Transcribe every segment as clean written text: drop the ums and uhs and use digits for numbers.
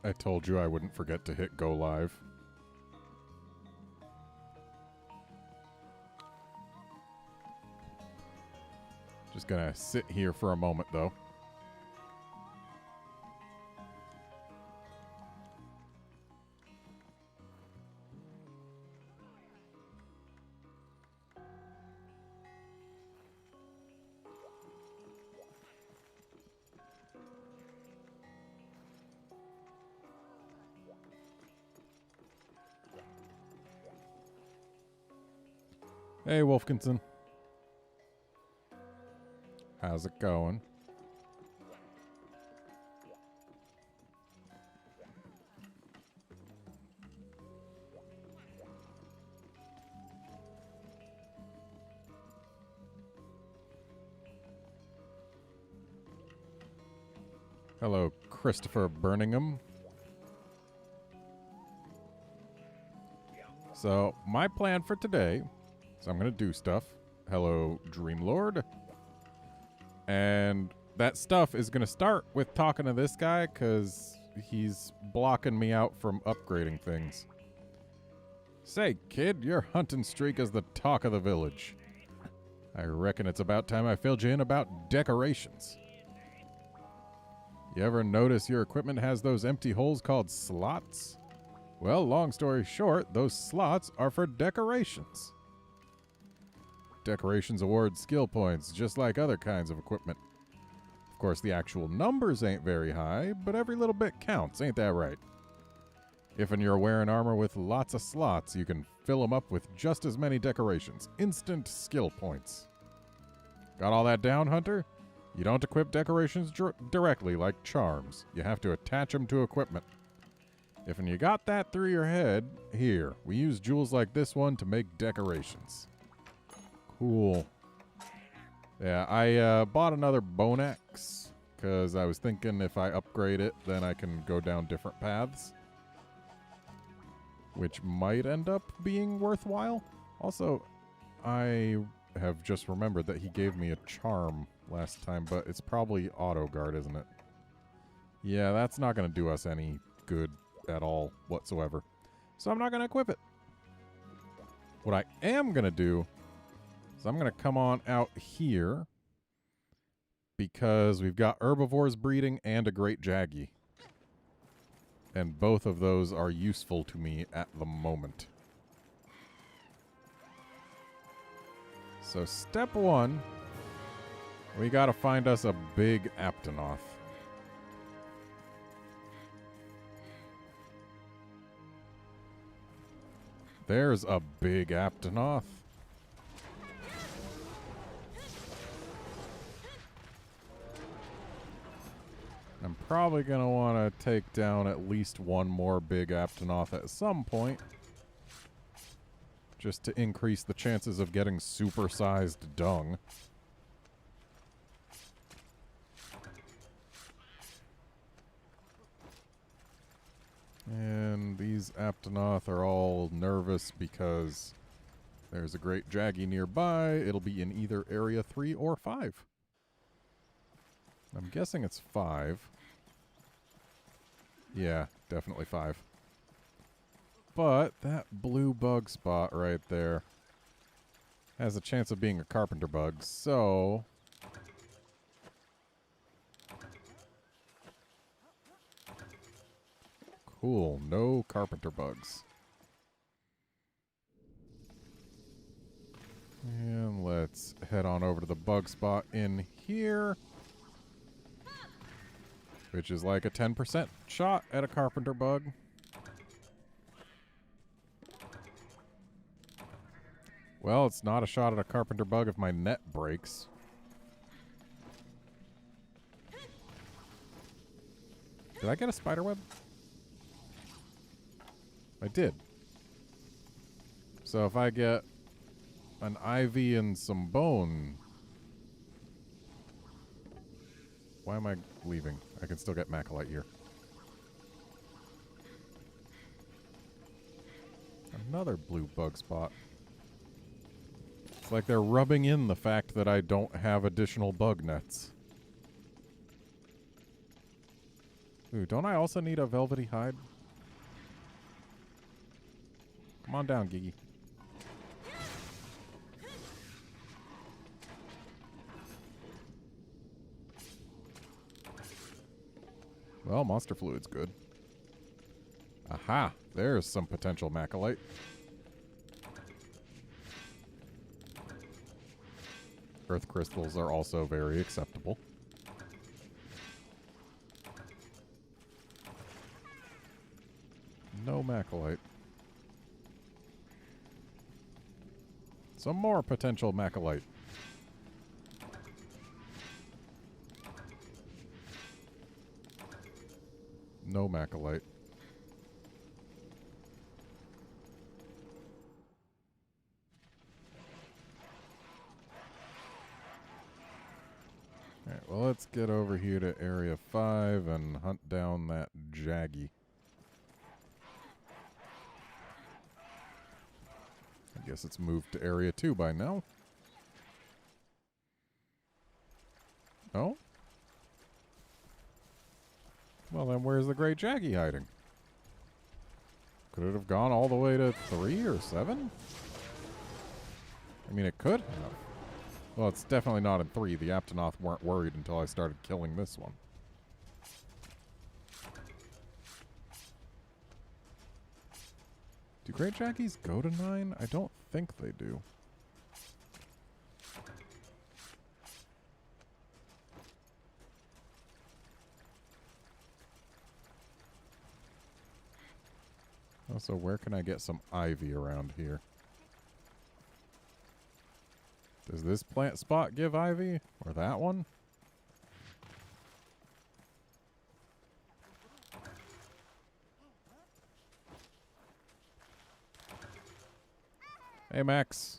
I told you I wouldn't forget to hit go live. Just gonna sit here for a moment, though. Hey, Wolfkinson. How's it going? Hello, Christopher Birmingham. So, my plan for today is I'm going to do stuff. Hello, Dreamlord. And that stuff is going to start with talking to this guy because he's blocking me out from upgrading things. Say, kid, your hunting streak is the talk of the village. I reckon it's about time I filled you in about decorations. You ever notice your equipment has those empty holes called slots? Well, long story short, those slots are for decorations. Decorations award skill points, just like other kinds of equipment. Of course, the actual numbers ain't very high, but every little bit counts, ain't that right? If and you're wearing armor with lots of slots, you can fill them up with just as many decorations. Instant skill points. Got all that down, Hunter? You don't equip decorations directly like charms. You have to attach them to equipment. If and you got that through your head, here, we use jewels like this one to make decorations. Cool. Yeah, I bought another bone axe because I was thinking if I upgrade it, then I can go down different paths, which might end up being worthwhile. Also, I have just remembered that he gave me a charm last time, but it's probably auto guard, isn't it? Yeah, that's not going to do us any good at all whatsoever. So I'm not going to equip it. What I am going to do is I'm going to come on out here because we've got herbivores breeding and a great jaggy. And both of those are useful to me at the moment. So step one, we got to find us a big Aptonoth. There's a big Aptonoth. I'm probably going to want to take down at least one more big Aptonoth at some point, just to increase the chances of getting supersized dung. And these Aptonoth are all nervous because there's a great jaggy nearby. It'll be in either area 3 or 5. I'm guessing it's 5. Yeah, definitely 5. But that blue bug spot right there has a chance of being a carpenter bug, so cool, no carpenter bugs. And let's head on over to the bug spot in here, which is like a 10% shot at a carpenter bug. Well, it's not a shot at a carpenter bug if my net breaks. Did I get a spider web? I did. So if I get an ivy and some bone, why am I leaving? I can still get Macalite here. Another blue bug spot. It's like they're rubbing in the fact that I don't have additional bug nets. Ooh, don't I also need a velvety hide? Come on down, Gigi. Well, monster fluid's good. Aha! There's some potential macalite. Earth crystals are also very acceptable. No macalite. Some more potential macalite. No macalite. Alright, well, let's get over here to Area 5 and hunt down that Jaggy. I guess it's moved to Area 2 by now. Oh? Well, then where's the Great Jaggy hiding? Could it have gone all the way to 3 or 7? I mean, it could have. Well, it's definitely not in 3. The Aptonoth weren't worried until I started killing this one. Do Great Jaggies go to 9? I don't think they do. Also, where can I get some ivy around here? Does this plant spot give ivy? Or that one? Hey, Max.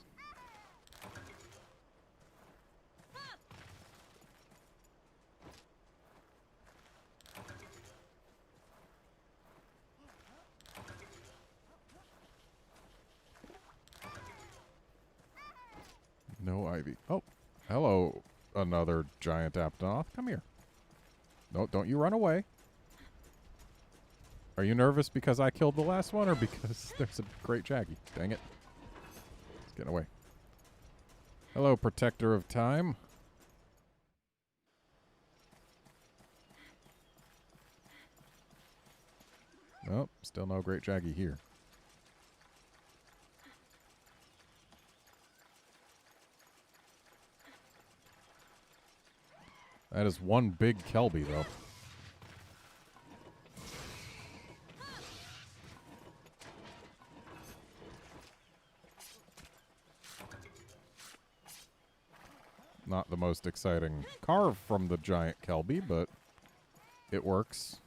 No ivy. Oh, hello, another giant Aptonoth. Come here. No, don't you run away. Are you nervous because I killed the last one or because there's a Great Jaggy? Dang it. It's getting away. Hello, Protector of Time. Nope, still no Great Jaggy here. That is one big Kelby, though. Not the most exciting carve from the giant Kelby, but it works.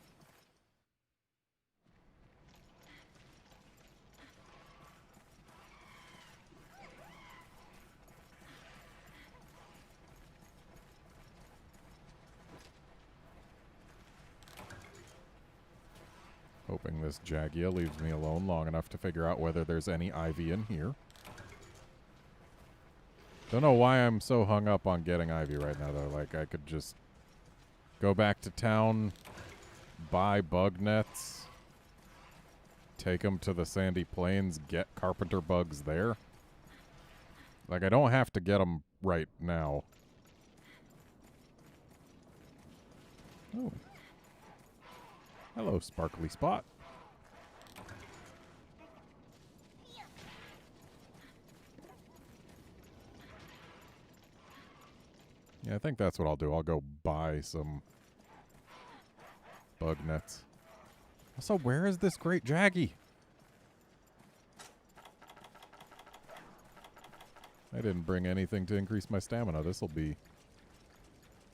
Hoping this Jagia leaves me alone long enough to figure out whether there's any ivy in here. Don't know why I'm so hung up on getting ivy right now, though. Like, I could just go back to town, buy bug nets, take them to the sandy plains, get carpenter bugs there. Like, I don't have to get them right now. Oh. Hello, sparkly spot. Yeah, I think that's what I'll do. I'll go buy some bug nets. Also, where is this Great Jaggy? I didn't bring anything to increase my stamina. This will be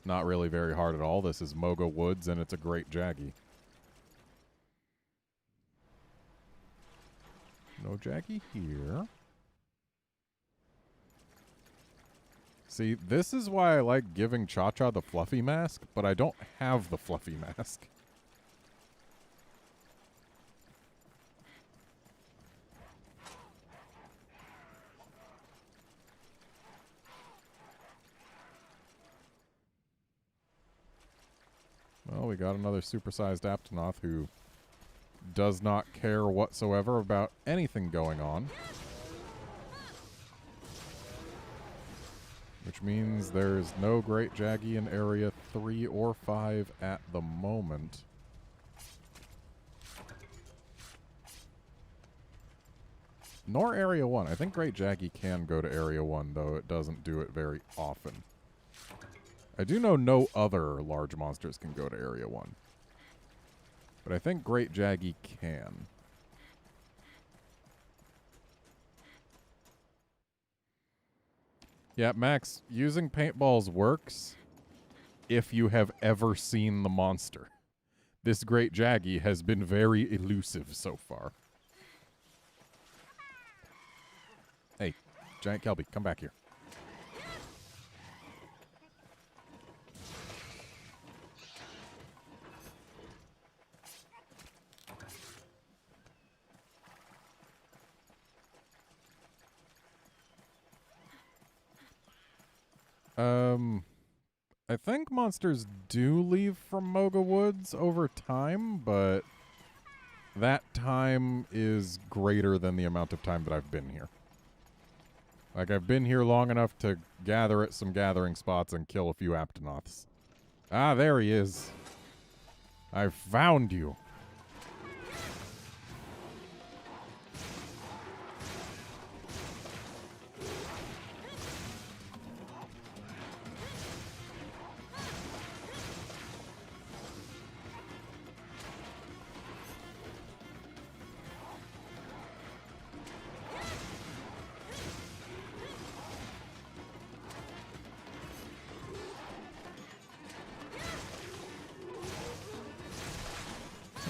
not really very hard at all. This is Moga Woods, and it's a Great Jaggy. No Jaggy here. See, this is why I like giving Cha-Cha the fluffy mask, but I don't have the fluffy mask. Well, we we got another supersized Aptonoth who does not care whatsoever about anything going on. Which means there's no Great Jaggy in Area 3 or 5 at the moment. Nor Area 1. I think Great Jaggy can go to Area 1, though it doesn't do it very often. I do know no other large monsters can go to Area 1. But I think Great Jaggy can. Yeah, Max, using paintballs works if you have ever seen the monster. This Great Jaggy has been very elusive so far. Hey, Giant Kelby, come back here. I think monsters do leave from Moga Woods over time, but that time is greater than the amount of time that I've been here. Like, I've been here long enough to gather at some gathering spots and kill a few Aptonoths. Ah, there he is. I found you.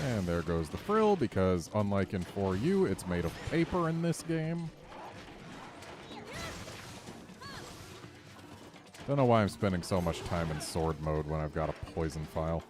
And there goes the frill, because unlike in 4U, it's made of paper in this game. Don't know why I'm spending so much time in sword mode when I've got a poison file.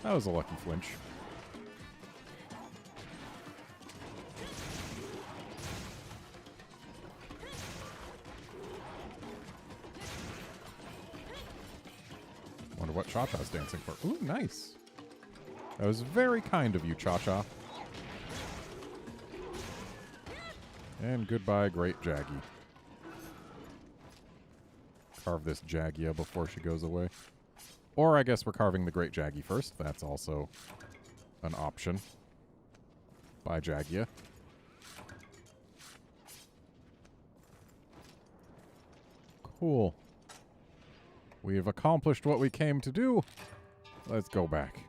That was a lucky flinch. Wonder what Cha-Cha's dancing for. Ooh, nice. That was very kind of you, Cha-Cha. And goodbye, Great Jaggy. Carve this Jagia before she goes away. Or I guess we're carving the Great Jaggy first. That's also an option. Bye, Jagia. Cool. We've accomplished what we came to do. Let's go back.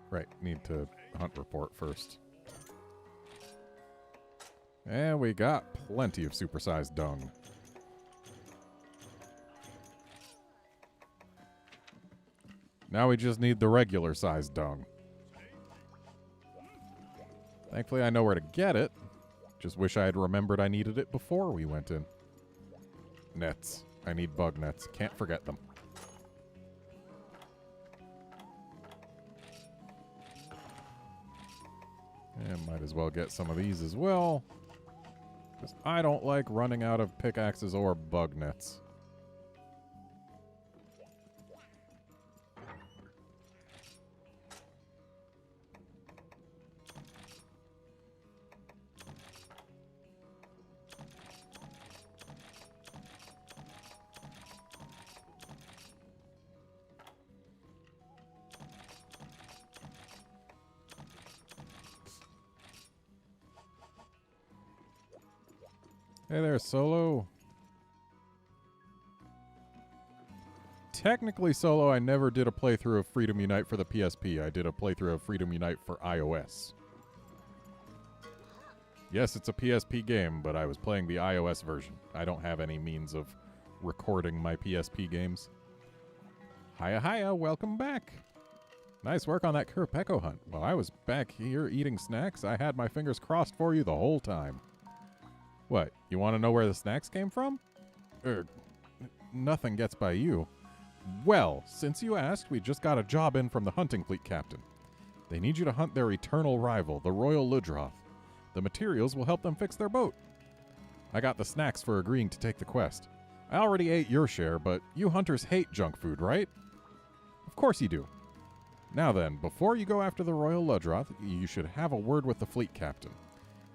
Right, need to hunt report first. And we got plenty of supersized dung. Now we just need the regular sized dung. Thankfully I know where to get it. Just wish I had remembered I needed it before we went in. Nets. I need bug nets. Can't forget them. And might as well get some of these as well. Because I don't like running out of pickaxes or bug nets. Hey there, Solo. Technically, Solo, I never did a playthrough of Freedom Unite for the PSP. I did a playthrough of Freedom Unite for iOS. Yes, it's a PSP game, but I was playing the iOS version. I don't have any means of recording my PSP games. Hiya, hiya, welcome back. Nice work on that Kurapeko hunt. While I was back here eating snacks, I had my fingers crossed for you the whole time. What, you want to know where the snacks came from? Nothing gets by you. Well, since you asked, we just got a job in from the hunting fleet captain. They need you to hunt their eternal rival, the Royal Ludroth. The materials will help them fix their boat. I got the snacks for agreeing to take the quest. I already ate your share, but you hunters hate junk food, right? Of course you do. Now then, before you go after the Royal Ludroth, you should have a word with the fleet captain.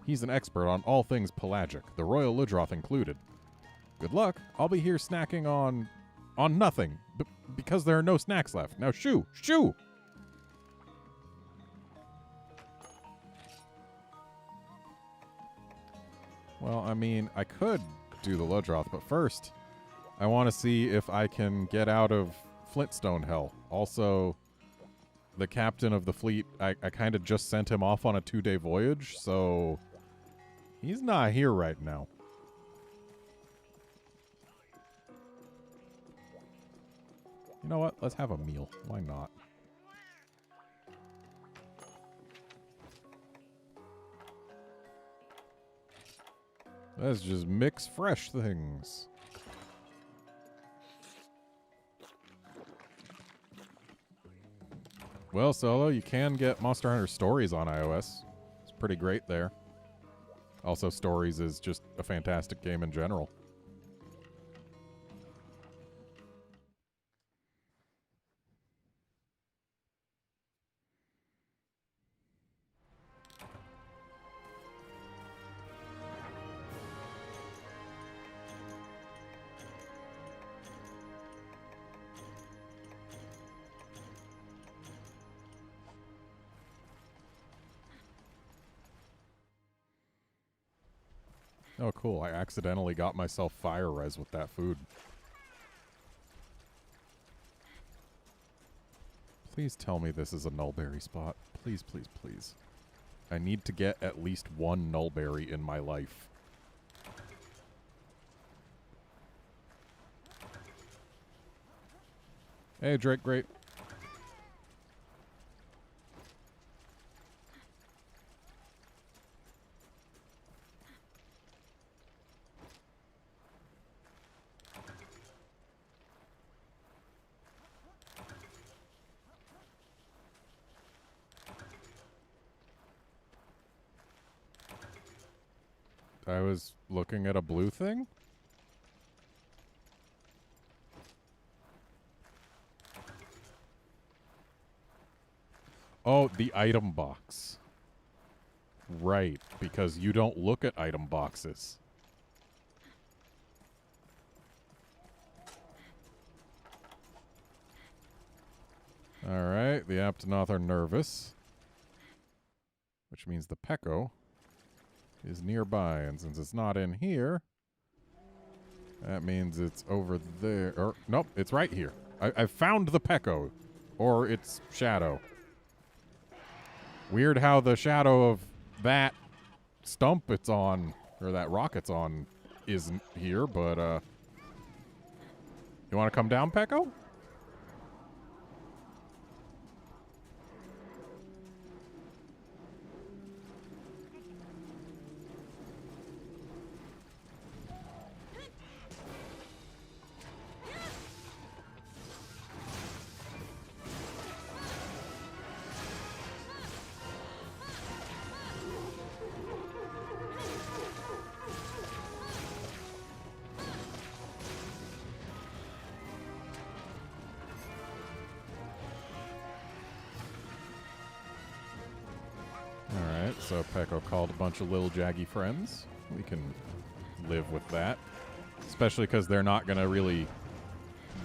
He's an expert on all things pelagic, the Royal Ludroth included. Good luck. I'll be here snacking on nothing, because there are no snacks left. Now shoo! Shoo! Well, I mean, I could do the Ludroth, but first, I want to see if I can get out of Flintstone Hell. Also, the captain of the fleet, I kind of just sent him off on a 2-day voyage, so he's not here right now. You know what? Let's have a meal. Why not? Let's just mix fresh things. Well, Solo, you can get Monster Hunter Stories on iOS. It's pretty great there. Also, Stories is just a fantastic game in general. Oh, cool. I accidentally got myself fire res with that food. Please tell me this is a nullberry spot. Please, please, please. I need to get at least one nullberry in my life. Hey, Drake, great. I was looking at a blue thing? Oh, the item box. Right, because you don't look at item boxes. Alright, the Aptonoth are nervous. Which means the Peko is nearby, and since it's not in here, that means it's over there. Or, nope, it's right here. I found the Peko, or its shadow. Weird how the shadow of that stump it's on, or that rock it's on, isn't here, but, you want to come down, Peko? So Peko called a bunch of little jaggy friends. We can live with that. Especially because they're not going to really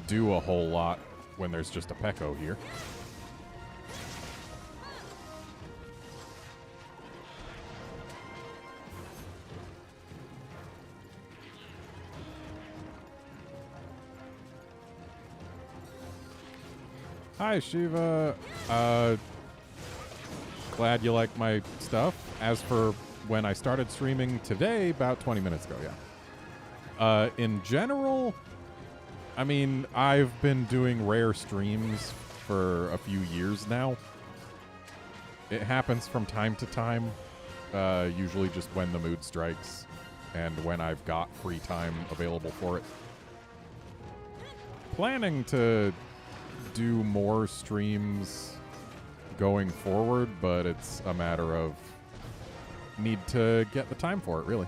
do a whole lot when there's just a Peko here. Hi, Shiva. Glad you like my stuff. As for when I started streaming today, about 20 minutes ago, yeah. In general, I mean, I've been doing rare streams for a few years now. It happens from time to time, usually just when the mood strikes and when I've got free time available for it. Planning to do more streams going forward, but it's a matter of need to get the time for it, really.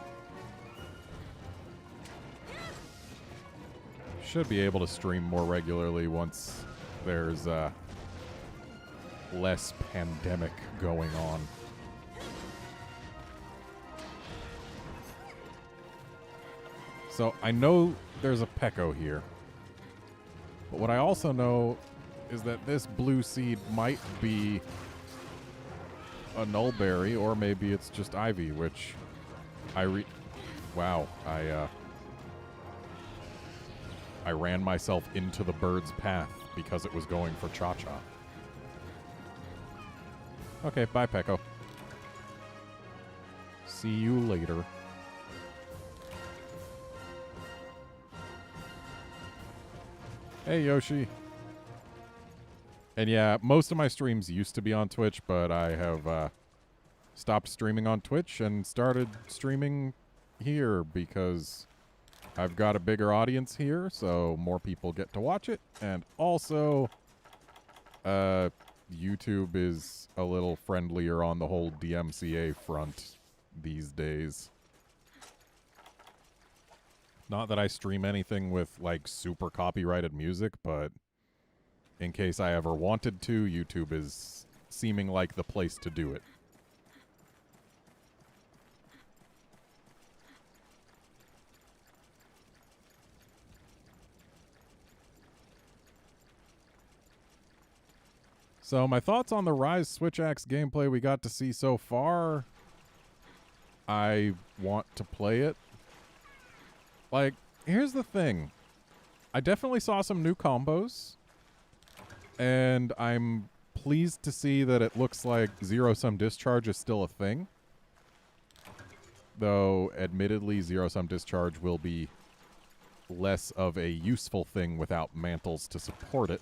Should be able to stream more regularly once there's less pandemic going on. So I know there's a Pecco here, but what I also know is that this blue seed might be a nullberry, or maybe it's just ivy, which wow, I ran myself into the bird's path because it was going for Cha-Cha. Okay, bye, Pecco. See you later. Hey, Yoshi. And yeah, most of my streams used to be on Twitch, but I have stopped streaming on Twitch and started streaming here because I've got a bigger audience here, so more people get to watch it. And also, YouTube is a little friendlier on the whole DMCA front these days. Not that I stream anything with, like, super copyrighted music, but in case I ever wanted to, YouTube is seeming like the place to do it. So my thoughts on the Rise Switch Axe gameplay we got to see so far. I want to play it. Like, here's the thing. I definitely saw some new combos. And I'm pleased to see that it looks like zero-sum discharge is still a thing. Though, admittedly, zero-sum discharge will be less of a useful thing without mantles to support it.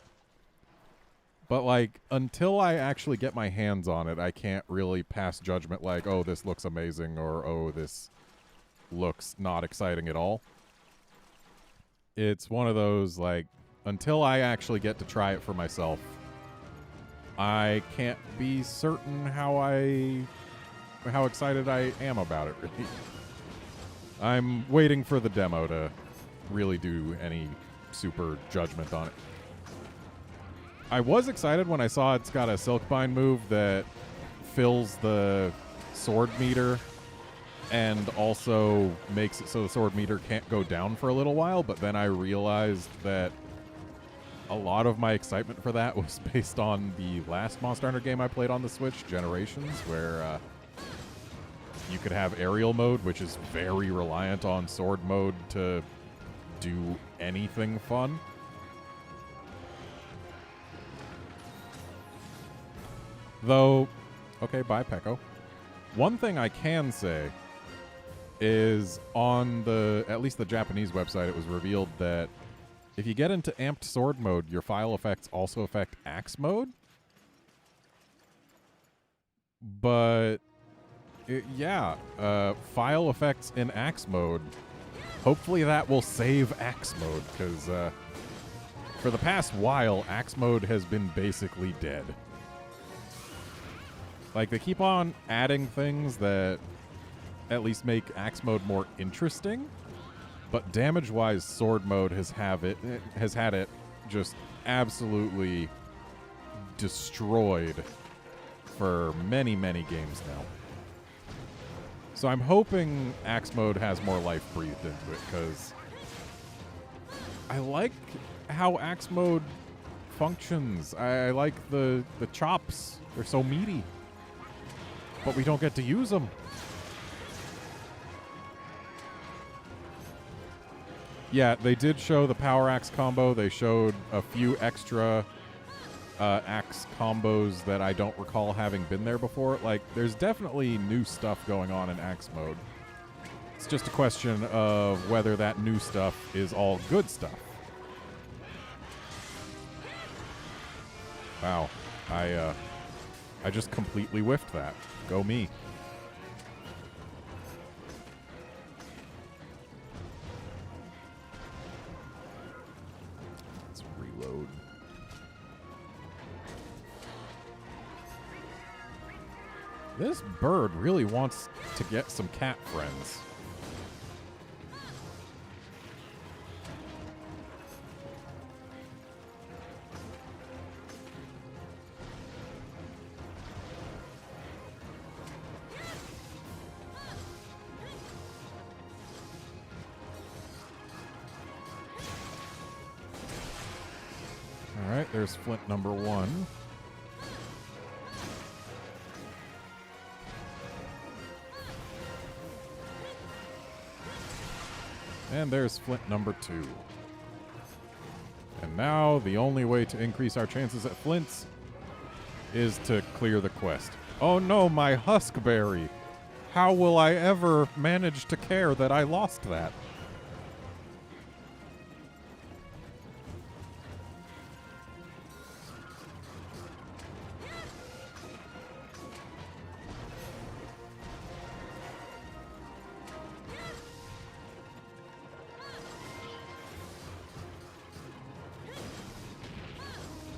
But, like, until I actually get my hands on it, I can't really pass judgment like, oh, this looks amazing, or, oh, this looks not exciting at all. It's one of those, like, until I actually get to try it for myself, I can't be certain how excited I am about it, really. I'm waiting for the demo to really do any super judgment on it. I was excited when I saw it's got a Silkbind move that fills the sword meter and also makes it so the sword meter can't go down for a little while, but then I realized that a lot of my excitement for that was based on the last Monster Hunter game I played on the Switch, Generations, where you could have aerial mode, which is very reliant on sword mode to do anything fun. Though, okay, bye, Pecco. One thing I can say is on at least the Japanese website, it was revealed that if you get into amped sword mode, your file effects also affect axe mode. But, file effects in axe mode, hopefully that will save axe mode, because for the past while, axe mode has been basically dead. Like, they keep on adding things that at least make axe mode more interesting, but damage-wise, sword mode has had it just absolutely destroyed for many, many games now. So I'm hoping axe mode has more life breathed into it, because I like how axe mode functions. I like the chops. They're so meaty. But we don't get to use them. Yeah, they did show the Power Axe combo. They showed a few extra axe combos that I don't recall having been there before. Like, there's definitely new stuff going on in axe mode. It's just a question of whether that new stuff is all good stuff. Wow. I just completely whiffed that. Go me. Let's reload. This bird really wants to get some cat friends. All right, there's flint number 1. And there's flint number 2. And now the only way to increase our chances at flints is to clear the quest. Oh no, my huskberry! How will I ever manage to care that I lost that?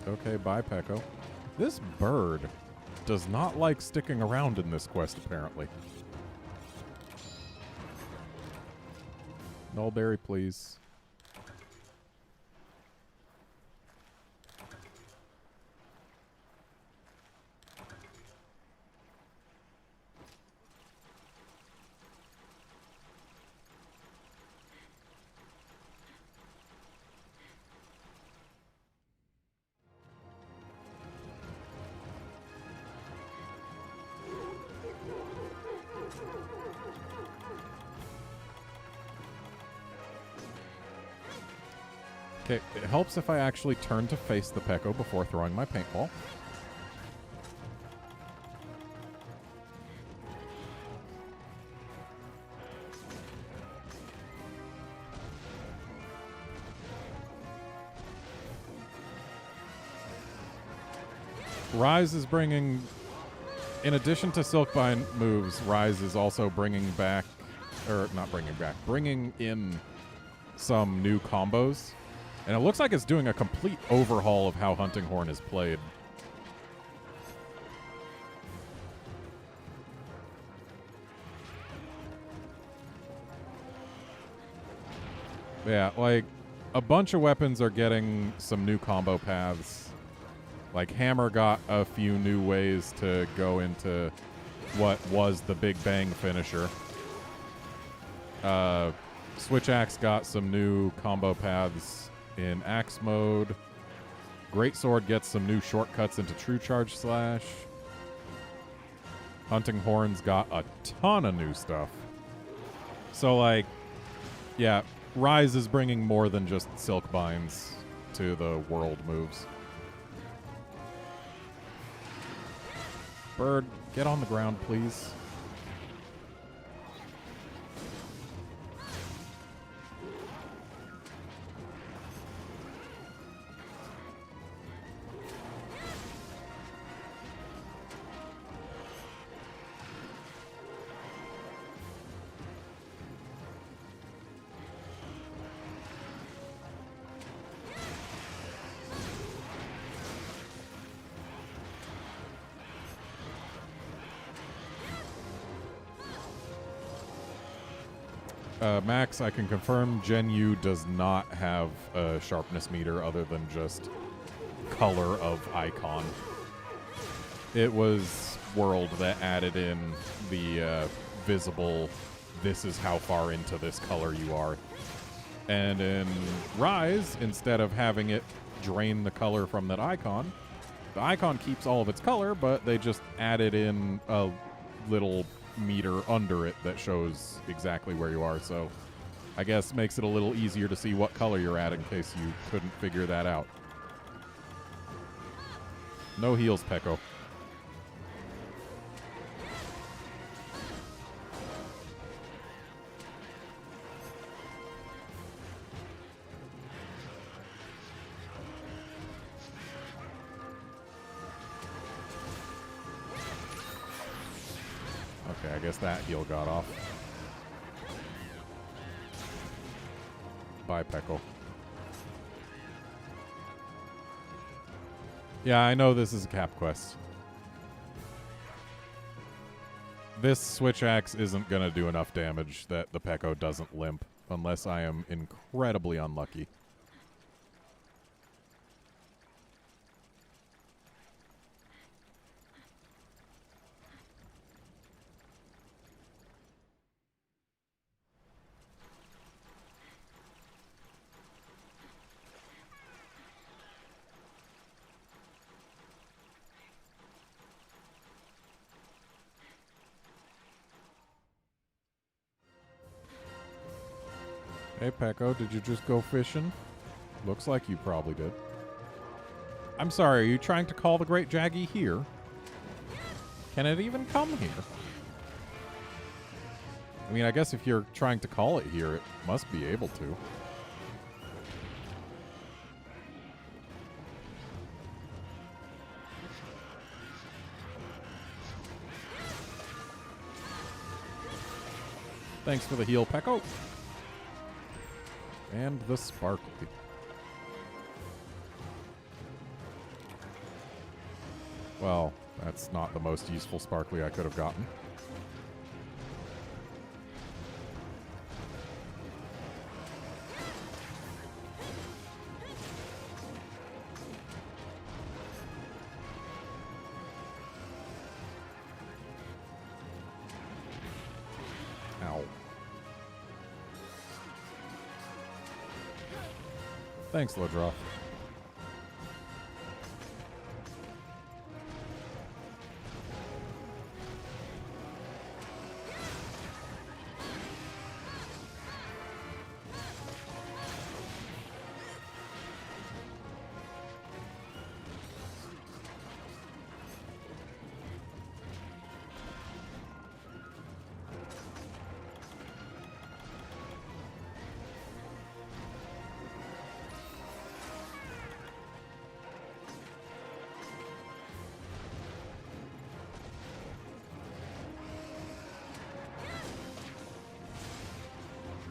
Okay, bye, Pecco. This bird does not like sticking around in this quest, apparently. Nullberry, please. Okay, it helps if I actually turn to face the Pecco before throwing my paintball. Rise is bringing, in addition to Silkbind moves, Rise is also bringing back, or not bringing back, bringing in some new combos. And it looks like it's doing a complete overhaul of how Hunting Horn is played. Yeah, like, a bunch of weapons are getting some new combo paths. Like, Hammer got a few new ways to go into what was the Big Bang finisher. Switch Axe got some new combo paths in Axe mode. Greatsword gets some new shortcuts into True Charge Slash. Hunting Horn's got a ton of new stuff. So, like, yeah, Rise is bringing more than just Silkbinds to the world moves. Bird, get on the ground, please. Max, I can confirm Gen U does not have a sharpness meter other than just color of icon. It was World that added in the visible, this is how far into this color you are. And in Rise, instead of having it drain the color from that icon, the icon keeps all of its color, but they just added in a little meter under it that shows exactly where you are. So I guess makes it a little easier to see what color you're at in case you couldn't figure that out. No heals, Pecco. Okay, I guess that heal got off. Bye, Pecco. Yeah, I know this is a cap quest. This switch axe isn't going to do enough damage that the Pecco doesn't limp, unless I am incredibly unlucky. Hey, Pecco, did you just go fishing? Looks like you probably did. I'm sorry, are you trying to call the Great Jaggy here? Can it even come here? I mean, I guess if you're trying to call it here, it must be able to. Thanks for the heal, Pecco. And the sparkly. Well, that's not the most useful sparkly I could have gotten. Ow. Thanks, Lodroth.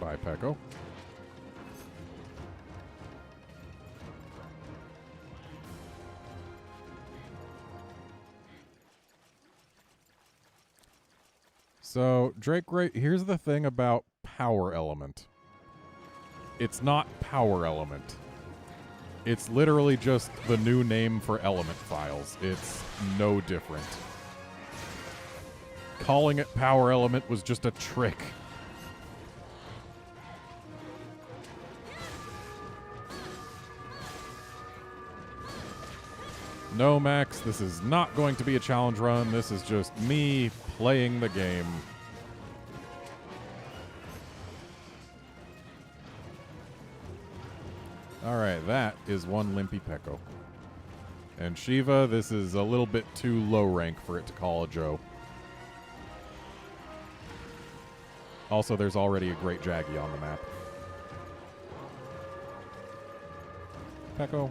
Bye, Pecco. So, Drake, here's the thing about Power Element. It's not Power Element. It's literally just the new name for element files. It's no different. Calling it Power Element was just a trick. No, Max, this is not going to be a challenge run. This is just me playing the game. Alright, that is one Limpy Pecco. And Shiva, this is a little bit too low rank for it to call a Joe. Also, there's already a Great Jaggy on the map. Pecco.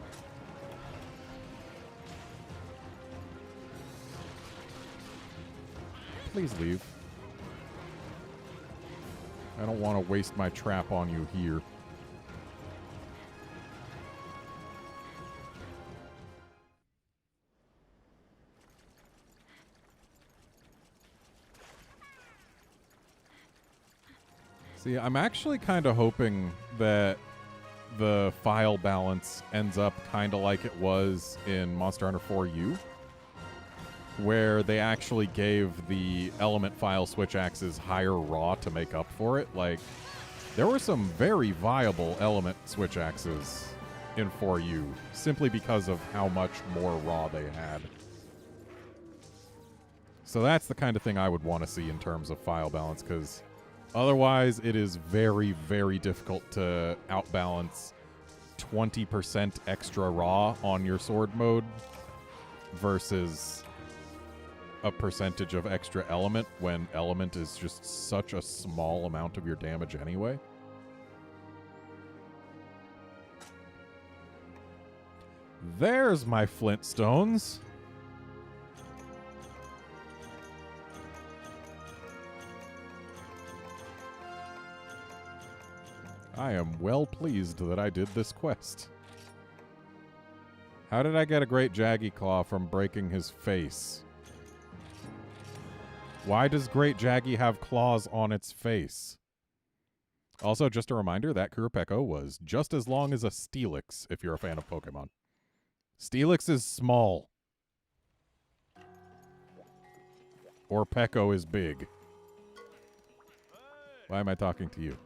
Please leave. I don't want to waste my trap on you here. See, I'm actually kind of hoping that the file balance ends up kind of like it was in Monster Hunter 4U, where they actually gave the element file switch axes higher raw to make up for it. Like, there were some very viable element switch axes in 4U, simply because of how much more raw they had. So that's the kind of thing I would want to see in terms of file balance, because otherwise it is very, very difficult to outbalance 20% extra raw on your sword mode versus a percentage of extra element when element is just such a small amount of your damage anyway. There's my Flintstones. I am well pleased that I did this quest. How did I get a Great Jaggy Claw from breaking his face? Why does Great Jaggy have claws on its face? Also, just a reminder, that Kurapeko was just as long as a Steelix, if you're a fan of Pokemon. Steelix is small. Or Peko is big. Why am I talking to you?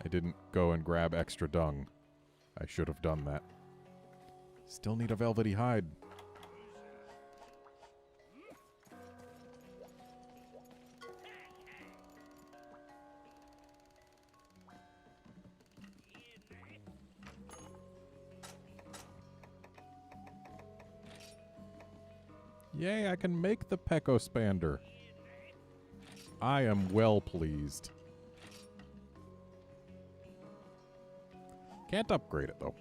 I didn't go and grab extra dung. I should have done that. Still need a velvety hide. Yay, I can make the Peko Spander. I am well pleased. Can't upgrade it, though.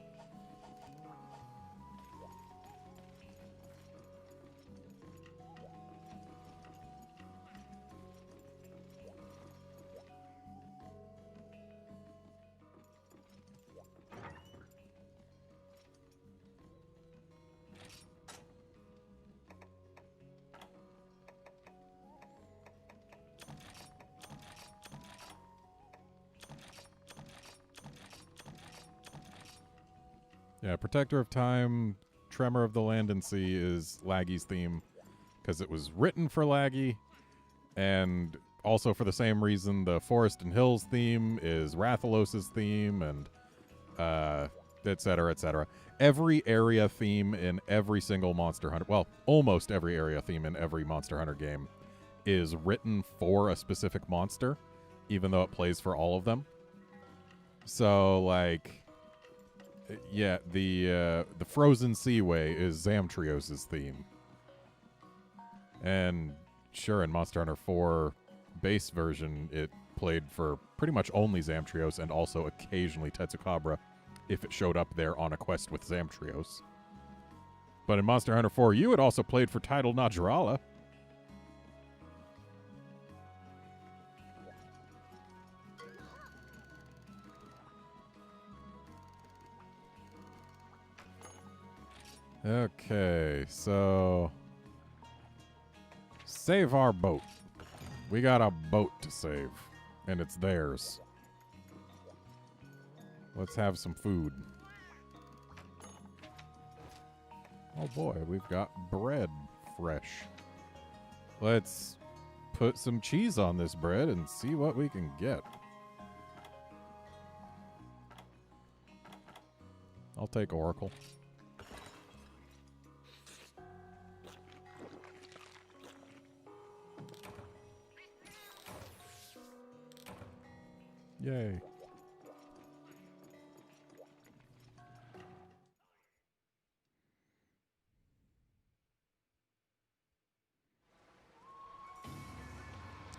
Yeah, Protector of Time, Tremor of the Land and Sea is Laggy's theme because it was written for Laggy, and also for the same reason the Forest and Hills theme is Rathalos's theme, and et cetera, et cetera. Every area theme in every single Monster Hunter, well, almost every area theme in every Monster Hunter game is written for a specific monster, even though it plays for all of them. So, like... yeah, the Frozen Seaway is Zamtrios' theme. And sure, in Monster Hunter 4 base version, it played for pretty much only Zamtrios and also occasionally Tetsukabra if it showed up there on a quest with Zamtrios. But in Monster Hunter 4U, it also played for Tidal Najarala. Okay, so... save our boat. We got a boat to save, and it's theirs. Let's have some food. Oh boy, we've got bread fresh. Let's put some cheese on this bread and see what we can get. I'll take Oracle. Yay.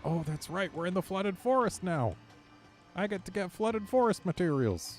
Oh, that's right. We're in the flooded forest now. I get to get flooded forest materials.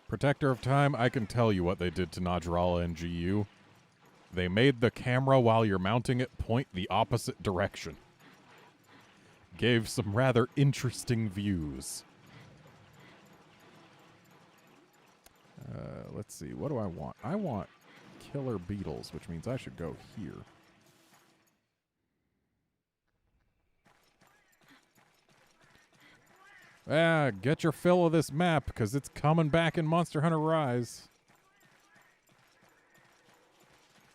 Protector of Time, I can tell you what they did to Najarala and GU. They made the camera while you're mounting it point the opposite direction. Gave some rather interesting views. Let's see, what do I want? I want killer beetles, which means I should go here. Ah, get your fill of this map, because it's coming back in Monster Hunter Rise.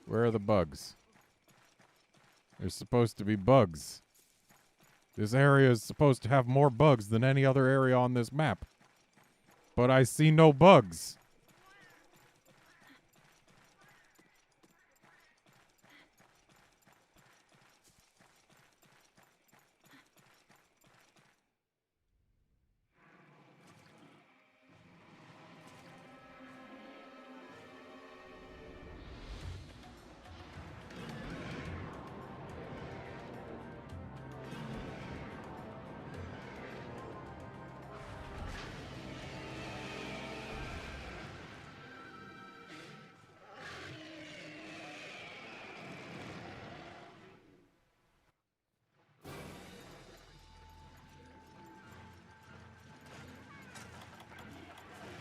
Where are the bugs? There's supposed to be bugs. This area is supposed to have more bugs than any other area on this map. But I see no bugs.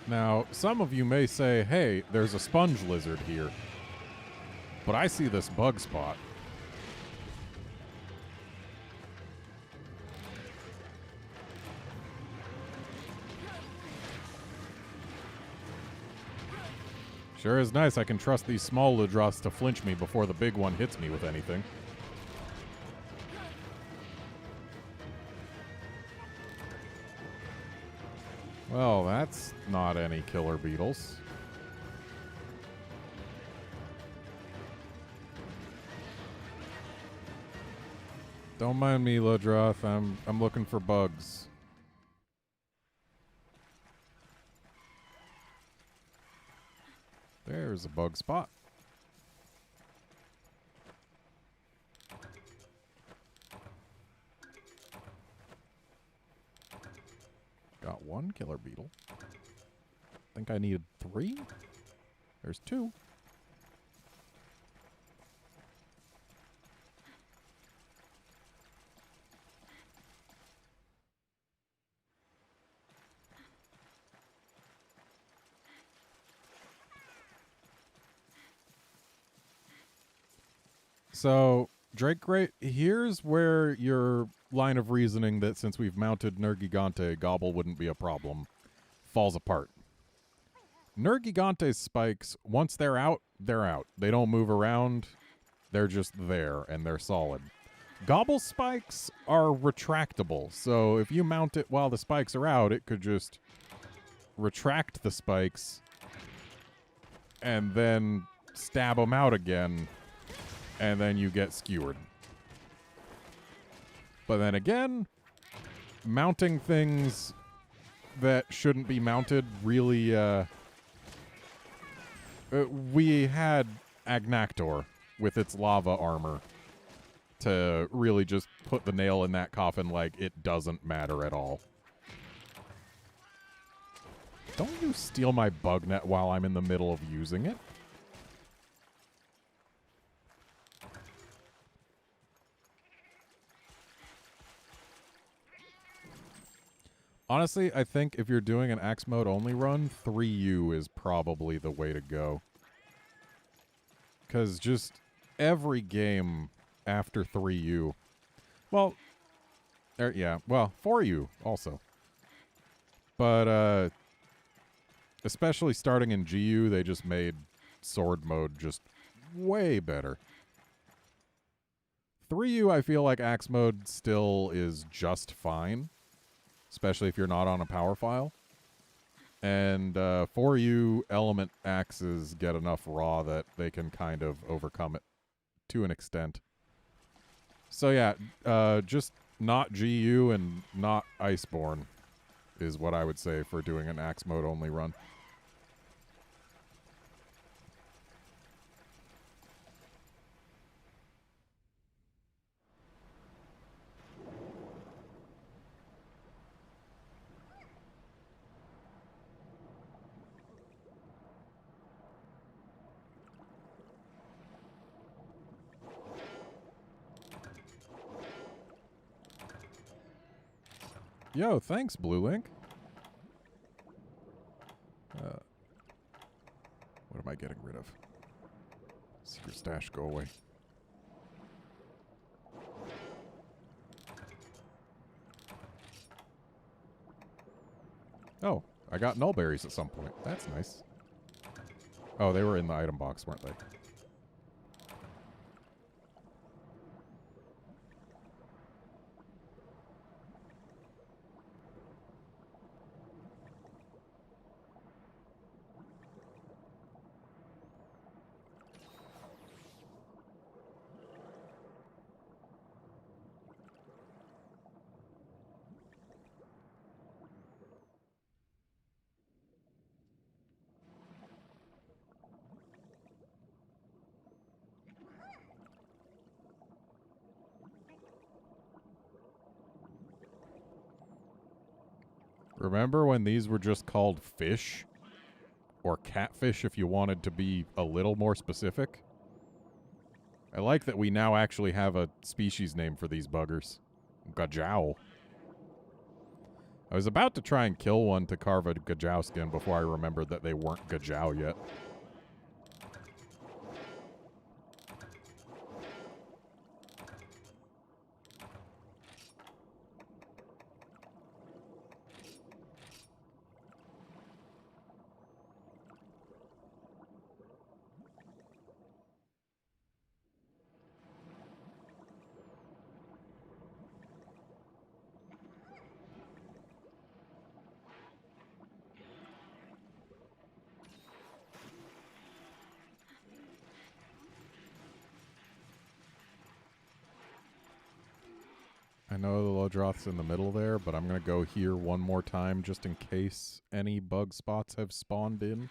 Now, some of you may say, hey, there's a sponge lizard here. But I see this bug spot. Sure is nice I can trust these small Ludroths to flinch me before the big one hits me with anything. Well, that's not any killer beetles. Don't mind me, Ludroth. I'm looking for bugs. There's a bug spot. Got one killer beetle. Think I needed 3? There's 2. So, Drake Great, here's where your line of reasoning that since we've mounted Nergigante, Gobble wouldn't be a problem, falls apart. Nergigante's spikes, once they're out, they're out. They don't move around. They're just there, and they're solid. Gobble spikes are retractable, so if you mount it while the spikes are out, it could just retract the spikes and then stab them out again, and then you get skewered. But then again, mounting things that shouldn't be mounted really, we had Agnactor with its lava armor to really just put the nail in that coffin like it doesn't matter at all. Don't you steal my bug net while I'm in the middle of using it. Honestly, I think if you're doing an axe mode only run, 3U is probably the way to go. Because just every game after 3U, well, yeah, well, 4U also. But especially starting in GU, they just made sword mode just way better. 3U, I feel like axe mode still is just fine. Especially if you're not on a power file. And 4U element axes get enough raw that they can kind of overcome it to an extent. So yeah, just not GU and not Iceborne is what I would say for doing an axe mode only run. Yo, thanks, Blue Link. What am I getting rid of? Secret stash, go away. Oh, I got nullberries at some point. That's nice. Oh, they were in the item box, weren't they? Remember when these were just called fish? Or catfish if you wanted to be a little more specific? I like that we now actually have a species name for these buggers. Gajow. I was about to try and kill one to carve a Gajow skin before I remembered that they weren't Gajow yet. I know the Lodroth's in the middle there, but I'm going to go here one more time just in case any bug spots have spawned in.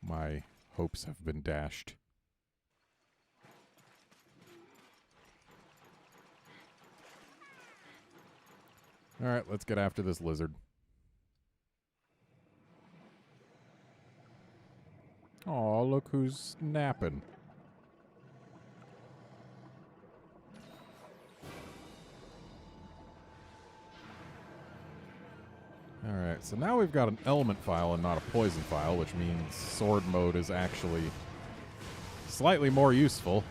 My hopes have been dashed. Alright, let's get after this lizard. Aw, look who's napping. Alright, so now we've got an element file and not a poison file, which means sword mode is actually slightly more useful.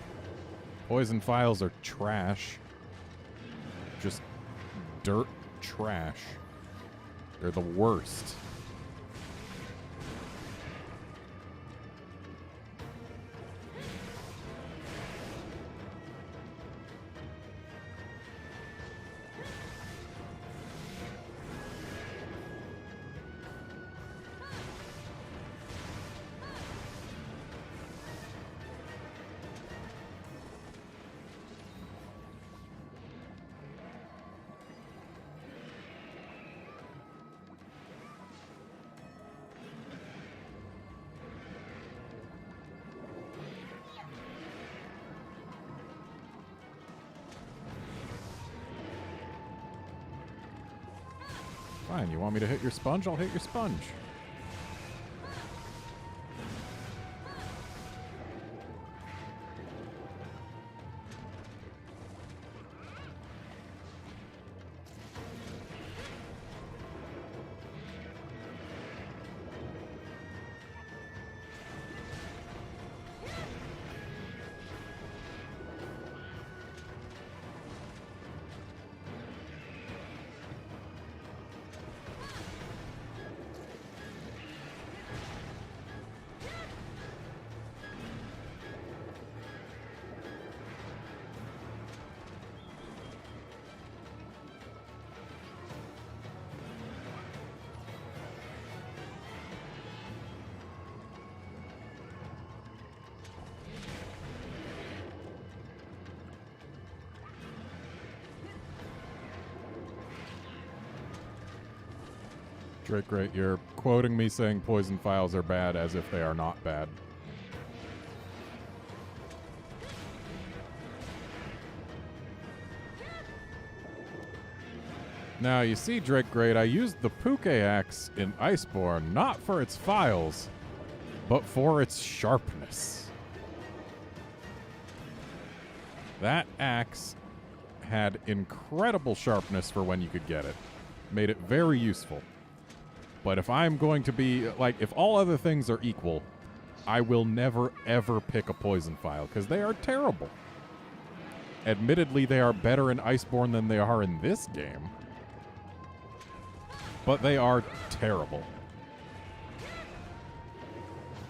Poison files are trash. Just dirt trash. They're the worst. Fine, you want me to hit your sponge? I'll hit your sponge. Drake, great. You're quoting me saying poison files are bad as if they are not bad. Now, you see, Drake Great, I used the Puke axe in Iceborne not for its files, but for its sharpness. That axe had incredible sharpness for when you could get it. Made it very useful. But if I'm going to be, like, if all other things are equal, I will never, ever pick a poison file, because they are terrible. Admittedly, they are better in Iceborne than they are in this game. But they are terrible.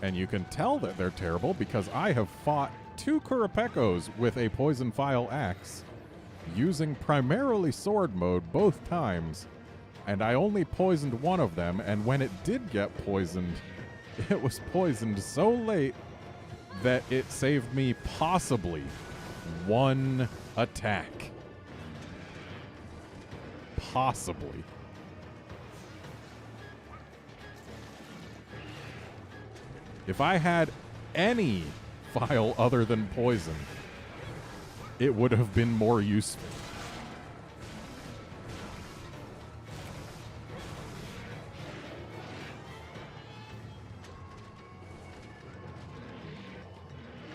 And you can tell that they're terrible because I have fought 2 Kurapekos with a poison file axe, using primarily sword mode both times, and I only poisoned one of them, and when it did get poisoned, it was poisoned so late that it saved me possibly 1 attack. Possibly. If I had any file other than poison, it would have been more useful.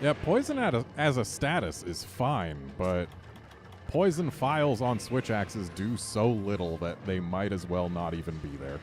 Yeah, poison as a status is fine, but poison files on switch axes do so little that they might as well not even be there.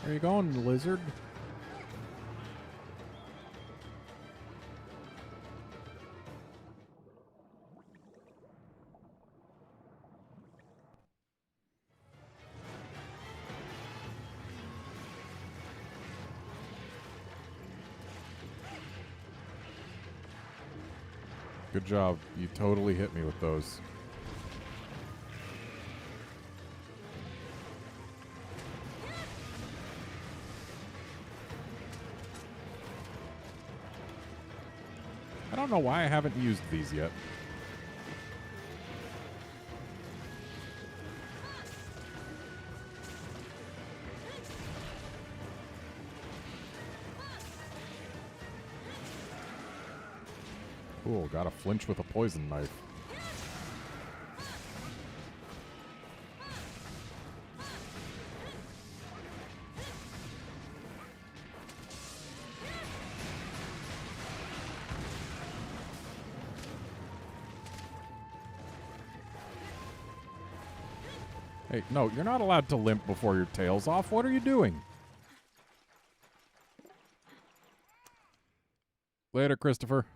Where you going, lizard? Good job. You totally hit me with those. I don't know why I haven't used these yet. Cool, gotta flinch with a poison knife. Hey, no, you're not allowed to limp before your tail's off. What are you doing? Later, Christopher.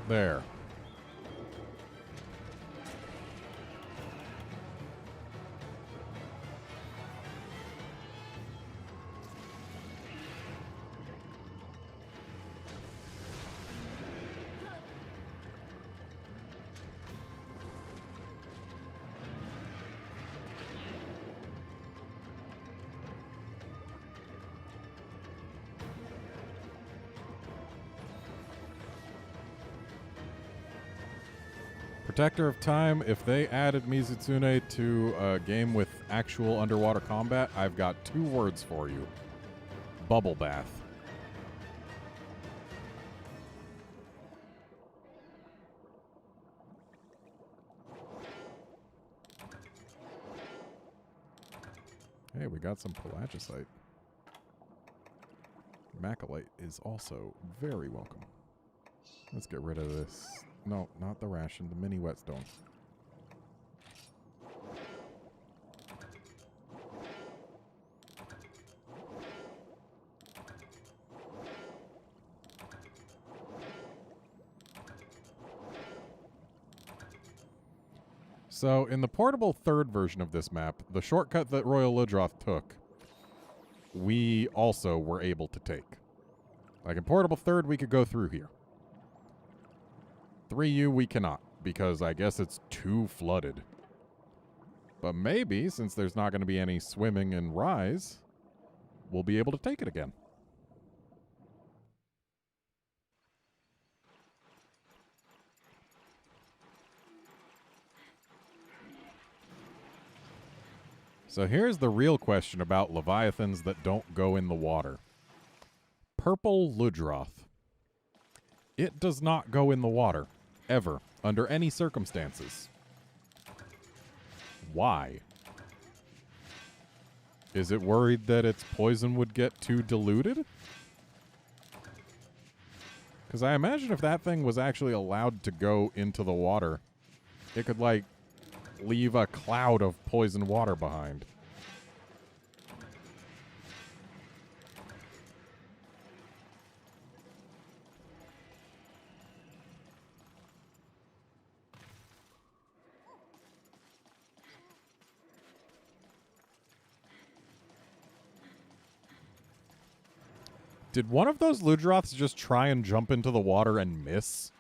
There. Protector of Time, if they added Mizutsune to a game with actual underwater combat, I've got 2 words for you. Bubble bath. Hey, we got some pelagicite. Macalite is also very welcome. Let's get rid of this. No, not the ration, the mini whetstone. So, in the portable 3rd version of this map, the shortcut that Royal Ludroth took, we also were able to take. Like in portable 3rd, we could go through here. 3U we cannot, because I guess it's too flooded. But maybe, since there's not going to be any swimming in Rise, we'll be able to take it again. So here's the real question about Leviathans that don't go in the water. Purple Ludroth. It does not go in the water, ever, under any circumstances. Why? Is it worried that its poison would get too diluted? Because I imagine if that thing was actually allowed to go into the water, it could, like, leave a cloud of poison water behind. Did one of those Ludroths just try and jump into the water and miss?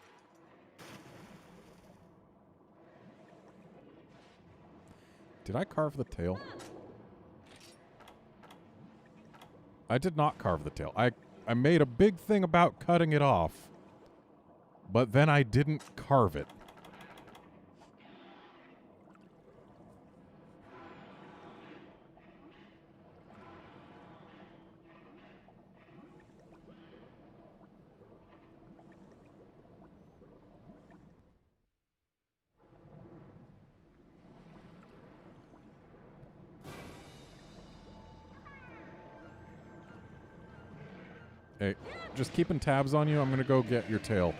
Did I carve the tail? I did not carve the tail. I made a big thing about cutting it off, but then I didn't carve it. Hey, just keeping tabs on you. I'm going to go get your tail.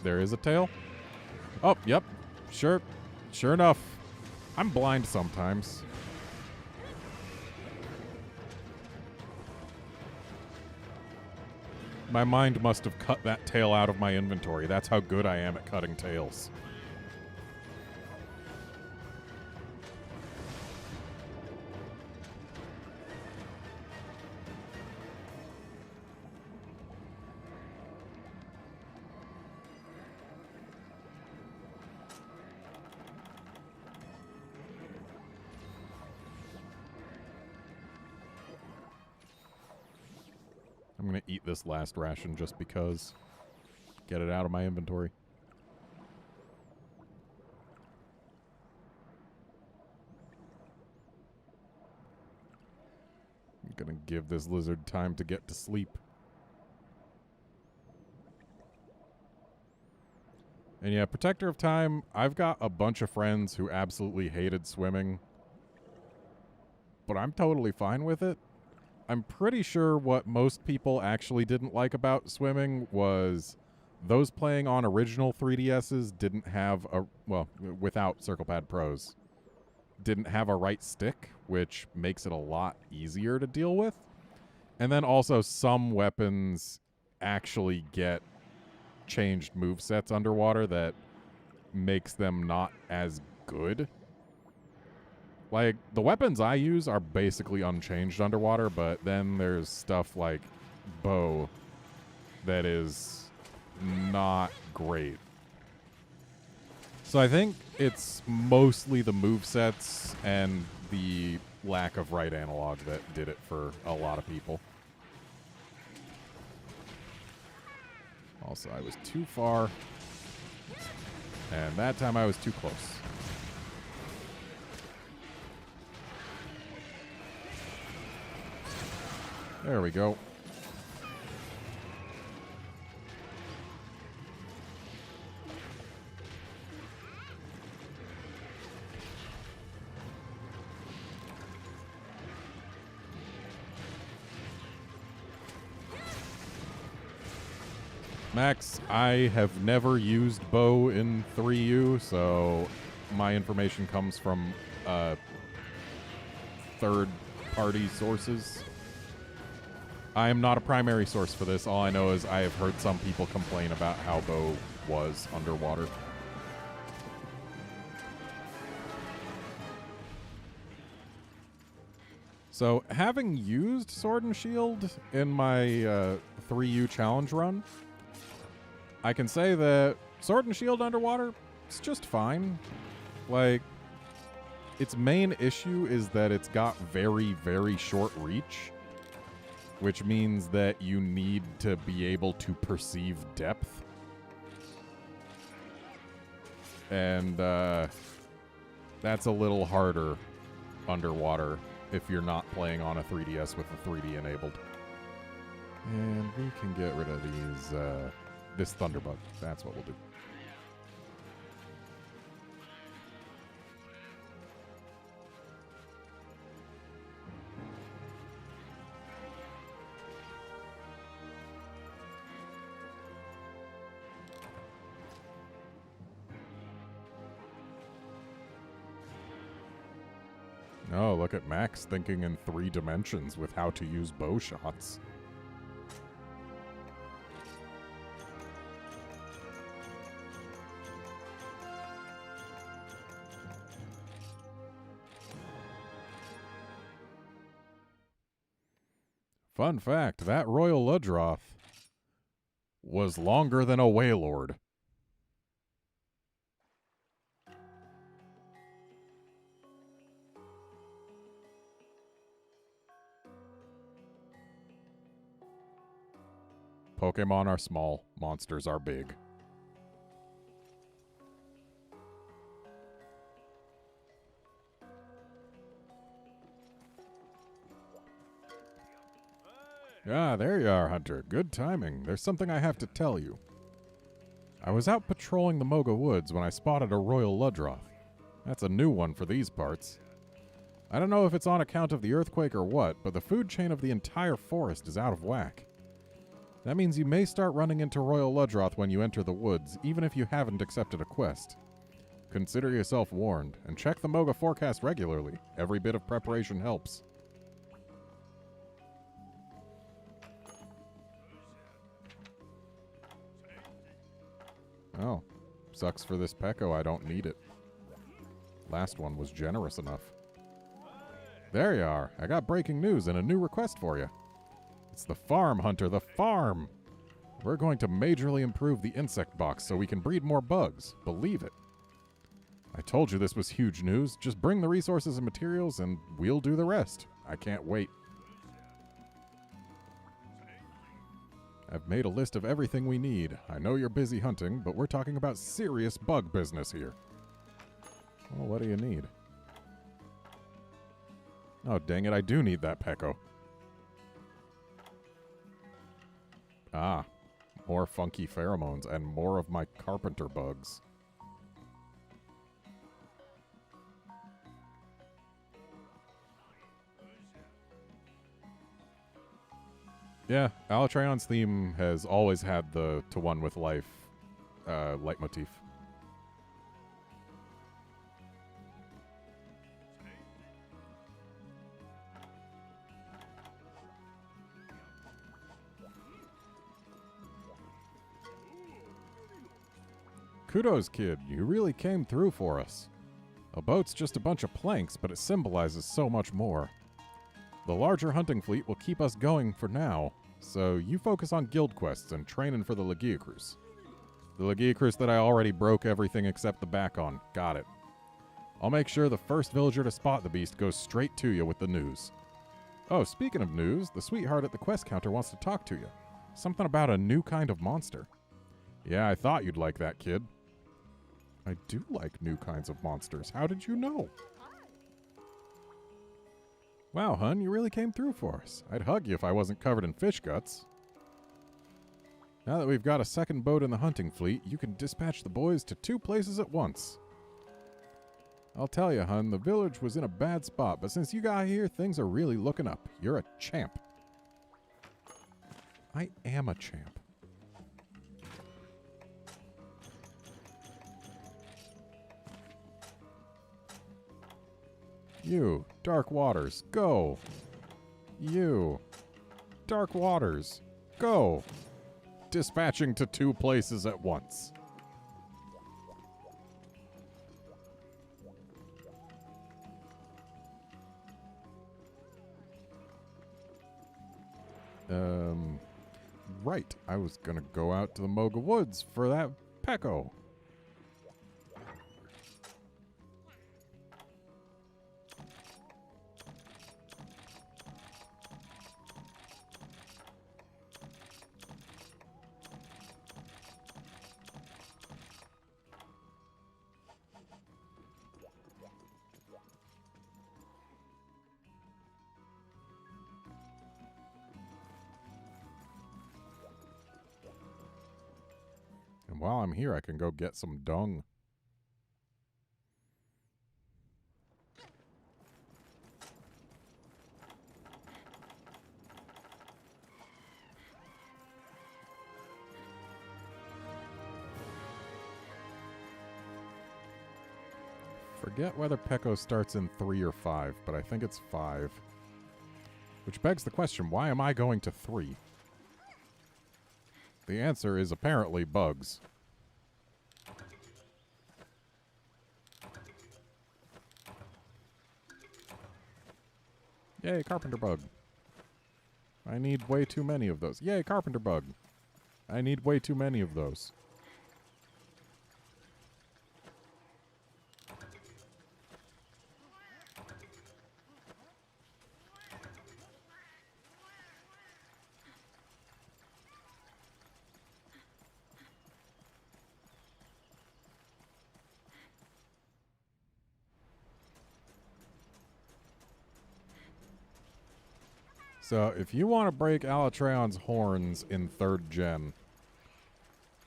There is a tail? Oh, yep. Sure enough. I'm blind sometimes. My mind must have cut that tail out of my inventory. That's how good I am at cutting tails. I'm going to eat this last ration just because. Get it out of my inventory. I'm going to give this lizard time to get to sleep. And yeah, Protector of Time, I've got a bunch of friends who absolutely hated swimming. But I'm totally fine with it. I'm pretty sure what most people actually didn't like about swimming was those playing on original 3DSs didn't have a, well, without CirclePad Pros, didn't have a right stick, which makes it a lot easier to deal with. And then also some weapons actually get changed movesets underwater that makes them not as good. Like, the weapons I use are basically unchanged underwater, but then there's stuff like bow that is not great. So I think it's mostly the movesets and the lack of right analog that did it for a lot of people. Also, I was too far. And that time I was too close. There we go. Max, I have never used bow in 3U, so my information comes from third-party sources. I am not a primary source for this. All I know is I have heard some people complain about how bow was underwater. So, having used Sword and Shield in my 3U challenge run, I can say that Sword and Shield underwater, it's just fine. Like, its main issue is that it's got very, very short reach, which means that you need to be able to perceive depth. And that's a little harder underwater if you're not playing on a 3DS with the 3D enabled. And we can get rid of these... this Thunderbug. That's what we'll do. Oh, look at Max thinking in 3 dimensions with how to use bow shots. Fun fact, that Royal Ludroth was longer than a Wailord. Pokemon are small, monsters are big. Ah, there you are, Hunter. Good timing. There's something I have to tell you. I was out patrolling the Moga Woods when I spotted a Royal Ludroth. That's a new one for these parts. I don't know if it's on account of the earthquake or what, but the food chain of the entire forest is out of whack. That means you may start running into Royal Ludroth when you enter the woods, even if you haven't accepted a quest. Consider yourself warned, and check the Moga forecast regularly. Every bit of preparation helps. Oh, sucks for this Pecco, I don't need it. Last one was generous enough. There you are. I got breaking news and a new request for you. It's the farm, Hunter, the farm! We're going to majorly improve the insect box so we can breed more bugs. Believe it. I told you this was huge news. Just bring the resources and materials and we'll do the rest. I can't wait. I've made a list of everything we need. I know you're busy hunting, but we're talking about serious bug business here. Well, what do you need? Oh, dang it, I do need that Pecco. Ah, more funky pheromones and more of my carpenter bugs. Yeah, Alatreon's theme has always had the To One With Life leitmotif. Kudos, kid. You really came through for us. A boat's just a bunch of planks, but it symbolizes so much more. The larger hunting fleet will keep us going for now, so you focus on guild quests and training for the Legia Cruise. The Legia Cruise that I already broke everything except the back on. Got it. I'll make sure the first villager to spot the beast goes straight to you with the news. Oh, speaking of news, the sweetheart at the quest counter wants to talk to you. Something about a new kind of monster. Yeah, I thought you'd like that, kid. I do like new kinds of monsters. How did you know? Wow, hun, you really came through for us. I'd hug you if I wasn't covered in fish guts. Now that we've got a second boat in the hunting fleet, you can dispatch the boys to 2 places at once. I'll tell you, hun, the village was in a bad spot, but since you got here, things are really looking up. You're a champ. I am a champ. You, Dark Waters, go. You, Dark Waters, go. Dispatching to 2 places at once. Right. I was gonna go out to the Moga Woods for that Pecco. And while I'm here, I can go get some dung. Forget whether Pecco starts in 3 or 5, but I think it's 5. Which begs the question, why am I going to 3? The answer is apparently bugs. Yay, carpenter bug. I need way too many of those. Yay, carpenter bug. I need way too many of those. So, if you want to break Alatreon's horns in 3rd gen,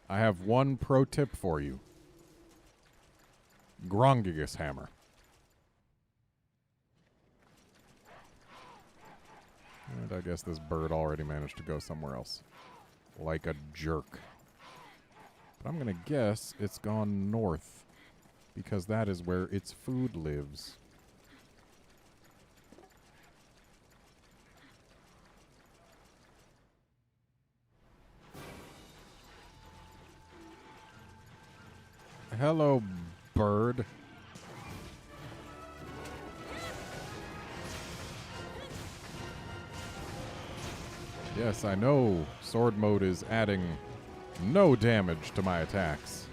I have one pro tip for you. Grongigus hammer. And I guess this bird already managed to go somewhere else. Like a jerk. But I'm going to guess it's gone north, because that is where its food lives. Hello, bird. Yes, I know sword mode is adding no damage to my attacks.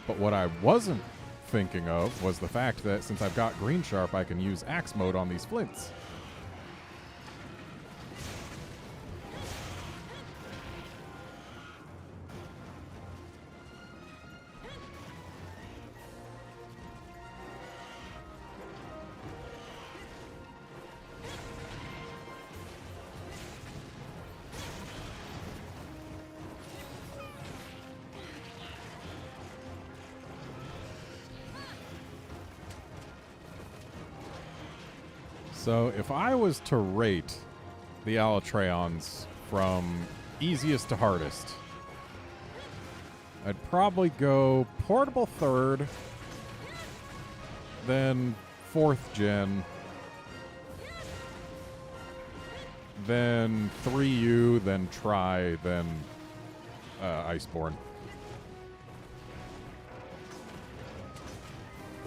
But what I wasn't thinking of was the fact that since I've got green sharp, I can use axe mode on these flints. So if I was to rate the Alatreons from easiest to hardest, I'd probably go portable 3rd, then 4th gen, then 3U, then Tri, then Iceborne.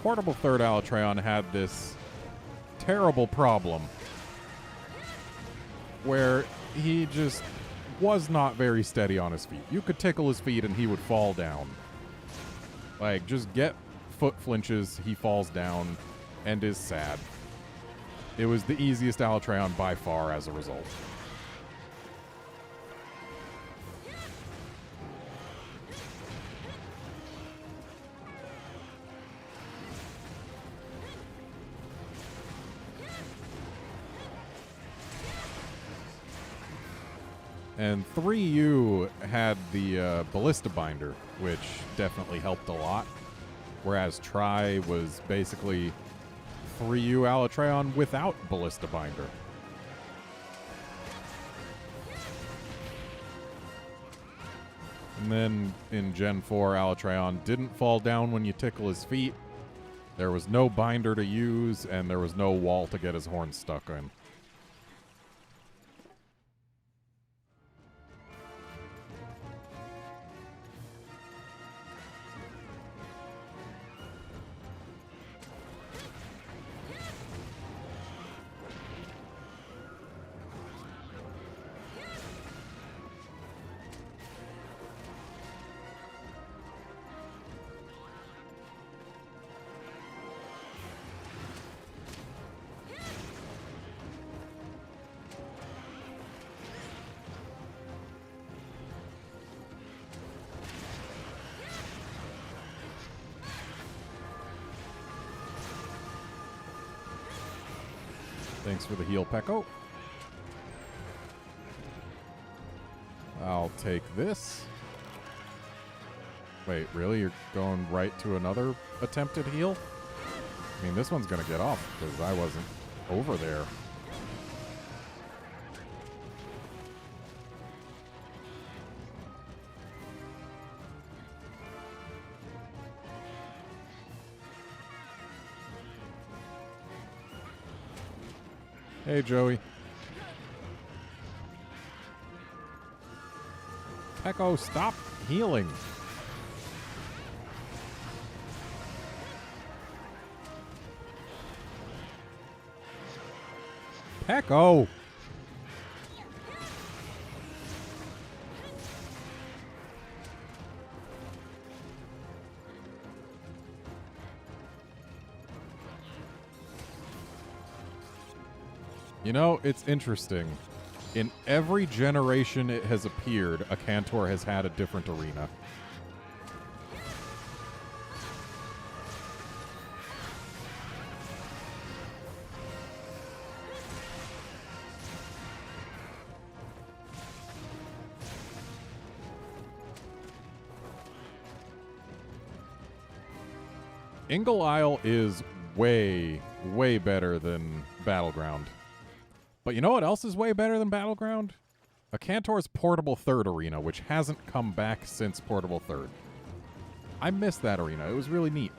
Portable 3rd Alatreon had this terrible problem where he just was not very steady on his feet. You could tickle his feet and he would fall down. Like, just get foot flinches, he falls down, and is sad. It was the easiest Alatreon by far as a result. And 3U had the Ballista Binder, which definitely helped a lot. Whereas Tri was basically 3U Alatreon without Ballista Binder. And then in Gen 4, Alatreon didn't fall down when you tickle his feet. There was no binder to use, and there was no wall to get his horn stuck in. Thanks for the heal, Pekko. I'll take this. Wait, really? You're going right to another attempted heal? I mean, this one's going to get off because I wasn't over there. Hey, Joey. Pekko, stop healing. Pekko! You know, it's interesting. In every generation it has appeared, a Cantor has had a different arena. Ingle Isle is way, way better than Battleground. But you know what else is way better than Battleground? A Cantor's Portable Third Arena, which hasn't come back since Portable Third. I missed that arena. It was really neat.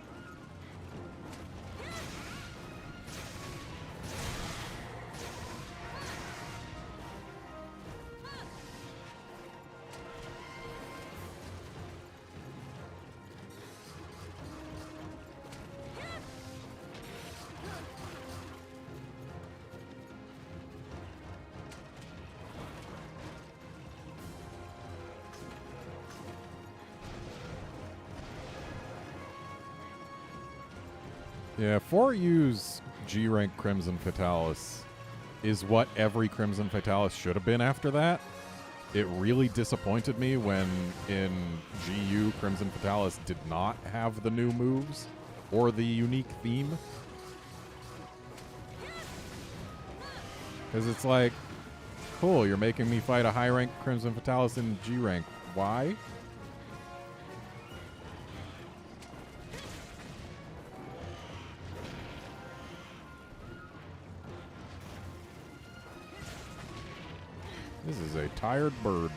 Yeah, 4U's G-Rank Crimson Fatalis is what every Crimson Fatalis should have been after that. It really disappointed me when in GU Crimson Fatalis did not have the new moves or the unique theme. Because it's like, cool, you're making me fight a high-rank Crimson Fatalis in G-Rank. Why? This is a tired bird.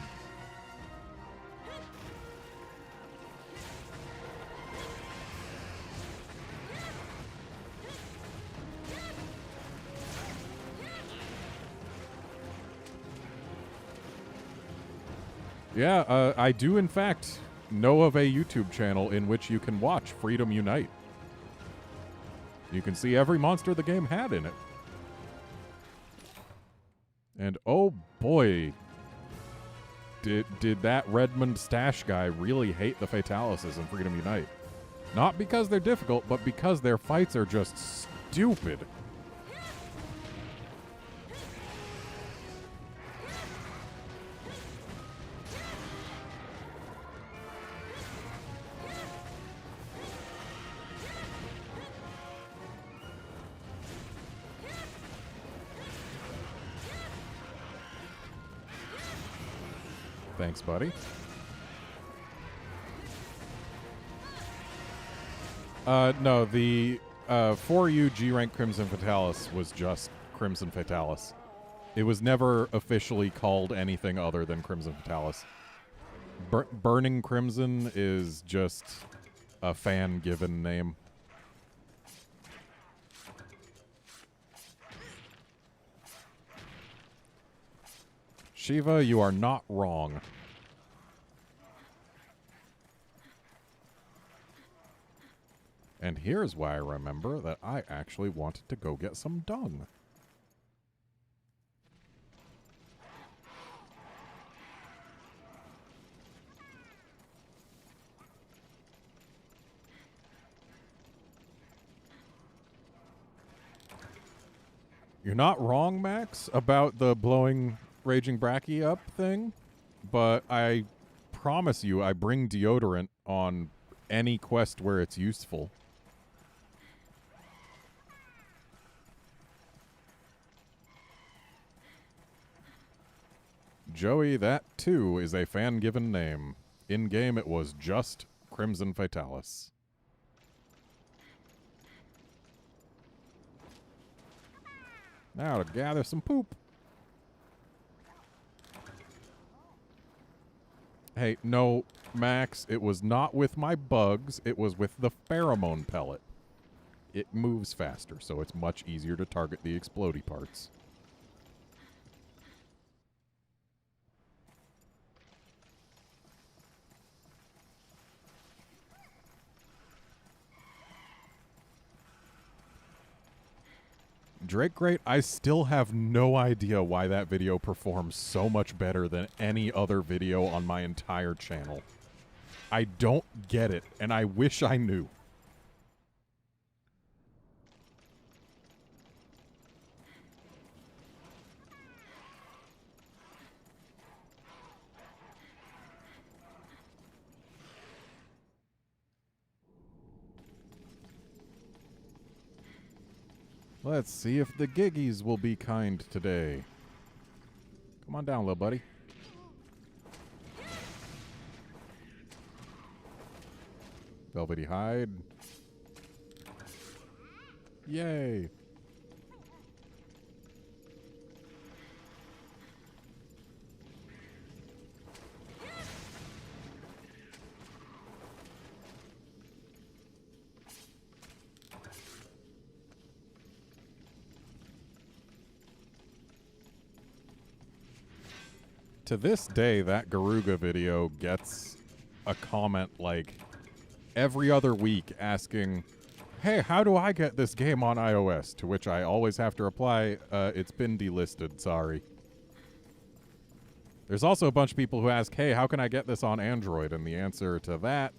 Yeah, I do in fact know of a YouTube channel in which you can watch Freedom Unite. You can see every monster the game had in it. And oh boy, did that Redmond Stash guy really hate the Fatalises in Freedom Unite. Not because they're difficult, but because their fights are just stupid. Thanks, buddy. No, the 4U G-Rank Crimson Fatalis was just Crimson Fatalis. It was never officially called anything other than Crimson Fatalis. Burning Crimson is just a fan-given name. Shiva, you are not wrong. And here's why I remember that I actually wanted to go get some dung. You're not wrong, Max, about the blowing Raging Bracky up thing, but I promise you I bring deodorant on any quest where it's useful. Joey, that too is a fan-given name. In-game it was just Crimson Fatalis. Now to gather some poop. Hey, no, Max, it was not with my bugs, it was with the pheromone pellet. It moves faster, so it's much easier to target the explodey parts. Drake Great, I still have no idea why that video performs so much better than any other video on my entire channel. I don't get it, and I wish I knew. Let's see if the Giggies will be kind today. Come on down, little buddy. Velvety hide. Yay. To this day, that Garuga video gets a comment like every other week asking, hey, how do I get this game on iOS? To which I always have to reply, it's been delisted, sorry. There's also a bunch of people who ask, hey, how can I get this on Android? And the answer to that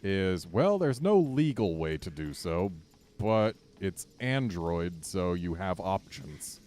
is, well, there's no legal way to do so, but it's Android, so you have options.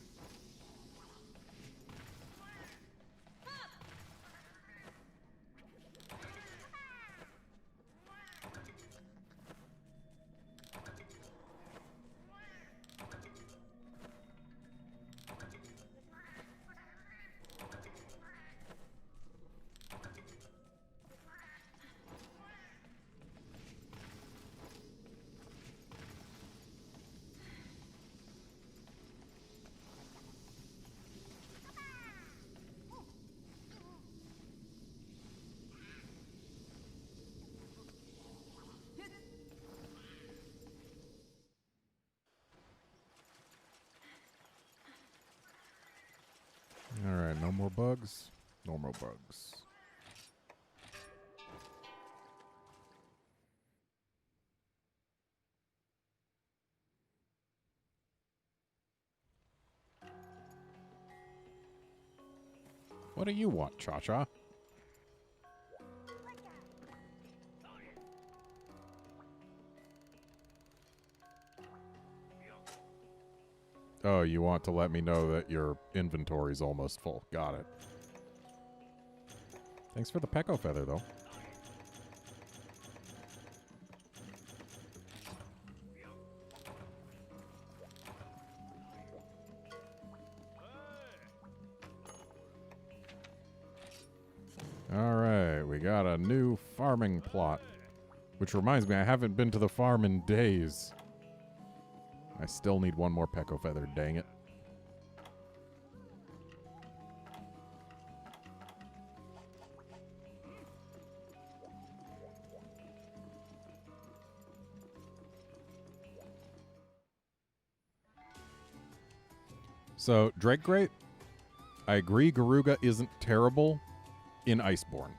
Alright, no more bugs. No more bugs. What do you want, Cha-Cha? Oh, you want to let me know that your inventory's almost full. Got it. Thanks for the Pecco Feather, though. All right, we got a new farming plot. Which reminds me, I haven't been to the farm in days. I still need one more Pecco Feather, dang it. So, Drake Great, I agree Garuga isn't terrible in Iceborne.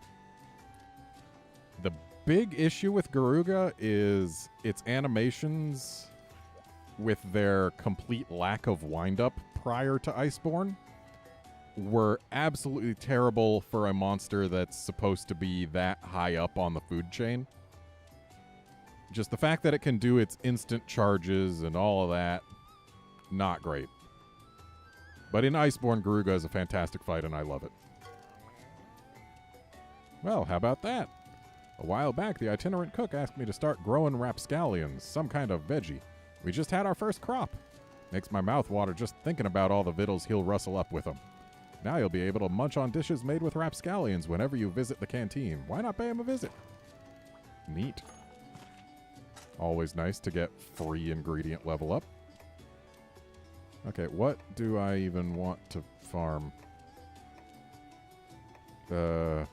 The big issue with Garuga is its animations with their complete lack of wind-up prior to Iceborne were absolutely terrible for a monster that's supposed to be that high up on the food chain. Just the fact that it can do its instant charges and all of that, not great. But in Iceborne, Garuga is a fantastic fight, and I love it. Well, how about that? A while back, the itinerant cook asked me to start growing rapscallions, some kind of veggie. We just had our first crop. Makes my mouth water just thinking about all the victuals he'll rustle up with them. Now you'll be able to munch on dishes made with rapscallions whenever you visit the canteen. Why not pay him a visit? Neat. Always nice to get free ingredient level up. Okay, what do I even want to farm? Do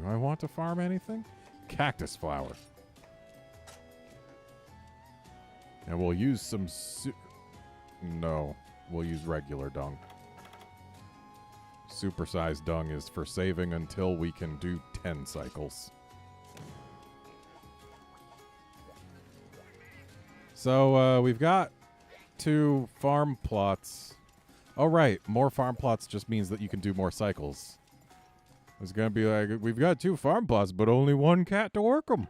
I want to farm anything? Cactus flower. And we'll use some no, we'll use regular dung. Supersized dung is for saving until we can do 10 cycles. So, we've got 2 farm plots. Oh, right. More farm plots just means that you can do more cycles. It's going to be like, we've got 2 farm plots, but only 1 cat to work them.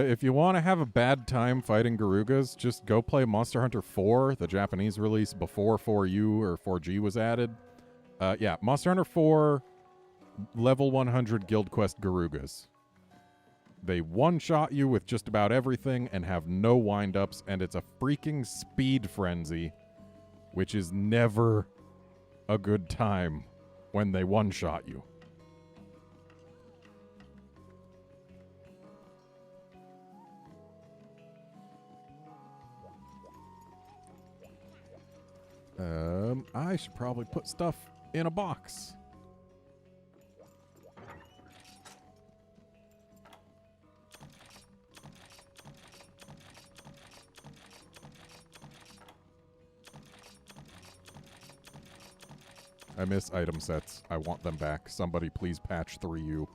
If you want to have a bad time fighting Garugas, just go play Monster Hunter 4, the Japanese release before 4U or 4G was added. Yeah, Monster Hunter 4, level 100 Guild Quest Garugas. They one-shot you with just about everything and have no wind-ups, and it's a freaking speed frenzy, which is never a good time when they one-shot you. I should probably put stuff in a box. I miss item sets. I want them back. Somebody please patch 3U.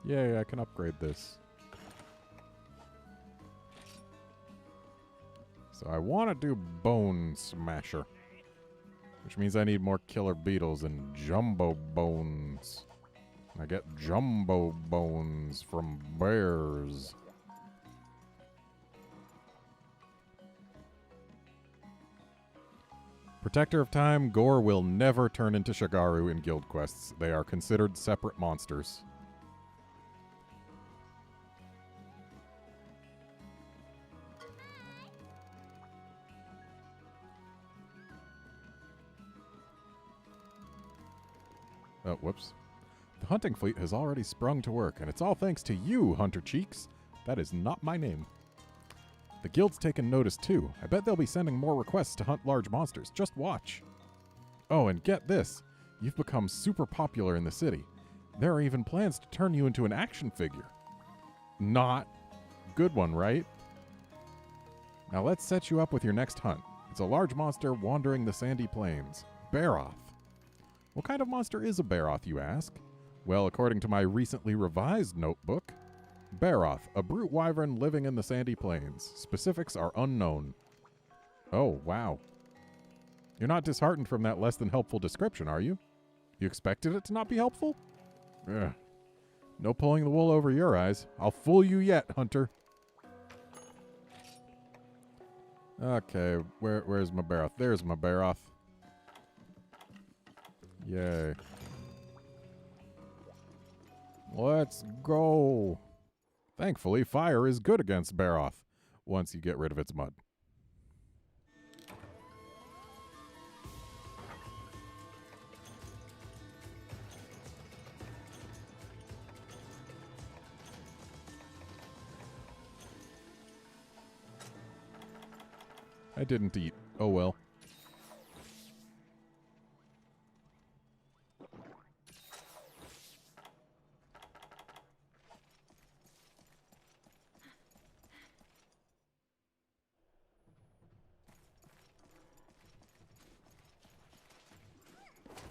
Yay, I can upgrade this. So I want to do Bone Smasher, which means I need more killer beetles and jumbo bones. I get jumbo bones from bears. Protector of Time, Gore will never turn into Shagaru in guild quests. They are considered separate monsters. Oh, whoops. The hunting fleet has already sprung to work, and it's all thanks to you, Hunter Cheeks. That is not my name. The guild's taken notice, too. I bet they'll be sending more requests to hunt large monsters. Just watch. Oh, and get this. You've become super popular in the city. There are even plans to turn you into an action figure. Not good one, right? Now let's set you up with your next hunt. It's a large monster wandering the sandy plains. Baroth. What kind of monster is a Baroth, you ask? Well, according to my recently revised notebook, Baroth, a brute wyvern living in the sandy plains. Specifics are unknown. Oh, wow. You're not disheartened from that less than helpful description, are you? You expected it to not be helpful? Ugh. No pulling the wool over your eyes. I'll fool you yet, Hunter. Okay, where's my Baroth? There's my Baroth. Yay. Let's go. Thankfully, fire is good against Baroth once you get rid of its mud. I didn't eat. Oh well.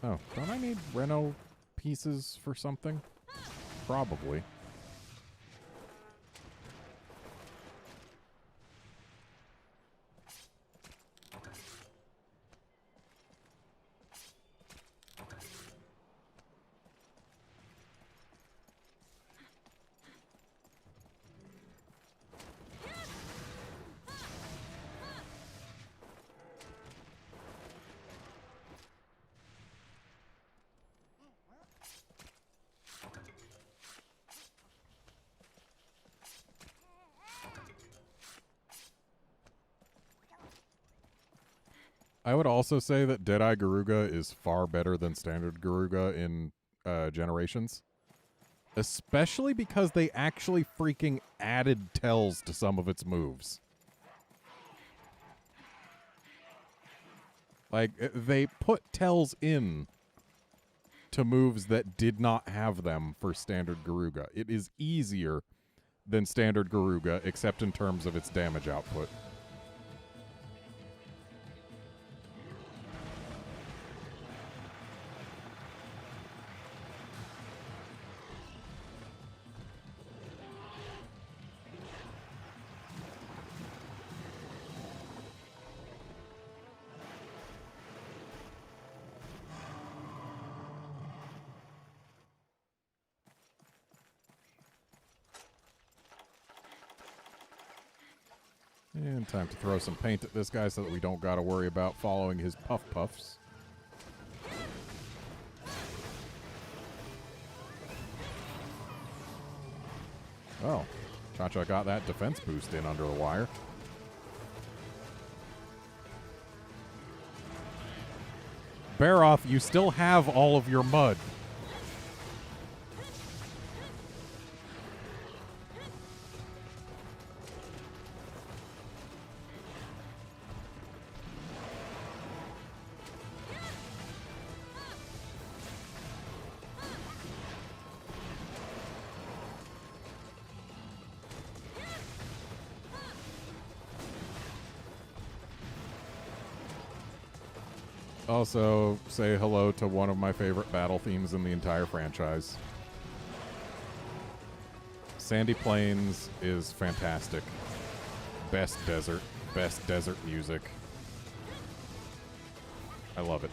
Oh, don't I need Reno pieces for something? Probably. I would also say that Deadeye Garuga is far better than Standard Garuga in Generations. Especially because they actually freaking added tells to some of its moves. Like, they put tells in to moves that did not have them for Standard Garuga. It is easier than Standard Garuga, except in terms of its damage output. And time to throw some paint at this guy so that we don't got to worry about following his puff puffs. Oh, Cha-Cha got that defense boost in under the wire. Baroth, you still have all of your mud. Also, say hello to one of my favorite battle themes in the entire franchise. Sandy Plains is fantastic. Best desert music. I love it.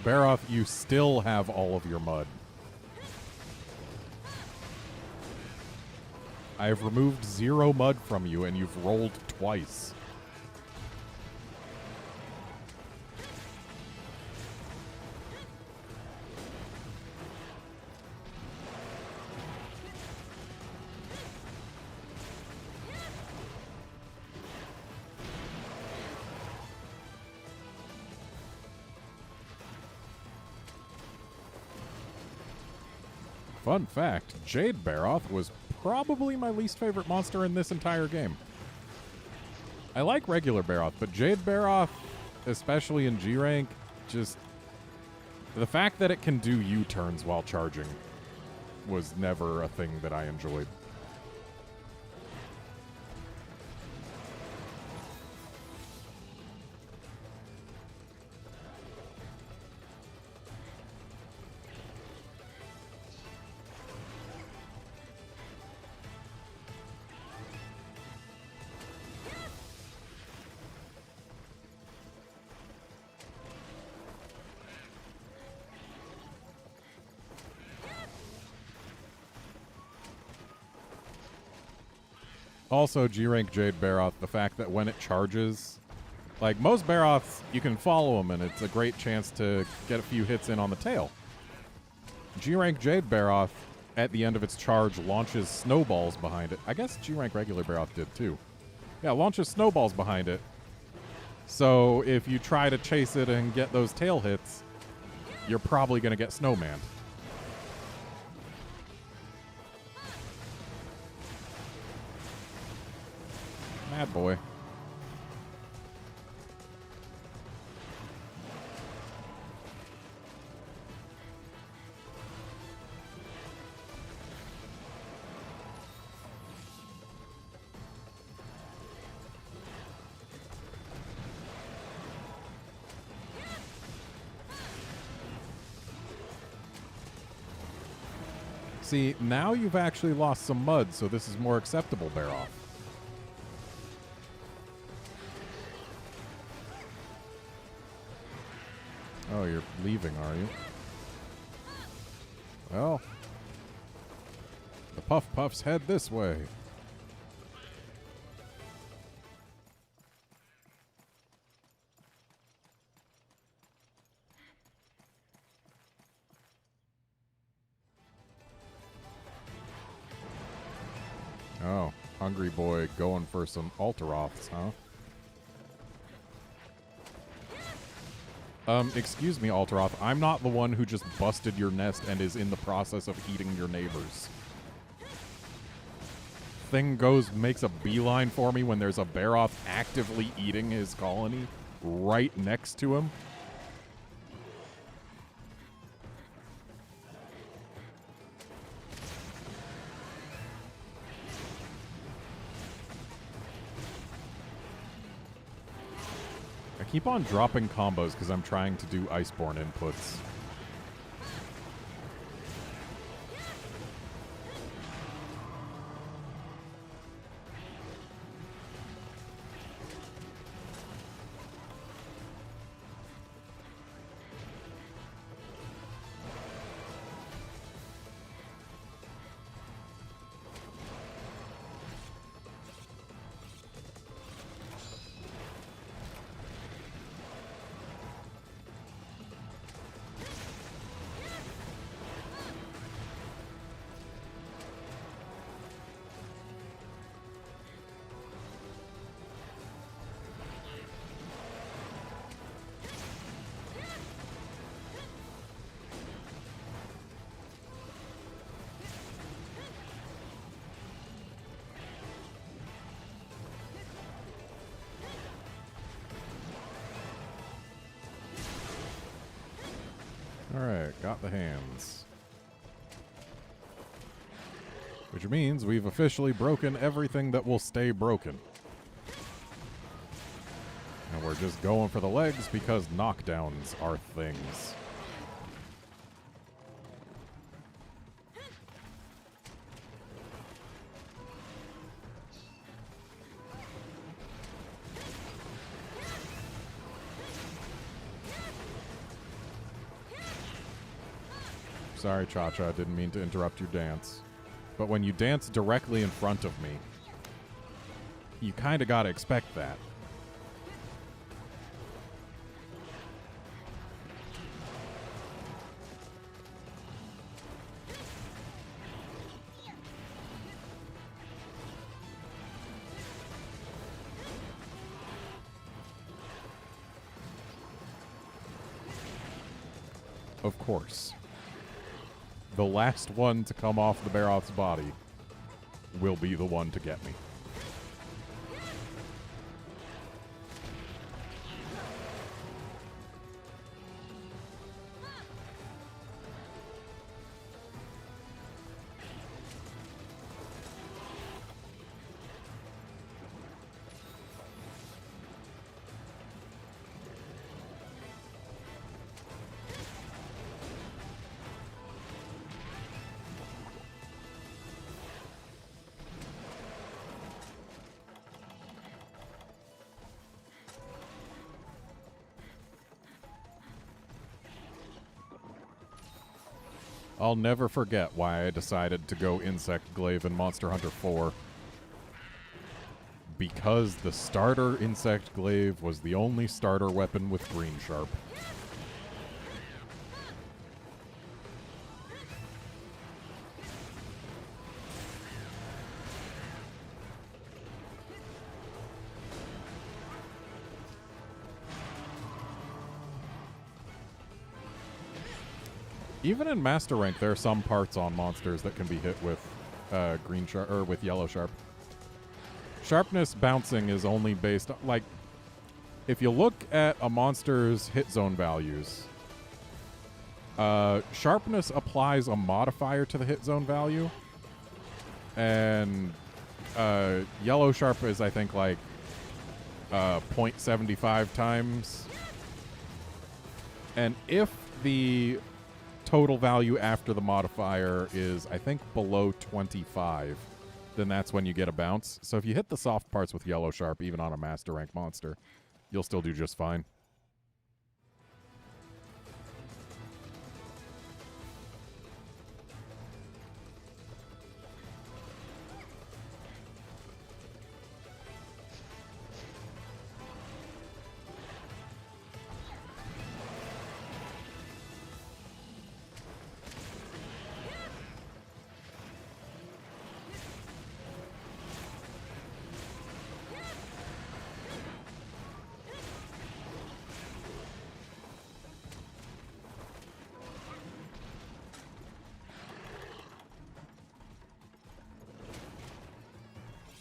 Baroth, you still have all of your mud. I have removed 0 mud from you, and you've rolled twice. Fun fact, Jade Baroth was probably my least favorite monster in this entire game. I like regular Baroth, but Jade Baroth, especially in G rank, just the fact that it can do U-turns while charging was never a thing that I enjoyed. Also, G-Rank Jade Baroth, the fact that when it charges, like most Baroths, you can follow them and it's a great chance to get a few hits in on the tail. G-Rank Jade Baroth, at the end of its charge, launches snowballs behind it. I guess G-Rank regular Baroth did too. Yeah, launches snowballs behind it. So if you try to chase it and get those tail hits, you're probably going to get snowmanned. Mad boy. See, now you've actually lost some mud, so this is more acceptable, Baroth. Oh, you're leaving, are you? Well, the Puff Puffs head this way. Oh, hungry boy going for some Alteroths, huh? Excuse me, Alteroth. I'm not the one who just busted your nest and is in the process of eating your neighbors. Thing makes a beeline for me when there's a Baroth actively eating his colony right next to him. I keep on dropping combos because I'm trying to do Iceborne inputs. Alright, got the hands. Which means we've officially broken everything that will stay broken. And we're just going for the legs because knockdowns are things. Sorry, Cha-Cha, I didn't mean to interrupt your dance. But when you dance directly in front of me, you kind of gotta expect that. Of course. the last one to come off the Baroth's body will be the one to get me. I'll never forget why I decided to go Insect Glaive in Monster Hunter 4. Because the starter Insect Glaive was the only starter weapon with Green Sharp. Even in Master Rank, there are some parts on monsters that can be hit with Green Sharp or with Yellow Sharp. Sharpness bouncing is only based on, like, if you look at a monster's hit zone values, sharpness applies a modifier to the hit zone value, and Yellow Sharp is, I think, like 0.75 times. And if the total value after the modifier is, I think, below 25, then that's when you get a bounce. So if you hit the soft parts with Yellow Sharp, even on a Master Rank monster, you'll still do just fine.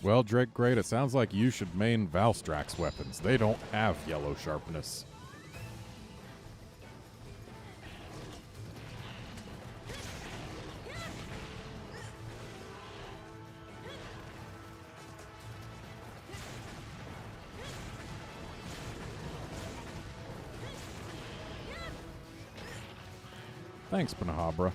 Well, Drake Great, it sounds like you should main Valstrax weapons. They don't have yellow sharpness. Thanks, Benahabra.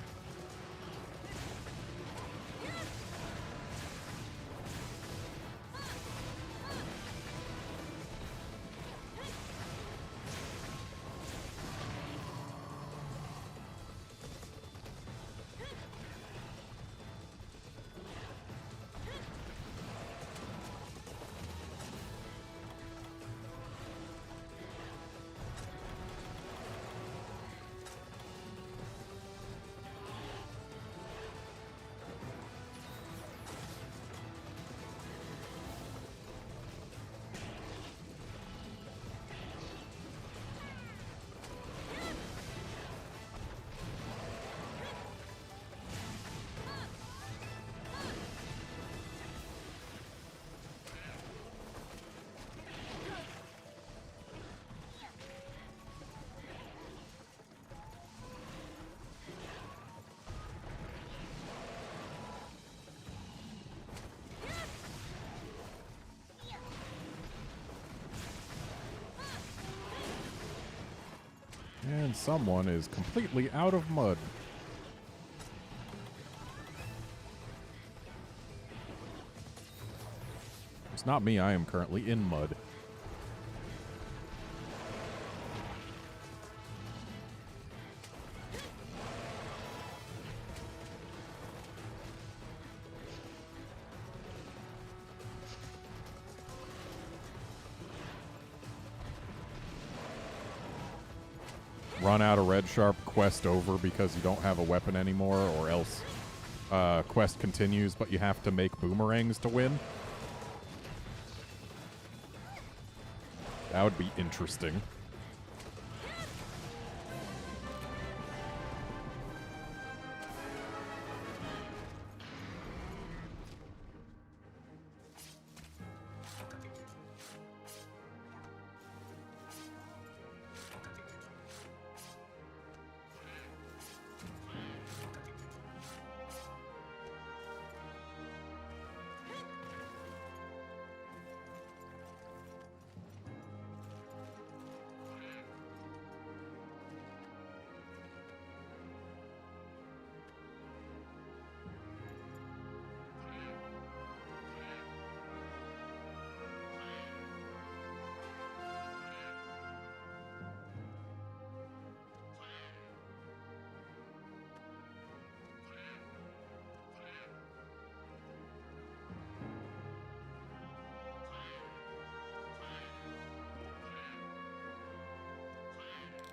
And someone is completely out of mud. It's not me, I am currently in mud. Run out of red sharp, quest over because you don't have a weapon anymore, or else quest continues, but you have to make boomerangs to win. That would be interesting.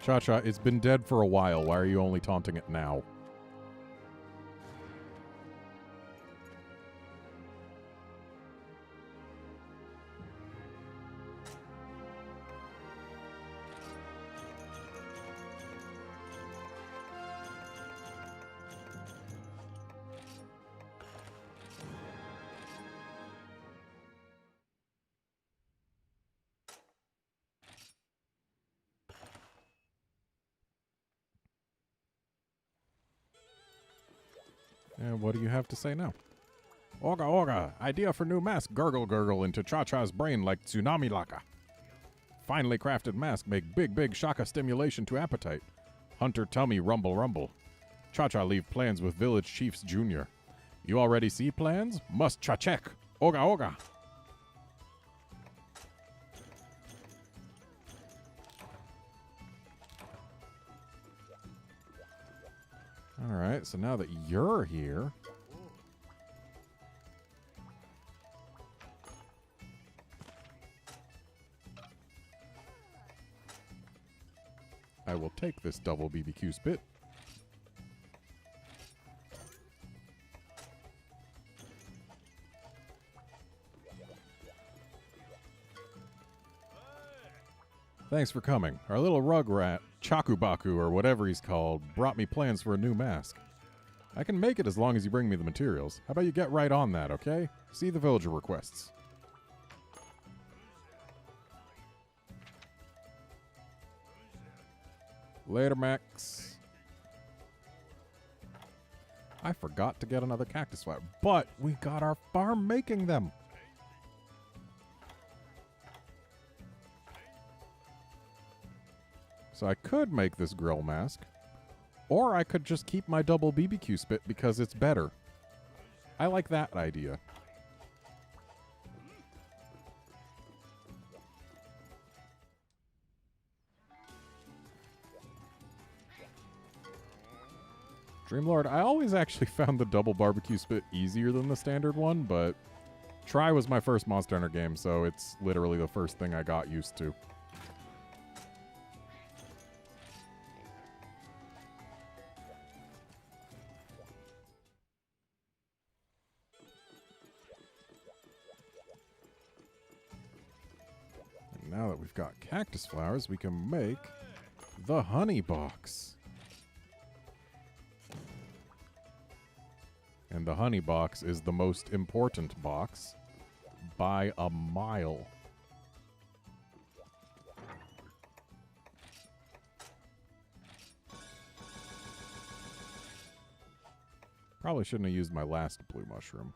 Cha-Cha, it's been dead for a while. Why are you only taunting it now? And what do you have to say now? Oga Oga, idea for new mask. Gurgle gurgle into Cha-Cha's brain like tsunami laka. Finely crafted mask make big shaka stimulation to appetite. Hunter tummy rumble rumble. Cha-Cha leave plans with village chiefs junior. You already see plans? Must cha-check. Oga Oga. Alright, so now that you're here... I will take this double BBQ spit. Thanks for coming. Our little rugrat, Chakubaku or whatever he's called, brought me plans for a new mask. I can make it as long as you bring me the materials. How about you get right on that, okay? See the villager requests. Later, Max. I forgot to get another cactus flower, but we got our farm making them. So I could make this grill mask, or I could just keep my double BBQ spit because it's better. I like that idea. Dreamlord, I always actually found the double barbecue spit easier than the standard one, but Try was my first Monster Hunter game, so it's literally the first thing I got used to. And now that we've got cactus flowers, we can make the honey box. And the honey box is the most important box by a mile. Probably shouldn't have used my last blue mushroom.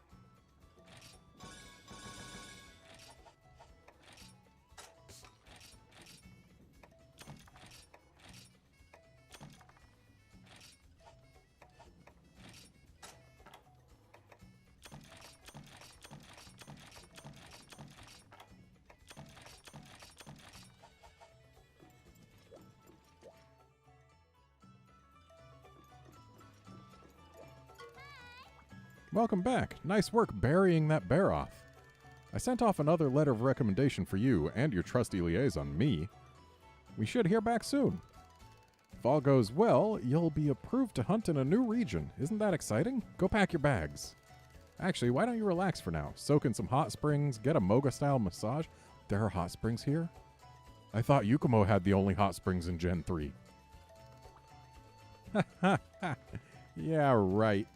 Welcome back. Nice work burying that bear off. I sent off another letter of recommendation for you and your trusty liaison, me. We should hear back soon. If all goes well, you'll be approved to hunt in a new region. Isn't that exciting? Go pack your bags. Actually, why don't you relax for now? Soak in some hot springs, get a Moga-style massage. There are hot springs here? I thought Yukumo had the only hot springs in Gen 3. Yeah, right.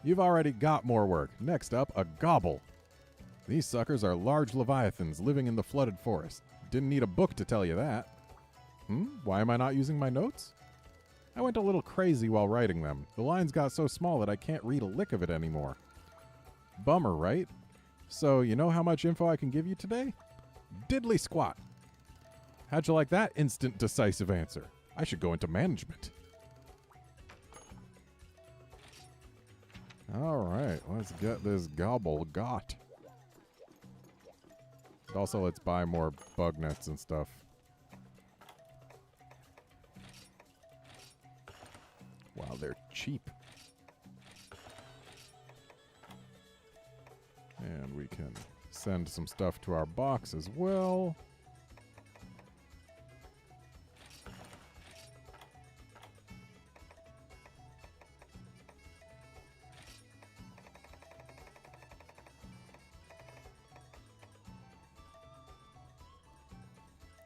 You've already got more work. Next up, a gobble. These suckers are large leviathans living in the flooded forest. Didn't need a book to tell you that. Why am I not using my notes? I went a little crazy while writing them. The lines got so small that I can't read a lick of it anymore. Bummer, right? So, you know how much info I can give you today? Diddly squat. How'd you like that instant decisive answer? I should go into management. Alright, let's get this gobble got. Also, let's buy more bug nets and stuff. Wow, they're cheap. And we can send some stuff to our box as well.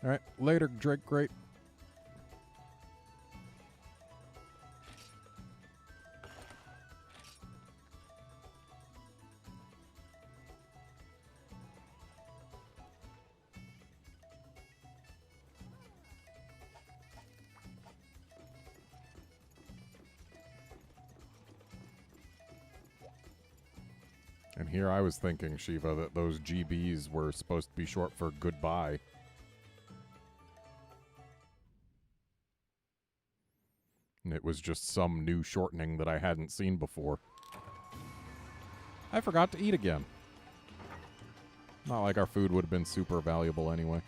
All right, later, Drake. Great. And here I was thinking, Shiva, that those GBs were supposed to be short for goodbye. And it was just some new shortening that I hadn't seen before. I forgot to eat again. Not like our food would have been super valuable anyway.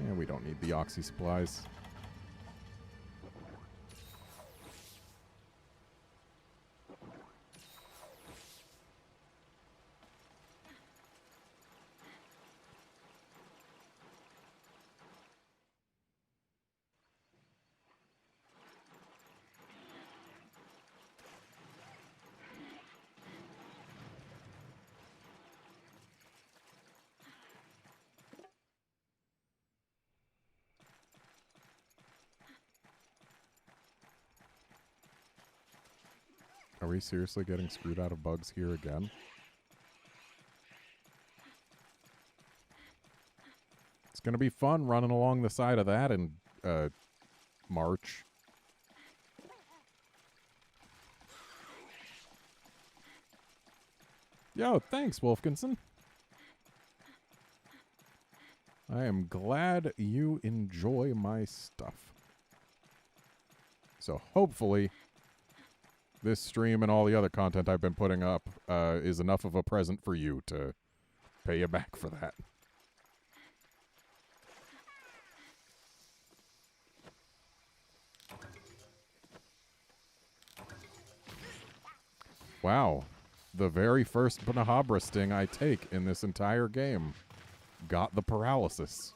Yeah, we don't need the oxy supplies. Are we seriously getting screwed out of bugs here again? It's going to be fun running along the side of that in March. Yo, thanks, Wolfkinson. I am glad you enjoy my stuff. So hopefully this stream and all the other content I've been putting up is enough of a present for you to pay you back for that. Wow. The very first Banahabra sting I take in this entire game got the paralysis.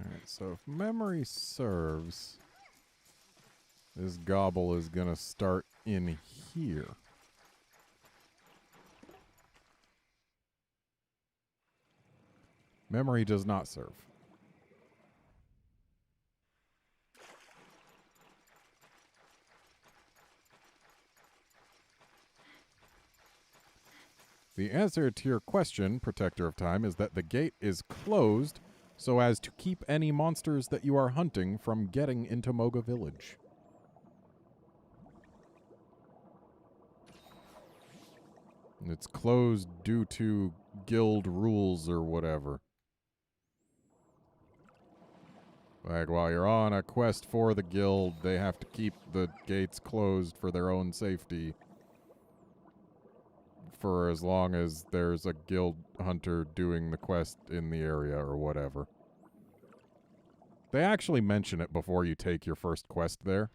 Alright, so if memory serves, this gobble is going to start in here. Memory does not serve. The answer to your question, Protector of Time, is that the gate is closed so as to keep any monsters that you are hunting from getting into Moga Village. And it's closed due to guild rules or whatever. Like, while you're on a quest for the guild, they have to keep the gates closed for their own safety for as long as there's a guild hunter doing the quest in the area or whatever. They actually mention it before you take your first quest there.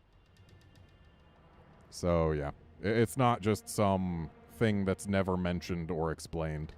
So, yeah. It's not just some thing that's never mentioned or explained.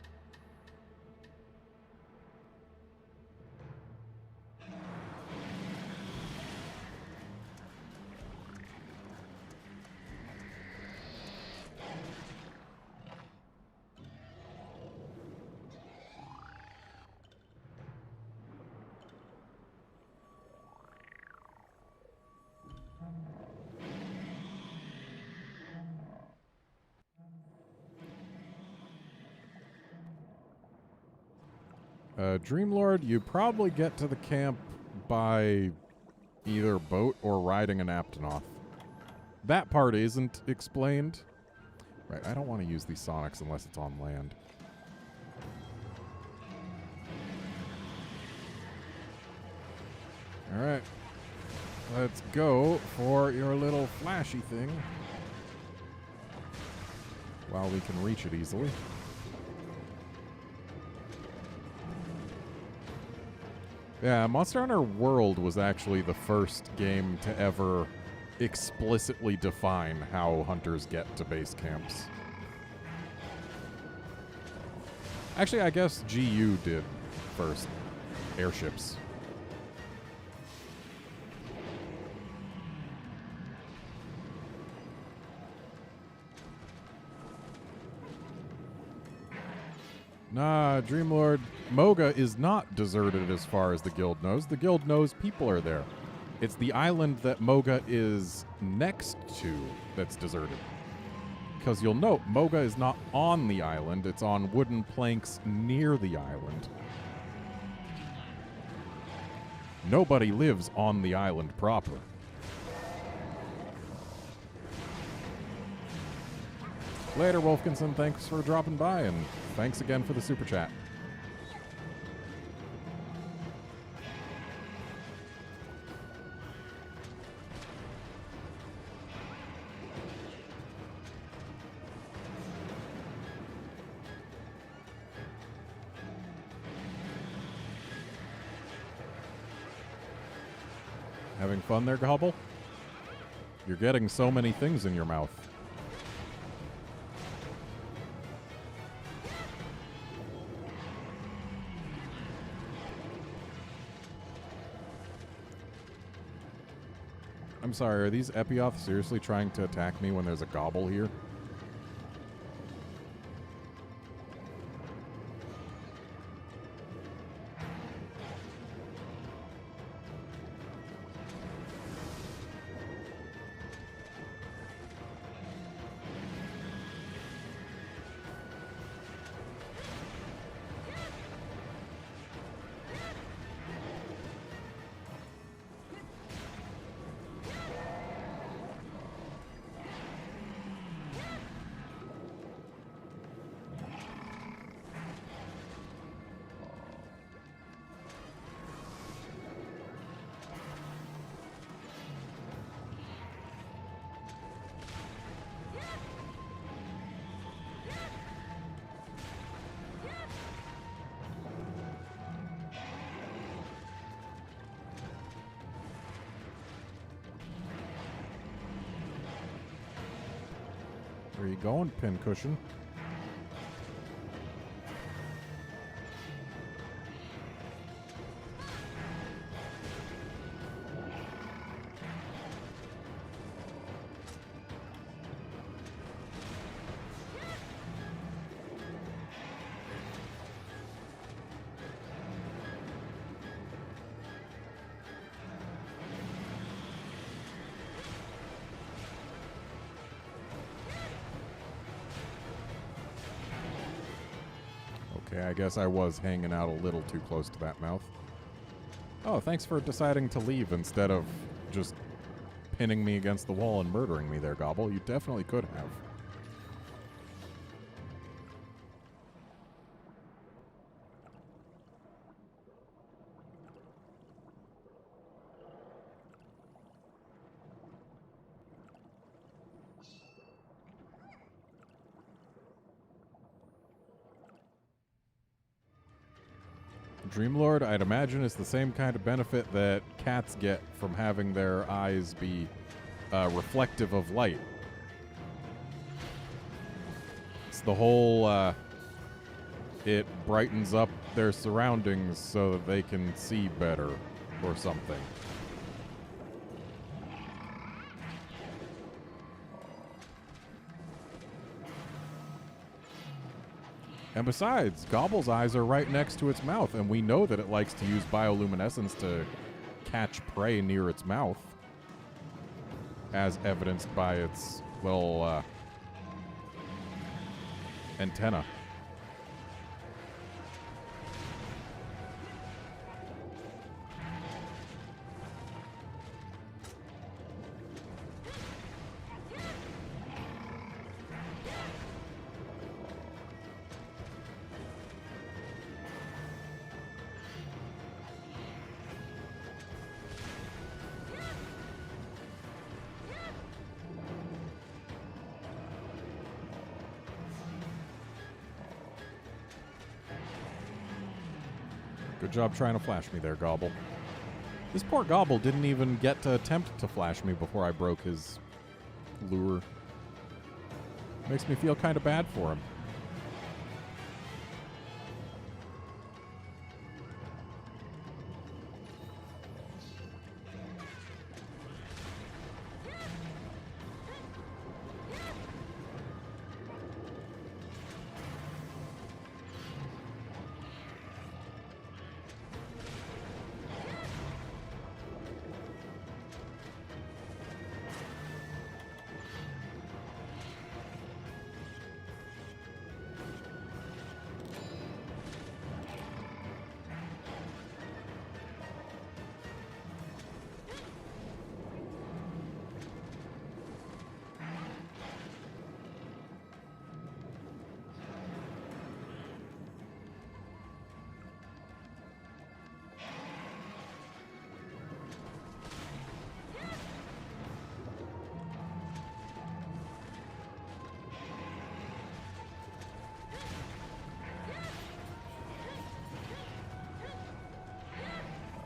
Dreamlord, you probably get to the camp by either boat or riding an Aptonoth. That part isn't explained. Right, I don't want to use these Sonics unless it's on land. Alright. Let's go for your little flashy thing. while we can reach it easily. Yeah, Monster Hunter World was actually the first game to ever explicitly define how hunters get to base camps. Actually, I guess GU did first. Airships. Nah, Dreamlord, Moga is not deserted as far as the guild knows. The guild knows people are there. It's the island that Moga is next to that's deserted. Because you'll note, Moga is not on the island. It's on wooden planks near the island. Nobody lives on the island proper. Later, Wolfkinson. Thanks for dropping by, and thanks again for the super chat. Having fun there, Gobble? You're getting so many things in your mouth. I'm sorry, are these Epioths seriously trying to attack me when there's a Gobble here? Where you going, Pincushion? Okay, I guess I was hanging out a little too close to that mouth. Oh, thanks for deciding to leave instead of just pinning me against the wall and murdering me there, Gobble. You definitely could have. Dreamlord, I'd imagine, is the same kind of benefit that cats get from having their eyes be reflective of light. It's the whole, it brightens up their surroundings so that they can see better or something. And besides, Gobble's eyes are right next to its mouth, and we know that it likes to use bioluminescence to catch prey near its mouth, as evidenced by its little antenna. Good job trying to flash me there, Gobble. This poor Gobble didn't even get to attempt to flash me before I broke his lure. Makes me feel kind of bad for him.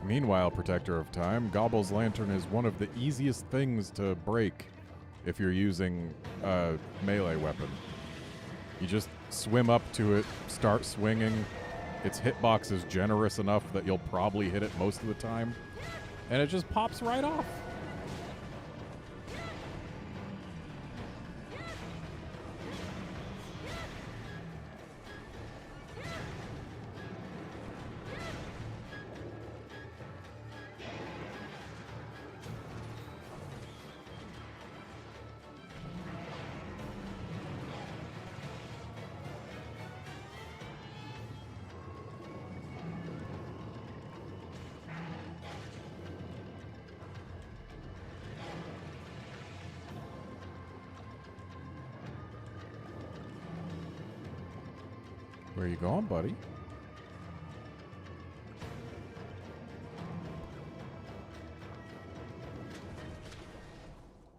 Meanwhile, Protector of Time, Gobble's Lantern is one of the easiest things to break if you're using a melee weapon. You just swim up to it, start swinging. Its hitbox is generous enough that you'll probably hit it most of the time, and it just pops right off. Where you going, buddy?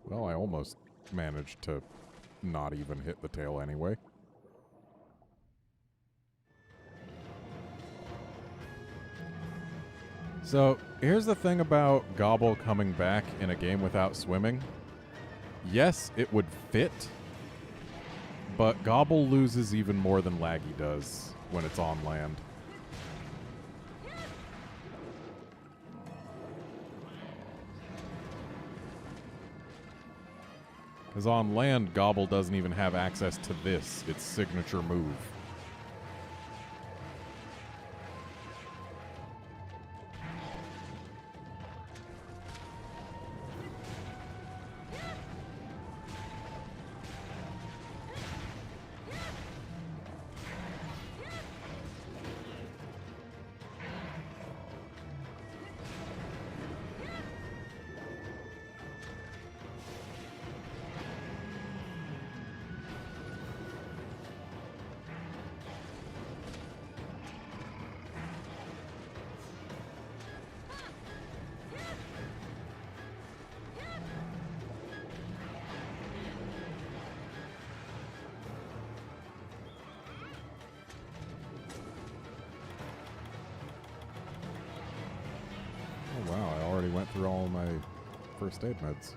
Well, I almost managed to not even hit the tail anyway. So, here's the thing about Gobble coming back in a game without swimming. Yes, it would fit, but Gobble loses even more than Laggy does when it's on land. Because on land, Gobble doesn't even have access to this, its signature move. Oh wow, I already went through all my first aid meds.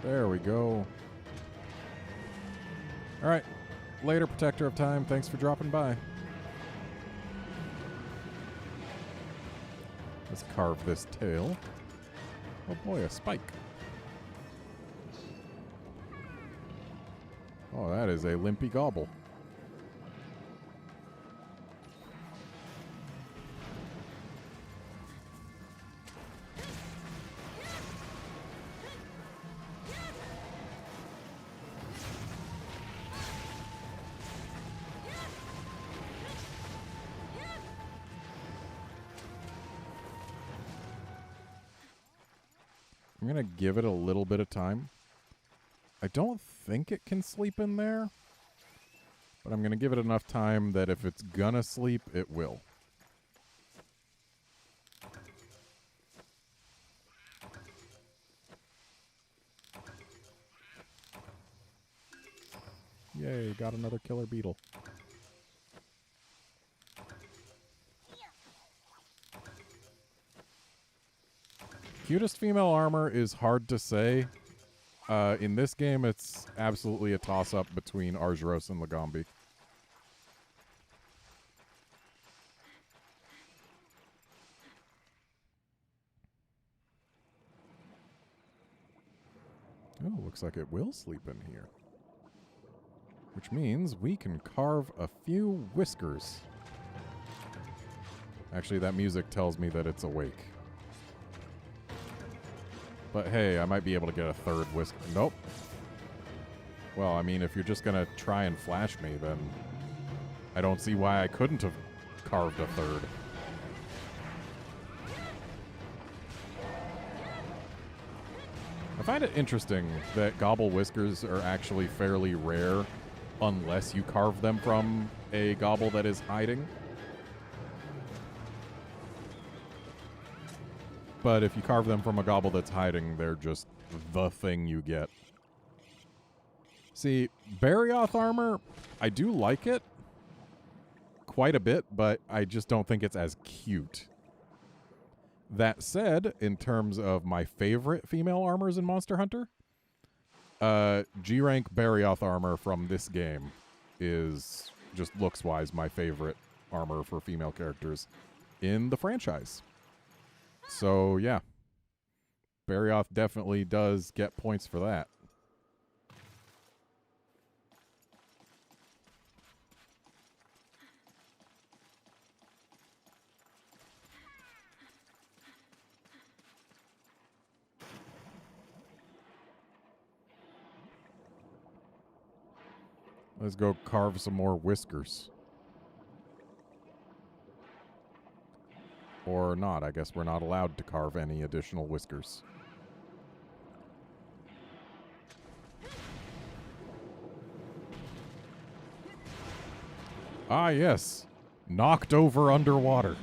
There we go. All right. Later, Protector of Time. Thanks for dropping by. Let's carve this tail. Oh boy, a spike. Oh, that is a limpy Gobble. I'm going to give it a little bit of time. I don't think it can sleep in there. But I'm going to give it enough time that if it's gonna sleep, it will. Yay, got another killer beetle. Cutest female armor is hard to say. In this game, it's absolutely a toss-up between Argyros and Lagombi. Oh, looks like it will sleep in here. Which means we can carve a few whiskers. Actually, that music tells me that it's awake. But hey, I might be able to get a third whisker. Nope. Well, I mean, if you're just gonna try and flash me, then I don't see why I couldn't have carved a third. I find it interesting that gobble whiskers are actually fairly rare unless you carve them from a gobble that is hiding. But if you carve them from a gobble that's hiding, they're just the thing you get. See, Barioth armor, I do like it quite a bit, but I just don't think it's as cute. That said, in terms of my favorite female armors in Monster Hunter, G-rank Barioth armor from this game is, just looks-wise, my favorite armor for female characters in the franchise. So, yeah. Barioth definitely does get points for that. Let's go carve some more whiskers. Or not. I guess we're not allowed to carve any additional whiskers. Ah, yes. Knocked over underwater.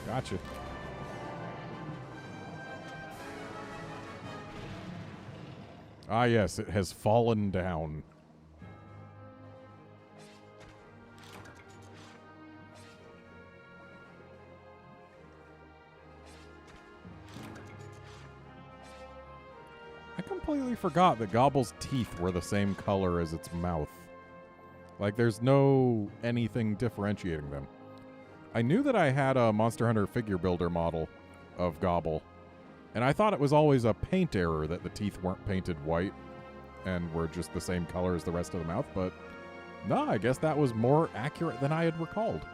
Gotcha. Ah, yes, it has fallen down. I completely forgot that Gobble's teeth were the same color as its mouth. Like, there's no anything differentiating them. I knew that I had a Monster Hunter figure builder model of Gobble, and I thought it was always a paint error that the teeth weren't painted white and were just the same color as the rest of the mouth, but no, I guess that was more accurate than I had recalled.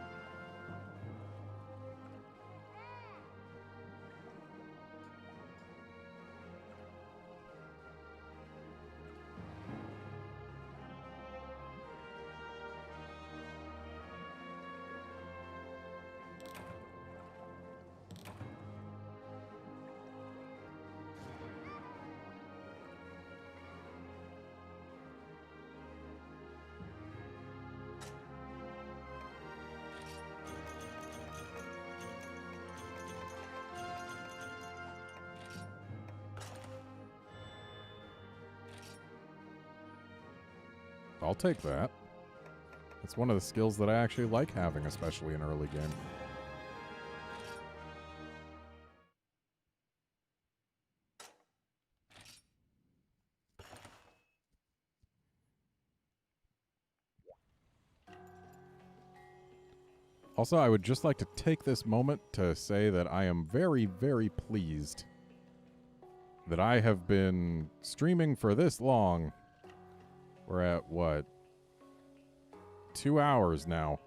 I'll take that. It's one of the skills that I actually like having, especially in early game. Also, I would just like to take this moment to say that I am very, very pleased that I have been streaming for this long. We're at, what, 2 hours now.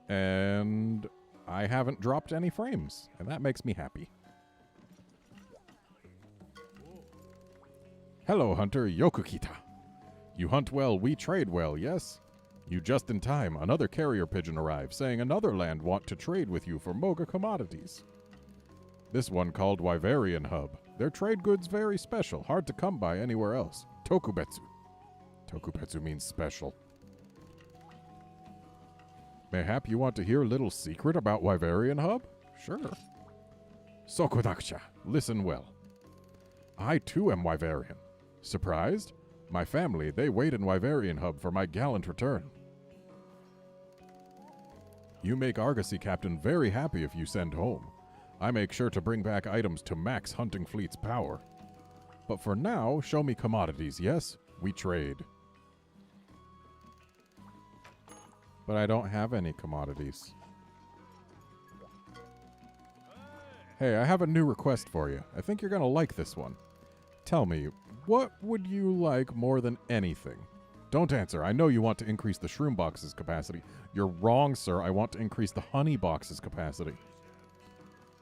And I haven't dropped any frames, and that makes me happy. Hello, Hunter Yokukita. You hunt well, we trade well, yes? You just in time, another carrier pigeon arrived, saying another land want to trade with you for Moga commodities. This one called Wyverian Hub. Their trade goods very special, hard to come by anywhere else. Tokubetsu. Tokubetsu means special. Mayhap you want to hear a little secret about Wyverian Hub? Sure. Sokodaksha, listen well. I too am Wyverian. Surprised? My family, they wait in Wyverian Hub for my gallant return. You make Argosy Captain very happy if you send home. I make sure to bring back items to max hunting fleet's power. But for now, show me commodities, yes? We trade. But I don't have any commodities. Hey, I have a new request for you. I think you're gonna like this one. Tell me, what would you like more than anything? Don't answer. I know you want to increase the shroom box's capacity. You're wrong, sir. I want to increase the honey box's capacity.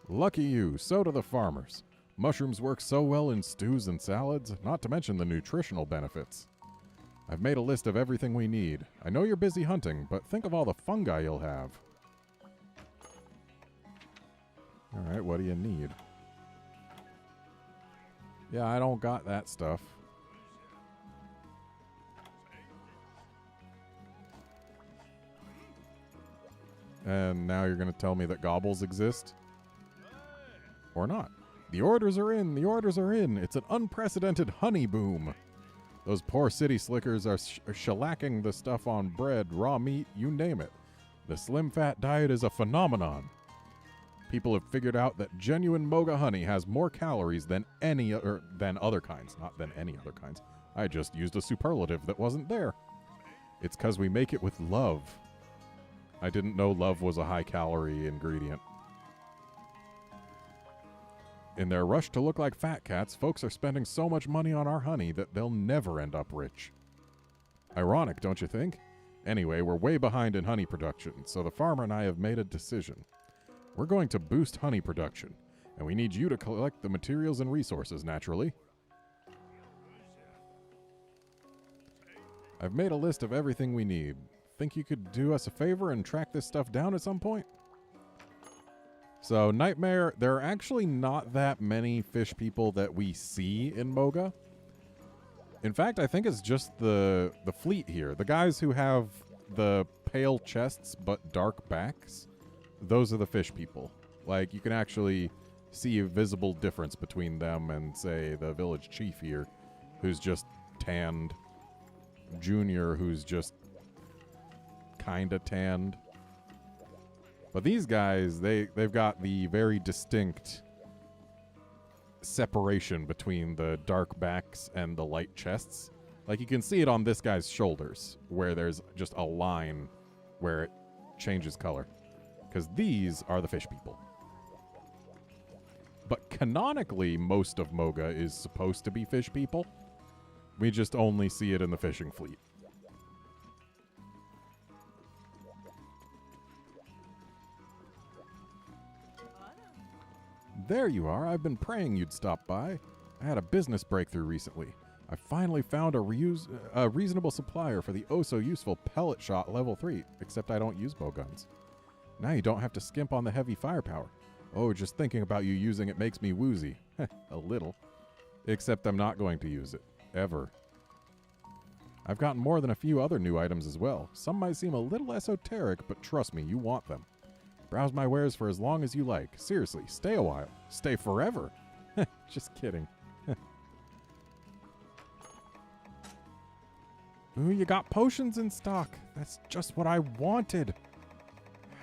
Lucky you. So do the farmers. Mushrooms work so well in stews and salads, not to mention the nutritional benefits. I've made a list of everything we need. I know you're busy hunting, but think of all the fungi you'll have. Alright, what do you need? Yeah, I don't got that stuff. And now you're going to tell me that gobbles exist? Or not. The orders are in! The orders are in! It's an unprecedented honey boom! Those poor city slickers are shellacking the stuff on bread, raw meat, you name it. The slim fat diet is a phenomenon. People have figured out that genuine Moga honey has more calories than than other kinds. Not than any other kinds. I just used a superlative that wasn't there. It's 'cause we make it with love. I didn't know love was a high-calorie ingredient. In their rush to look like fat cats, folks are spending so much money on our honey that they'll never end up rich. Ironic, don't you think? Anyway, we're way behind in honey production, so the farmer and I have made a decision. We're going to boost honey production, and we need you to collect the materials and resources, naturally. I've made a list of everything we need. Think you could do us a favor and track this stuff down at some point? So, Nightmare, there are actually not that many fish people that we see in Moga. In fact, I think it's just the fleet here. The guys who have the pale chests but dark backs, those are the fish people. Like, you can actually see a visible difference between them and, say, the village chief here, who's just tanned. Junior, who's just kinda tanned. But these guys, they've got the very distinct separation between the dark backs and the light chests. Like, you can see it on this guy's shoulders, where there's just a line where it changes color. Because these are the fish people. But canonically, most of Moga is supposed to be fish people. We just only see it in the fishing fleet. There you are. I've been praying you'd stop by. I had a business breakthrough recently. I finally found a reasonable supplier for the oh-so-useful pellet shot level 3, except I don't use bow guns. Now you don't have to skimp on the heavy firepower. Oh, just thinking about you using it makes me woozy. A little. Except I'm not going to use it. Ever. I've gotten more than a few other new items as well. Some might seem a little esoteric, but trust me, you want them. Browse my wares for as long as you like. Seriously, stay a while. Stay forever. Just kidding. Ooh, you got potions in stock. That's just what I wanted.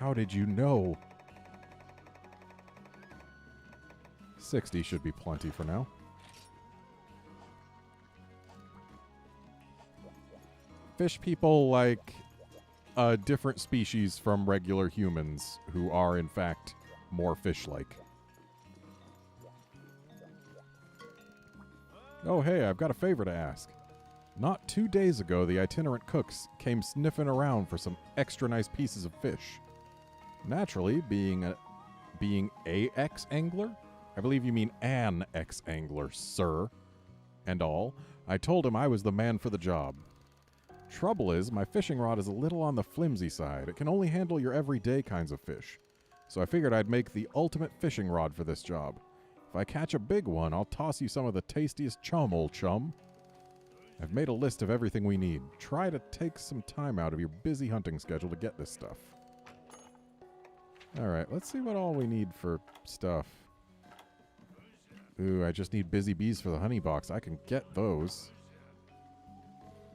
How did you know? 60 should be plenty for now. Fish people like a different species from regular humans who are, in fact, more fish-like. Oh, hey, I've got a favor to ask. Not 2 days ago, the itinerant cooks came sniffing around for some extra nice pieces of fish. Naturally, being a ex-angler, I believe you mean an ex-angler, sir, and all, I told him I was the man for the job. Trouble is, my fishing rod is a little on the flimsy side. It can only handle your everyday kinds of fish. So I figured I'd make the ultimate fishing rod for this job. If I catch a big one, I'll toss you some of the tastiest chum, old chum. I've made a list of everything we need. Try to take some time out of your busy hunting schedule to get this stuff. Alright, let's see what all we need for stuff. Ooh, I just need busy bees for the honey box. I can get those.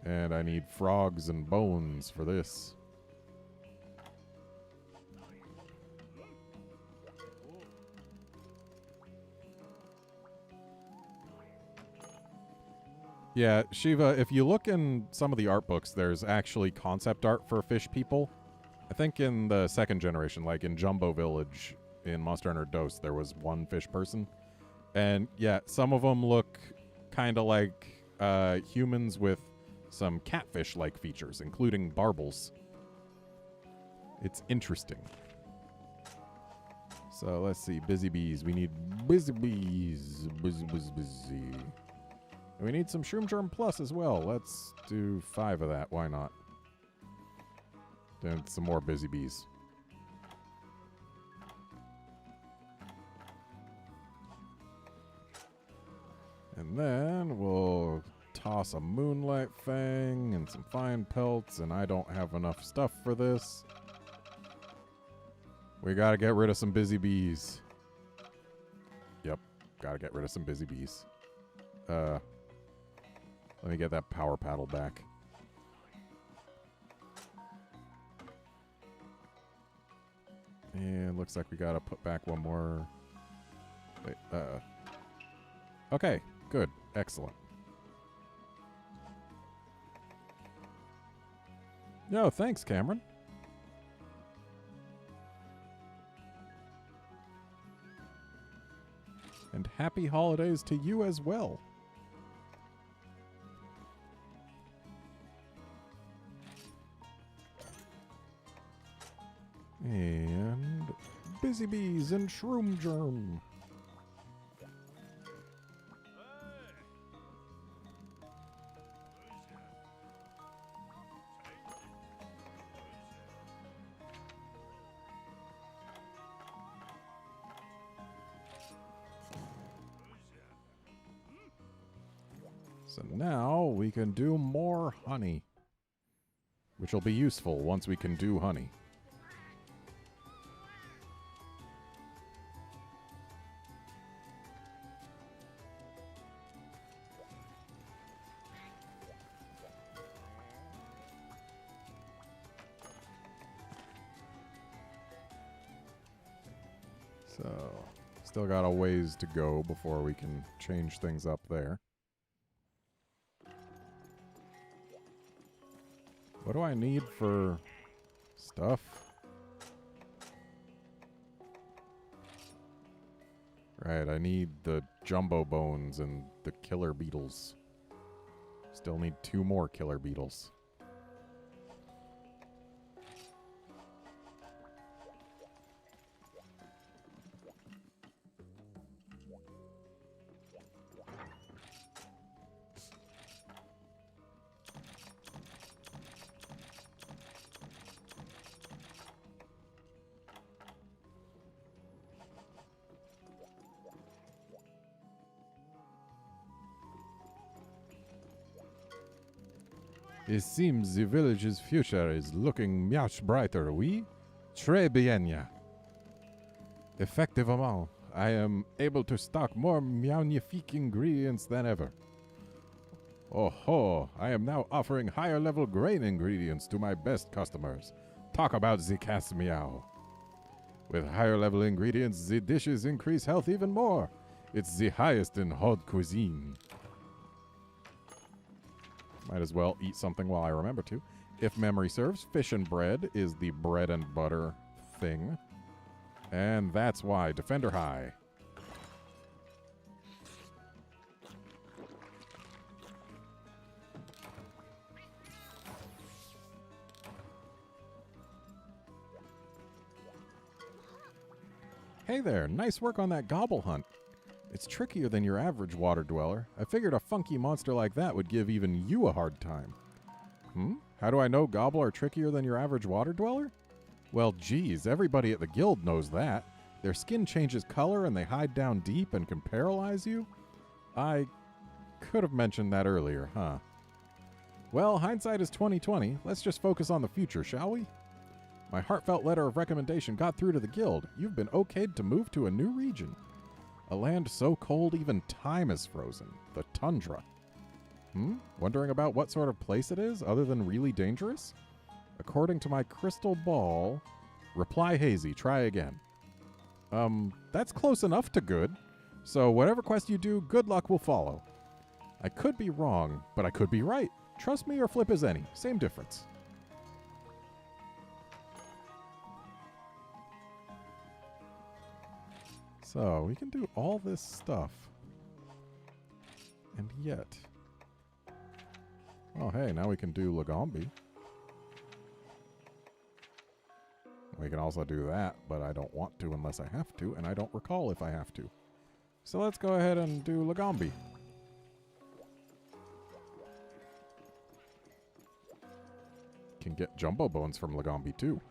And I need frogs and bones for this. Yeah, Shiva, if you look in some of the art books, there's actually concept art for fish people. I think in the second generation, like in Jumbo Village in Monster Hunter DOS, there was one fish person. And yeah, some of them look kind of like humans with some catfish-like features, including barbels. It's interesting. So let's see, busy bees. We need busy bees. Busy. And we need some Shroom Germ Plus as well. Let's do 5 of that. Why not? Then some more busy bees. And then we'll toss a Moonlight Fang and some fine pelts, and I don't have enough stuff for this. We gotta get rid of some busy bees. Yep, gotta get rid of some busy bees. Let me get that power paddle back. And looks like we gotta put back one more. Wait, okay, good, excellent. Yo, thanks, Cameron. And happy holidays to you as well. And busy bees and Shroom Germ. So now we can do more honey, which will be useful once we can do honey. So, still got a ways to go before we can change things up there. What do I need for stuff? Right, I need the jumbo bones and the killer beetles. Still need 2 more killer beetles. It seems the village's future is looking much brighter, oui? Très bien. Effectivement, I am able to stock more magnifique ingredients than ever. Oh ho, I am now offering higher level grain ingredients to my best customers. Talk about the cast meow. With higher level ingredients, the dishes increase health even more. It's the highest in haute cuisine. Might as well eat something while I remember to. If memory serves, fish and bread is the bread and butter thing. And that's why. Defender high. Hey there, nice work on that gobble hunt. It's trickier than your average water dweller. I figured a funky monster like that would give even you a hard time. How do I know Gobble are trickier than your average water dweller? Well, geez, everybody at the guild knows that. Their skin changes color and they hide down deep and can paralyze you? I could have mentioned that earlier, huh? Well, hindsight is 20/20. Let's just focus on the future, shall we? My heartfelt letter of recommendation got through to the guild. You've been okayed to move to a new region. A land so cold even time is frozen. The tundra. Wondering about what sort of place it is, other than really dangerous? According to my crystal ball... Reply hazy. Try again. That's close enough to good. So whatever quest you do, good luck will follow. I could be wrong, but I could be right. Trust me or flip as any. Same difference. So, we can do all this stuff. And yet... Oh, hey, now we can do Lagombi. We can also do that, but I don't want to unless I have to, and I don't recall if I have to. So let's go ahead and do Lagombi. Can get jumbo bones from Lagombi too.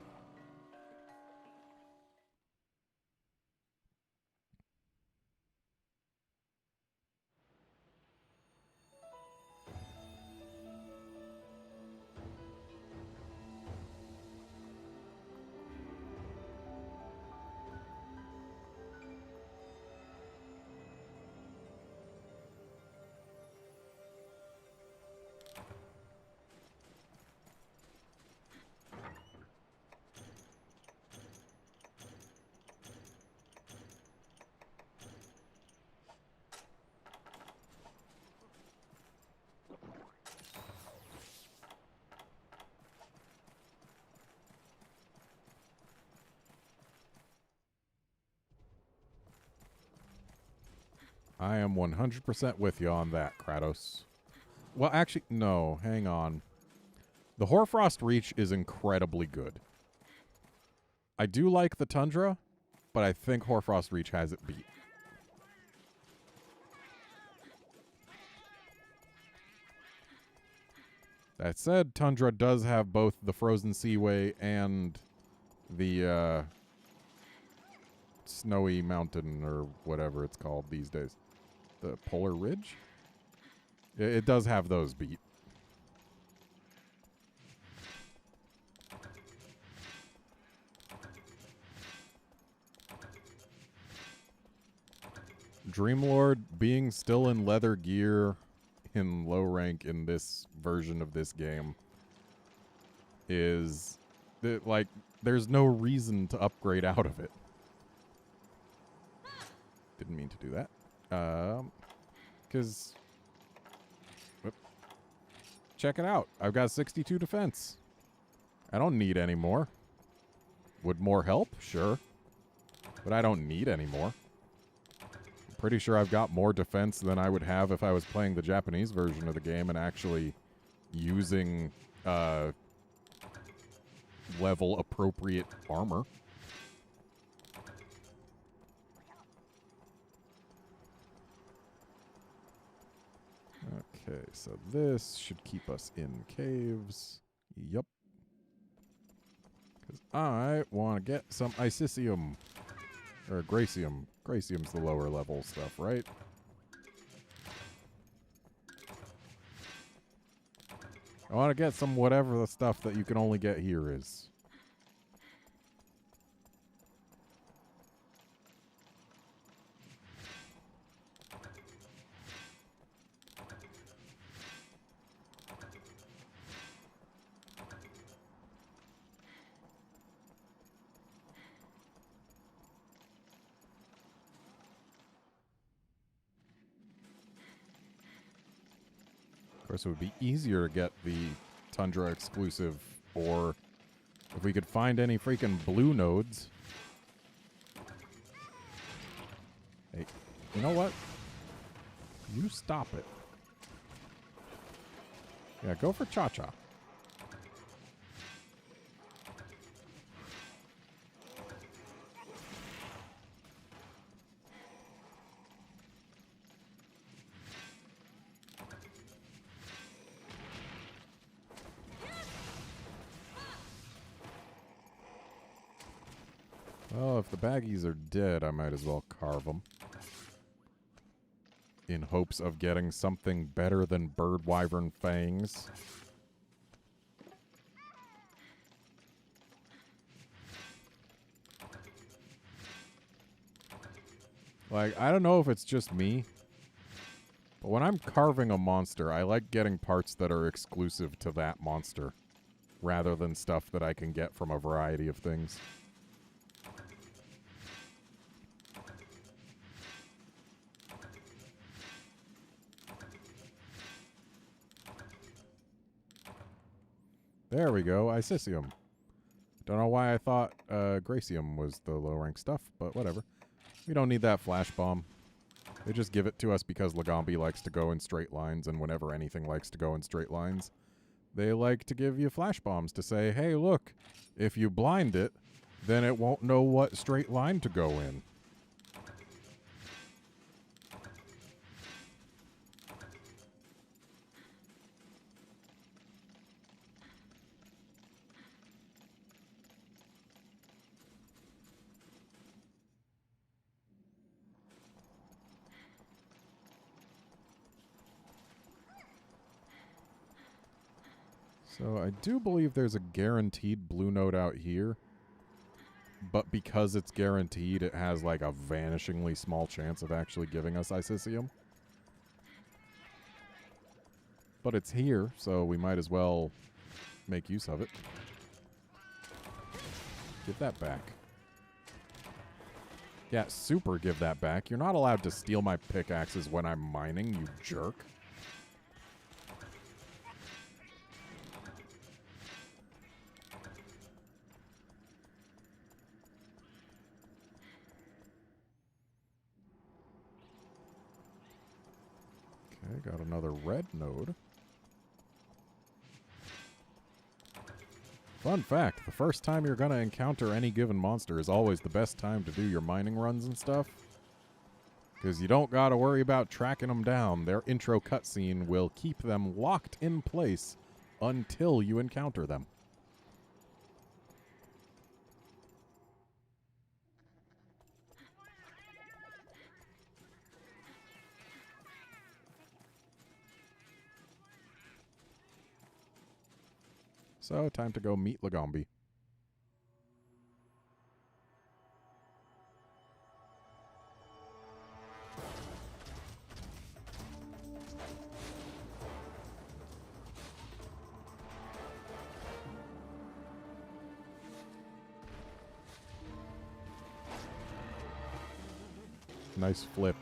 I am 100% with you on that, Kratos. Well, actually, no. Hang on. The Hoarfrost Reach is incredibly good. I do like the Tundra, but I think Hoarfrost Reach has it beat. That said, Tundra does have both the Frozen Seaway and the Snowy Mountain, or whatever it's called these days. The Polar Ridge? It does have those beat. Dreamlord being still in leather gear in low rank in this version of this game is like there's no reason to upgrade out of it. Didn't mean to do that. Because check it out. I've got 62 defense. I don't need any more. Would more help? Sure. But I don't need any more. I'm pretty sure I've got more defense than I would have if I was playing the Japanese version of the game and actually using level appropriate armor. Okay, so this should keep us in caves. Yup. Because I want to get some Isicium. Or Gracium. Gracium's the lower level stuff, right? I want to get some whatever the stuff that you can only get here is. Of course, it would be easier to get the Tundra exclusive, or if we could find any freaking blue nodes. Hey, you know what? You stop it. Yeah, go for Cha-Cha. Well, if the baggies are dead, I might as well carve them. In hopes of getting something better than bird wyvern fangs. Like, I don't know if it's just me, but when I'm carving a monster, I like getting parts that are exclusive to that monster, rather than stuff that I can get from a variety of things. There we go, Isicium. Don't know why I thought Gracium was the low-rank stuff, but whatever. We don't need that flash bomb. They just give it to us because Lagombi likes to go in straight lines, and whenever anything likes to go in straight lines, they like to give you flash bombs to say, hey, look, if you blind it, then it won't know what straight line to go in. So I do believe there's a guaranteed blue note out here. But because it's guaranteed, it has like a vanishingly small chance of actually giving us Isicium. But it's here, so we might as well make use of it. Give that back. Yeah, super give that back. You're not allowed to steal my pickaxes when I'm mining, you jerk. Okay, got another red node. Fun fact, the first time you're going to encounter any given monster is always the best time to do your mining runs and stuff. Because you don't got to worry about tracking them down. Their intro cutscene will keep them locked in place until you encounter them. So, time to go meet Lagombi. Nice flip.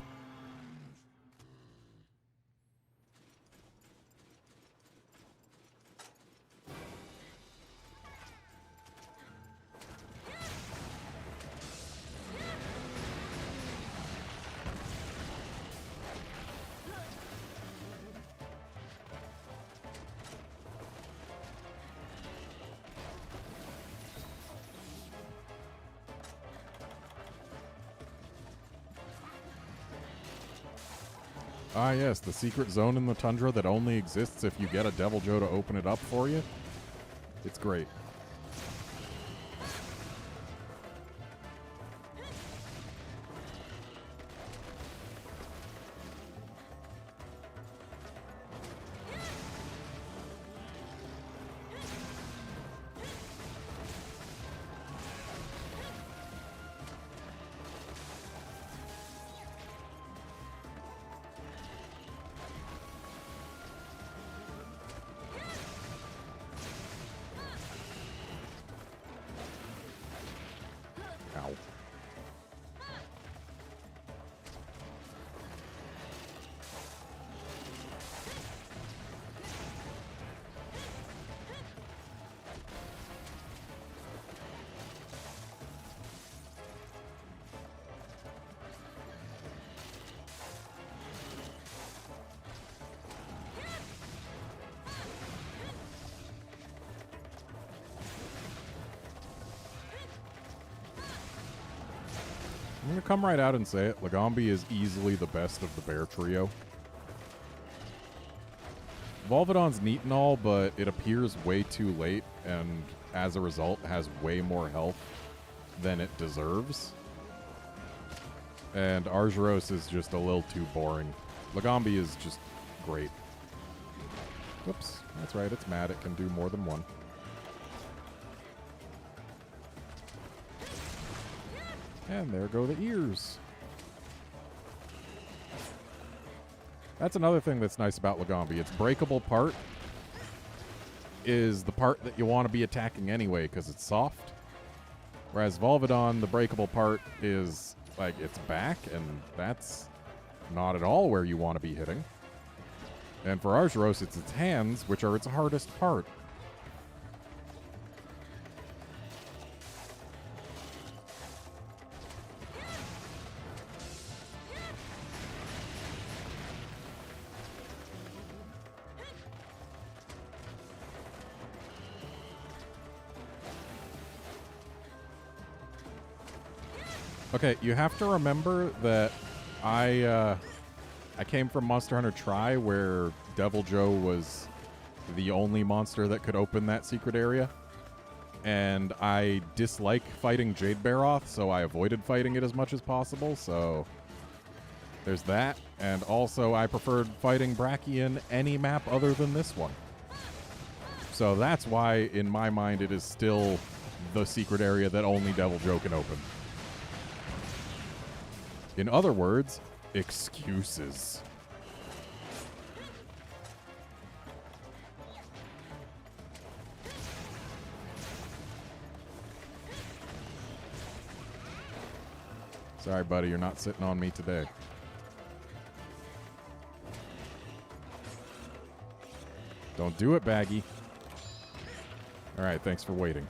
Ah, yes, the secret zone in the tundra that only exists if you get a Devil Joe to open it up for you. It's great. I'm going to come right out and say it. Lagombi is easily the best of the bear trio. Volvidon's neat and all, but it appears way too late, and as a result has way more health than it deserves. And Argyros is just a little too boring. Lagombi is just great. Whoops, that's right, it's mad. It can do more than one. And there go the ears. That's another thing that's nice about Lagombi. Its breakable part is the part that you want to be attacking anyway because it's soft. Whereas Volvidon, the breakable part is like its back, and that's not at all where you want to be hitting. And for Argyros, it's its hands, which are its hardest part. Okay, you have to remember that I came from Monster Hunter Tri, where Devil Joe was the only monster that could open that secret area. And I dislike fighting Jade Baroth, so I avoided fighting it as much as possible, so there's that. And also, I preferred fighting Brachion any map other than this one. So that's why, in my mind, it is still the secret area that only Devil Joe can open. In other words, excuses. Sorry, buddy, you're not sitting on me today. Don't do it, Baggy. All right, thanks for waiting.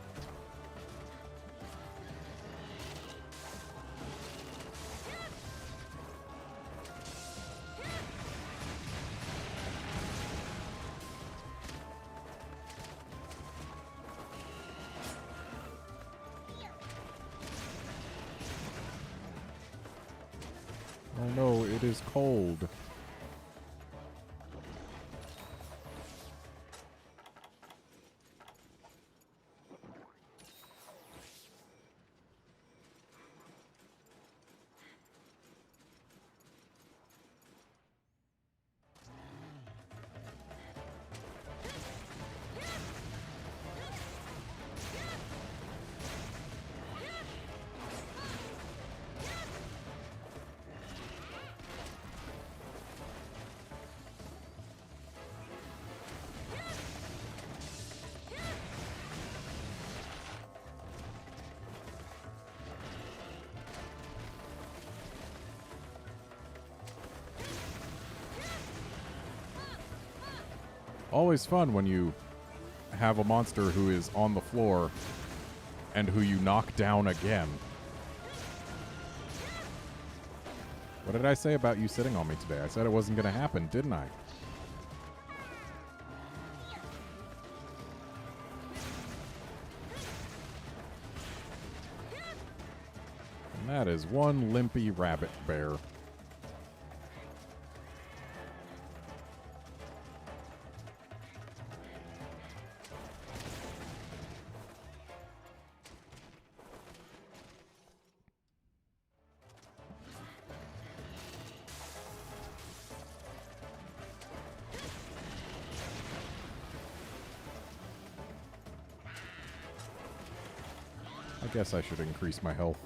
Oh no, it is cold. Always fun when you have a monster who is on the floor and who you knock down again. What did I say about you sitting on me today? I said it wasn't going to happen, didn't I? And that is one limpy rabbit bear. I guess I should increase my health.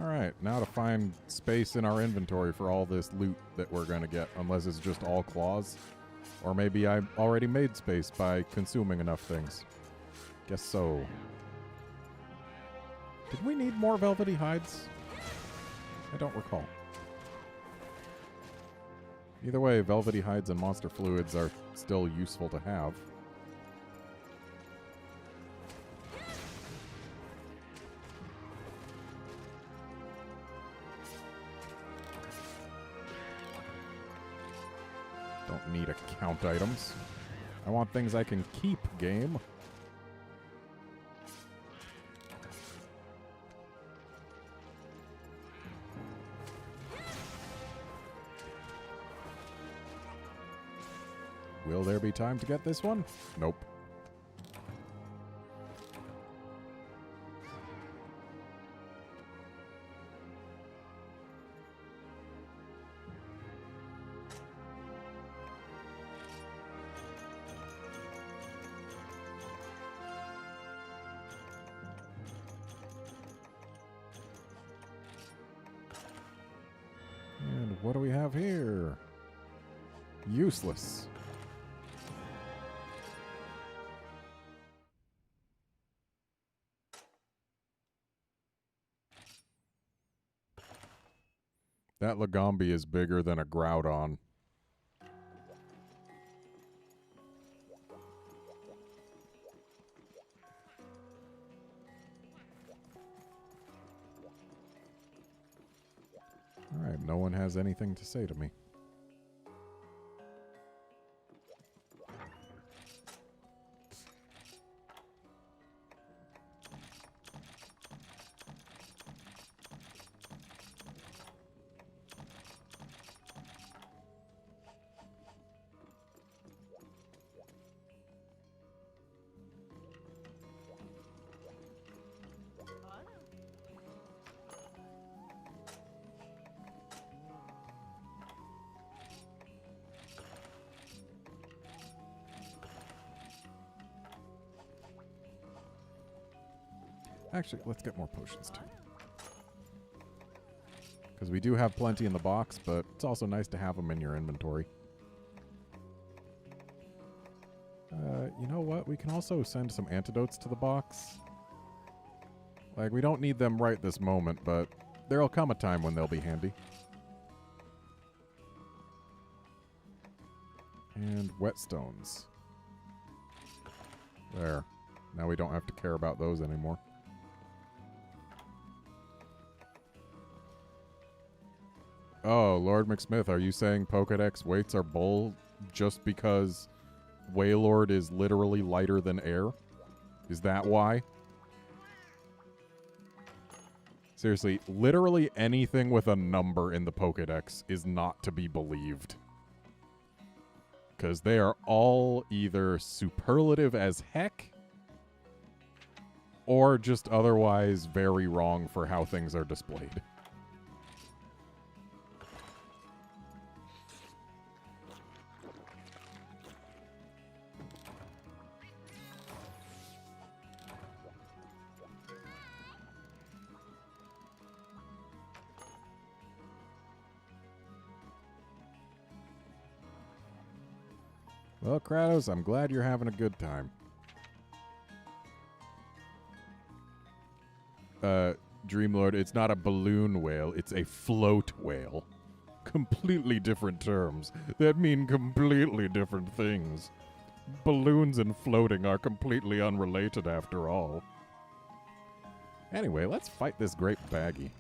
Alright, now to find space in our inventory for all this loot that we're going to get, unless it's just all claws. Or maybe I already made space by consuming enough things. Guess so. Did we need more velvety hides? I don't recall. Either way, velvety hides and monster fluids are still useful to have. Don't need account items. I want things I can keep, game. Will there be time to get this one? Nope. And what do we have here? Useless. That Lagombi is bigger than a Groudon. Alright, no one has anything to say to me. Actually, let's get more potions too. Because we do have plenty in the box, but it's also nice to have them in your inventory. You know what? We can also send some antidotes to the box. Like, we don't need them right this moment, but there'll come a time when they'll be handy. And whetstones. There. Now we don't have to care about those anymore. Oh, Lord McSmith, are you saying Pokedex weights are bull just because Wailord is literally lighter than air? Is that why? Seriously, literally anything with a number in the Pokedex is not to be believed. Because they are all either superlative as heck or just otherwise very wrong for how things are displayed. Well, Kratos, I'm glad you're having a good time. Dreamlord, it's not a balloon whale, it's a float whale. Completely different terms that mean completely different things. Balloons and floating are completely unrelated after all. Anyway, let's fight this great baggy.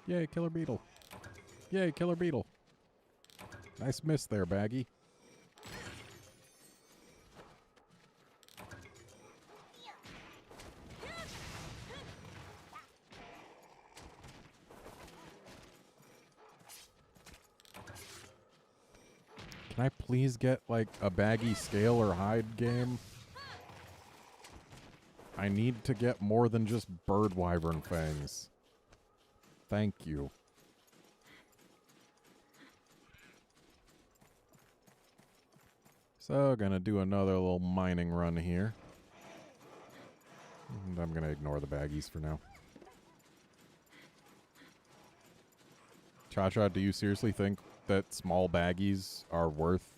Yay, Killer Beetle. Yay, Killer Beetle. Nice miss there, Baggy. Can I please get, like, a Baggy scale or hide game? I need to get more than just bird wyvern fangs. Thank you. So, gonna do another little mining run here. And I'm gonna ignore the baggies for now. Cha-Cha, do you seriously think that small baggies are worth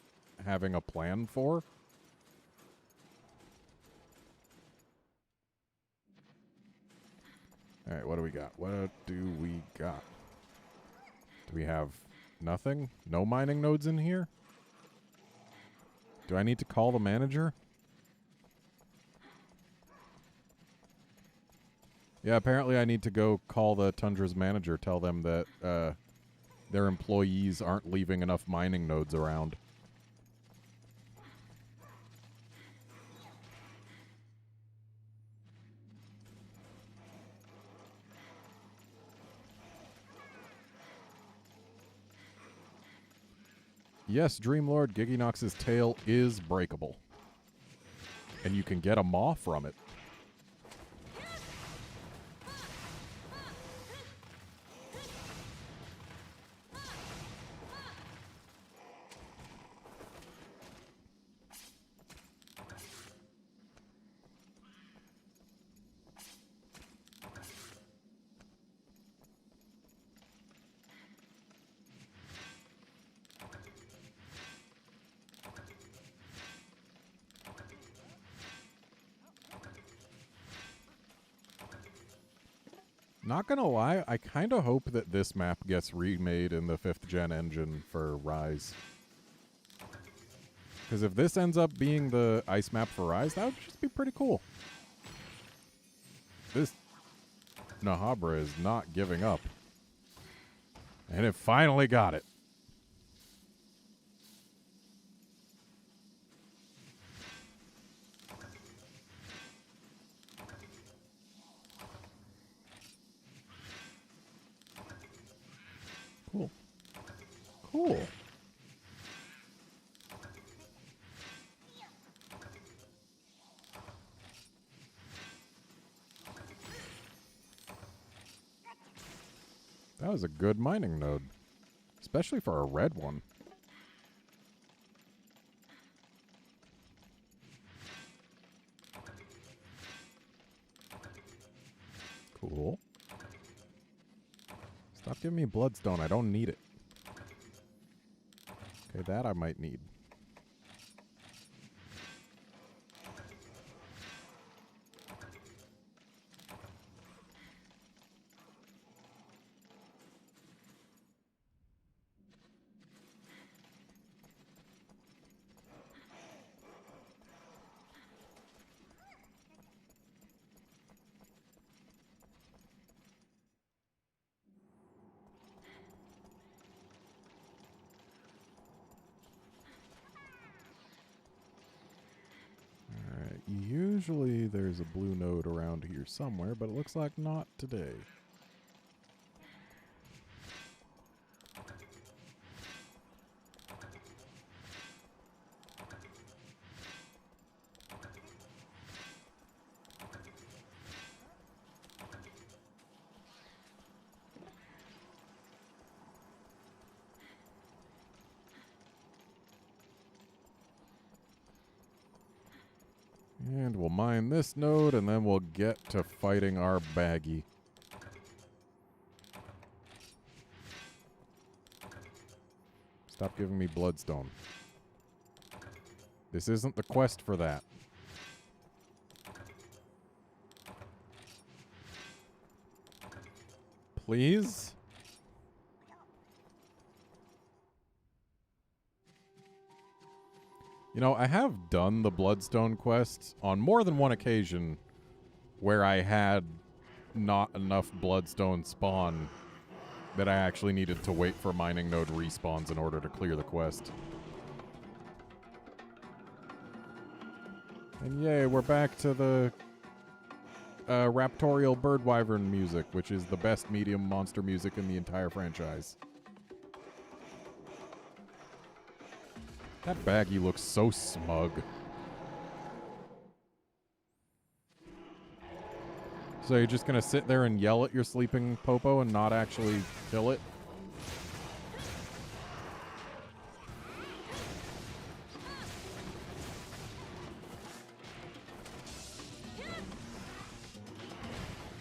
having a plan for. All right, what do we got? What do we got? Do we have nothing? No mining nodes in here? Do I need to call the manager? Yeah, apparently I need to go call the Tundra's manager, tell them that their employees aren't leaving enough mining nodes around. Yes, Dreamlord, Giginox's tail is breakable. And you can get a maw from it. Not gonna lie, I kind of hope that this map gets remade in the 5th gen engine for Rise. Because if this ends up being the ice map for Rise, that would just be pretty cool. This Nahabra is not giving up. And it finally got it. Cool. Cool. That was a good mining node. Especially for a red one. Cool. Stop giving me bloodstone. I don't need it. Okay, that I might need. Usually there's a blue node around here somewhere, but it looks like not today. And we'll mine this node, and then we'll get to fighting our baggy. Stop giving me bloodstone. This isn't the quest for that. Please? You know, I have done the Bloodstone quests on more than one occasion where I had not enough Bloodstone spawn that I actually needed to wait for mining node respawns in order to clear the quest. And yay, we're back to the raptorial bird wyvern music, which is the best medium monster music in the entire franchise. That baggy looks so smug. So you're just gonna sit there and yell at your sleeping Popo and not actually kill it?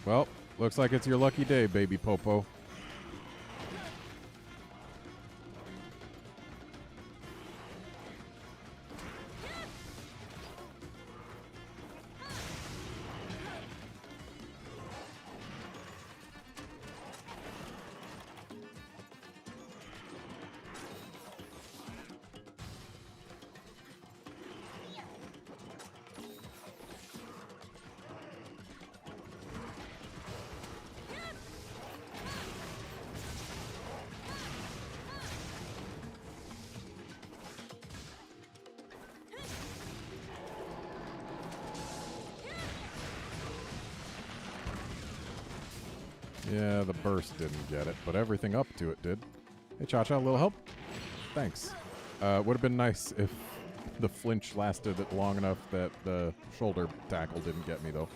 Well, looks like it's your lucky day, baby Popo. Yeah, the burst didn't get it, but everything up to it did. Hey, Cha-Cha, a little help? Thanks. Would have been nice if the flinch lasted long enough that the shoulder tackle didn't get me, though.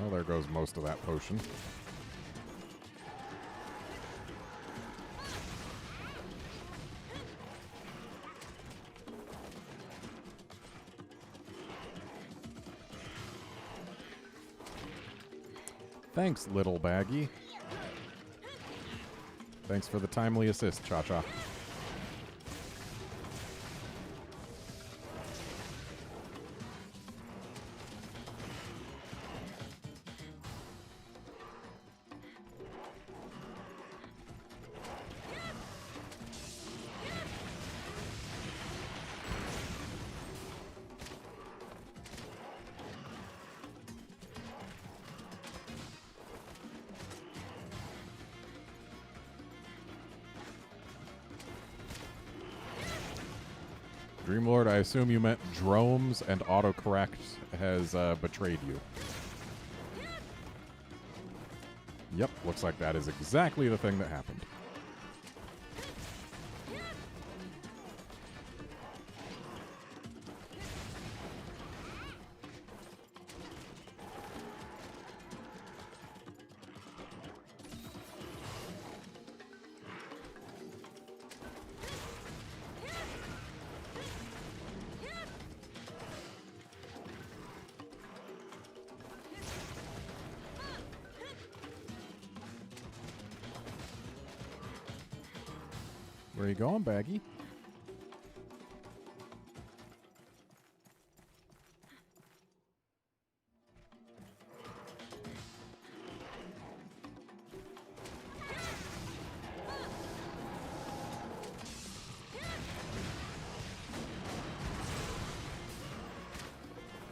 Well, there goes most of that potion. Thanks, little baggy. Thanks for the timely assist, Cha-Cha. Dreamlord, I assume you meant dromes and autocorrect has betrayed you. Yep, looks like that is exactly the thing that happened. Where you going, Baggy?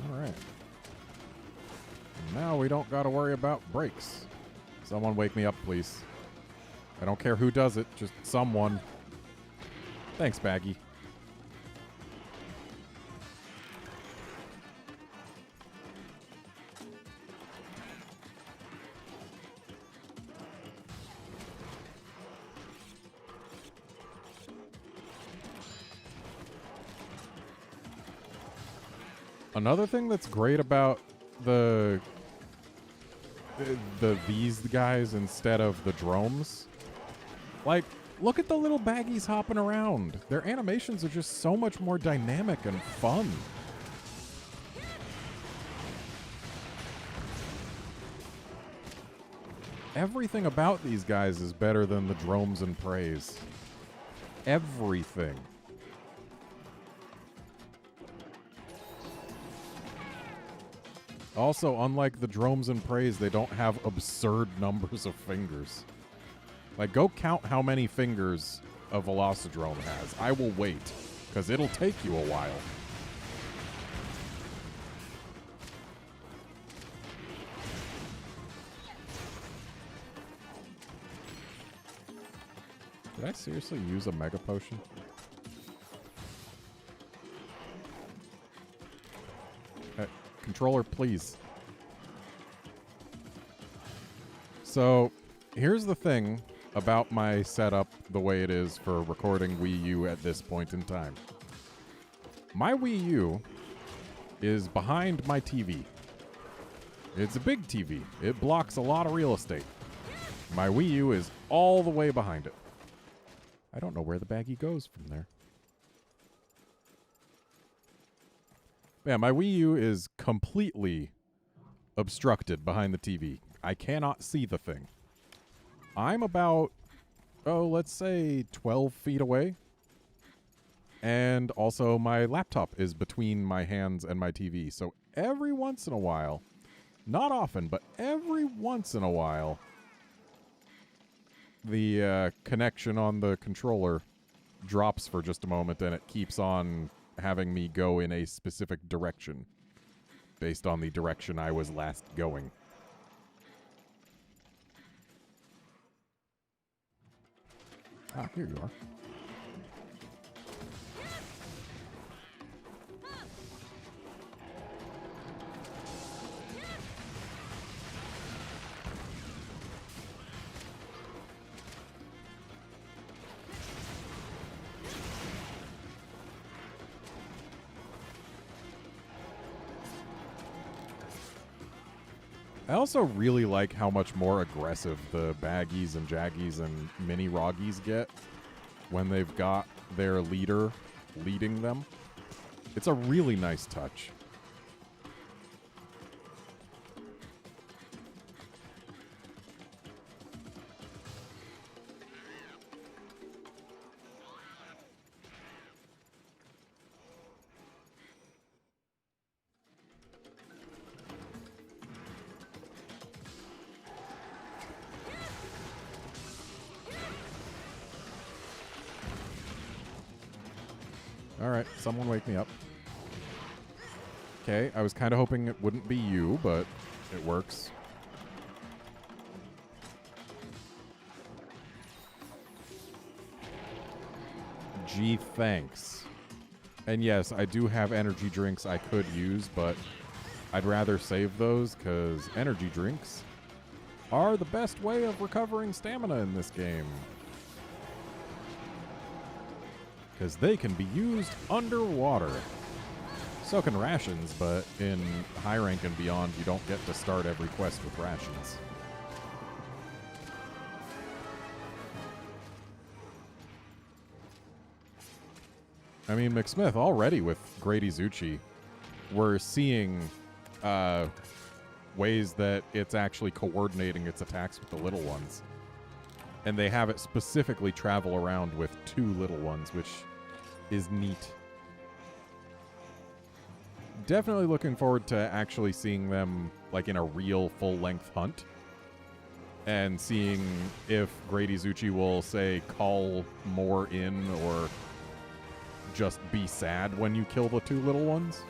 All right. Now we don't got to worry about breaks. Someone wake me up, please. I don't care who does it, just someone. Thanks, Baggy. Another thing that's great about these guys instead of the dromes, like, look at the little baggies hopping around. Their animations are just so much more dynamic and fun. Everything about these guys is better than the dromes and preys. Everything. Also, unlike the dromes and preys, they don't have absurd numbers of fingers. Like, go count how many fingers a Velocidrome has. I will wait, because it'll take you a while. Did I seriously use a Mega Potion? Controller, please. So, here's the thing about my setup the way it is for recording Wii U at this point in time. My Wii U is behind my TV. It's a big TV. It blocks a lot of real estate. My Wii U is all the way behind it. I don't know where the baggie goes from there. Yeah, my Wii U is completely obstructed behind the TV. I cannot see the thing. I'm about, let's say 12 feet away. And also my laptop is between my hands and my TV. So every once in a while, not often, but every once in a while, the connection on the controller drops for just a moment and it keeps on having me go in a specific direction based on the direction I was last going. Ah, here you are. I also really like how much more aggressive the baggies and jaggies and mini roggies get when they've got their leader leading them. It's a really nice touch. All right, someone wake me up. Okay, I was kind of hoping it wouldn't be you, but it works. Gee, thanks. And yes, I do have energy drinks I could use, but I'd rather save those because energy drinks are the best way of recovering stamina in this game. Because they can be used underwater. So can rations, but in high rank and beyond, you don't get to start every quest with rations. I mean, McSmith, already with Grady Zucchi, we're seeing ways that it's actually coordinating its attacks with the little ones. And they have it specifically travel around with 2 little ones, which is neat. Definitely looking forward to actually seeing them like in a real full-length hunt. And seeing if Grady Zucchi will, say, call more in or just be sad when you kill the 2 little ones.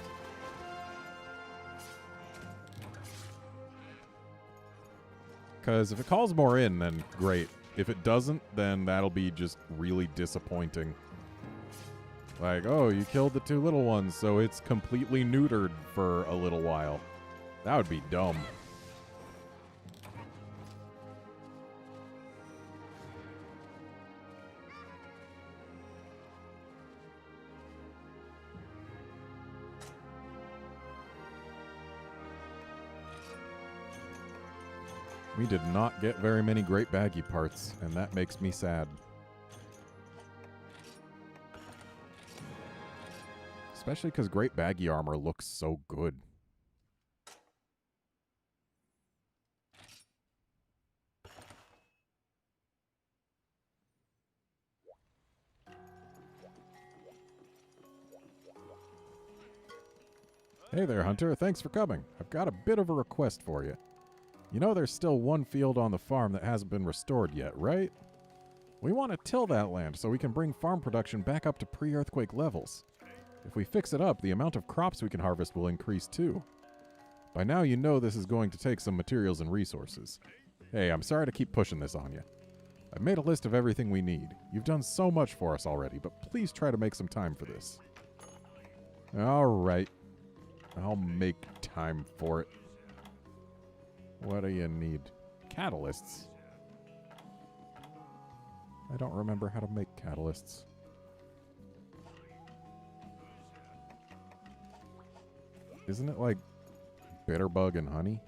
Because if it calls more in, then great. If it doesn't, then that'll be just really disappointing. Like, oh, you killed the 2 little ones, so it's completely neutered for a little while. That would be dumb. We did not get very many great baggy parts, and that makes me sad. Especially because great baggy armor looks so good. Hey there, Hunter. Thanks for coming. I've got a bit of a request for you. You know there's still one field on the farm that hasn't been restored yet, right? We want to till that land so we can bring farm production back up to pre-earthquake levels. If we fix it up, the amount of crops we can harvest will increase too. By now you know this is going to take some materials and resources. Hey, I'm sorry to keep pushing this on you. I've made a list of everything we need. You've done so much for us already, but please try to make some time for this. Alright. I'll make time for it. What do you need? Catalysts? I don't remember how to make catalysts. Isn't it like bitterbug and honey?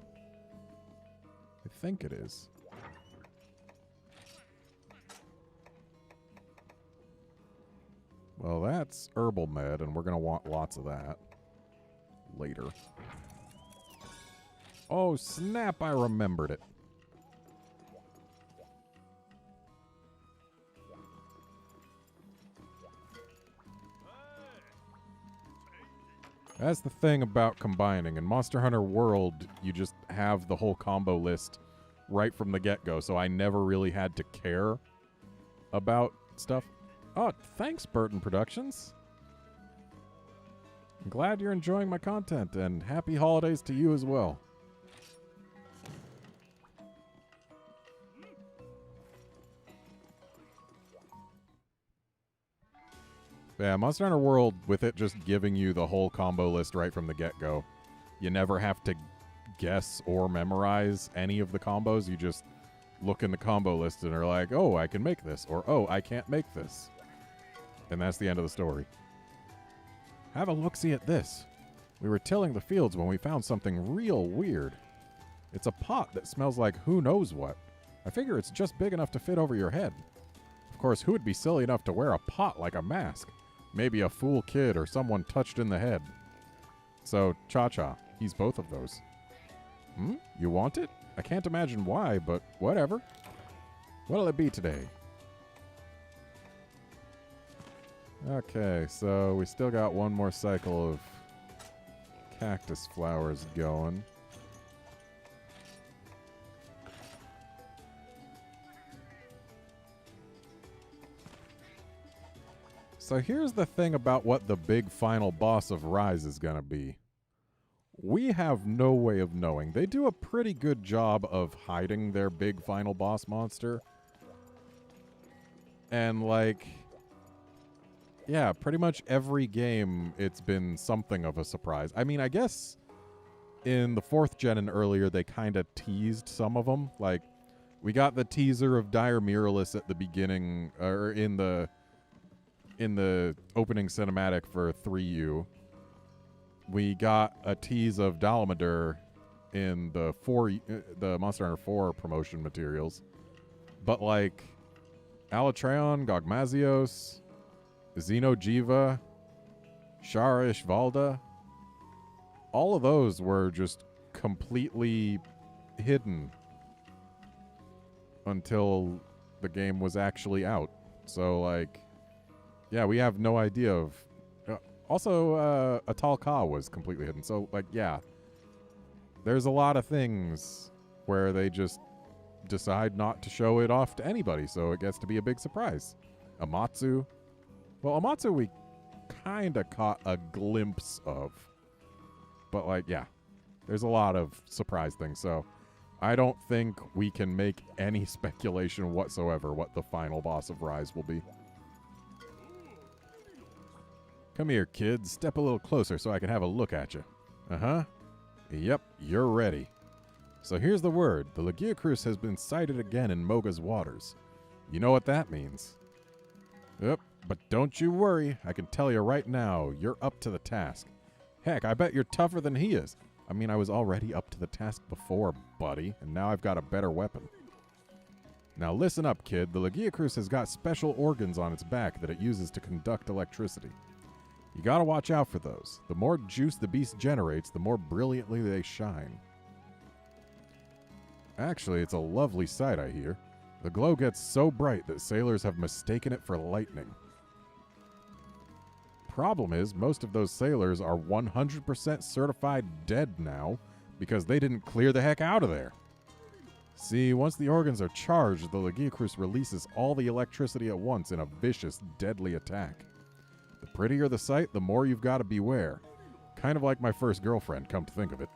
I think it is. Well, that's herbal med, and we're going to want lots of that later. Oh, snap, I remembered it. That's the thing about combining. In Monster Hunter World, you just have the whole combo list right from the get-go, so I never really had to care about stuff. Oh, thanks, Burton Productions. I'm glad you're enjoying my content, and happy holidays to you as well. Yeah, Monster Hunter World, with it just giving you the whole combo list right from the get-go. You never have to guess or memorize any of the combos. You just look in the combo list and are like, oh, I can make this, or oh, I can't make this. And that's the end of the story. Have a look-see at this. We were tilling the fields when we found something real weird. It's a pot that smells like who knows what. I figure it's just big enough to fit over your head. Of course, who would be silly enough to wear a pot like a mask? Maybe a fool kid or someone touched in the head. So, Cha-Cha, he's both of those. You want it? I can't imagine why, but whatever. What'll it be today? Okay, so we still got one more cycle of cactus flowers going. So here's the thing about what the big final boss of Rise is going to be. We have no way of knowing. They do a pretty good job of hiding their big final boss monster. And like, yeah, pretty much every game it's been something of a surprise. I mean, I guess in the 4th gen and earlier they kind of teased some of them. Like, we got the teaser of Dire Miralis at the beginning, or in the opening cinematic for 3U. We got a tease of Dalamadur in the Monster Hunter 4 promotion materials. But like Alatreon, Gogmazios, Xenojiva, Shara Ishvalda, all of those were just completely hidden until the game was actually out. So like, yeah, we have no idea of... also, Atal Ka was completely hidden. So, like, yeah. There's a lot of things where they just decide not to show it off to anybody, so it gets to be a big surprise. Amatsu. Well, Amatsu we kind of caught a glimpse of. But, like, yeah. There's a lot of surprise things, so I don't think we can make any speculation whatsoever what the final boss of Rise will be. Come here, kids. Step a little closer so I can have a look at you. Uh-huh. Yep, you're ready. So here's the word. The Legiacrus has been sighted again in Moga's waters. You know what that means. Yep, but don't you worry. I can tell you right now, you're up to the task. Heck, I bet you're tougher than he is. I mean, I was already up to the task before, buddy, and now I've got a better weapon. Now listen up, kid. The Legiacrus has got special organs on its back that it uses to conduct electricity. You gotta watch out for those. The more juice the beast generates, the more brilliantly they shine. Actually, it's a lovely sight, I hear. The glow gets so bright that sailors have mistaken it for lightning. Problem is, most of those sailors are 100% certified dead now because they didn't clear the heck out of there. See, once the organs are charged, the Legiacrus releases all the electricity at once in a vicious, deadly attack. The prettier the sight, the more you've got to beware. Kind of like my first girlfriend, come to think of it.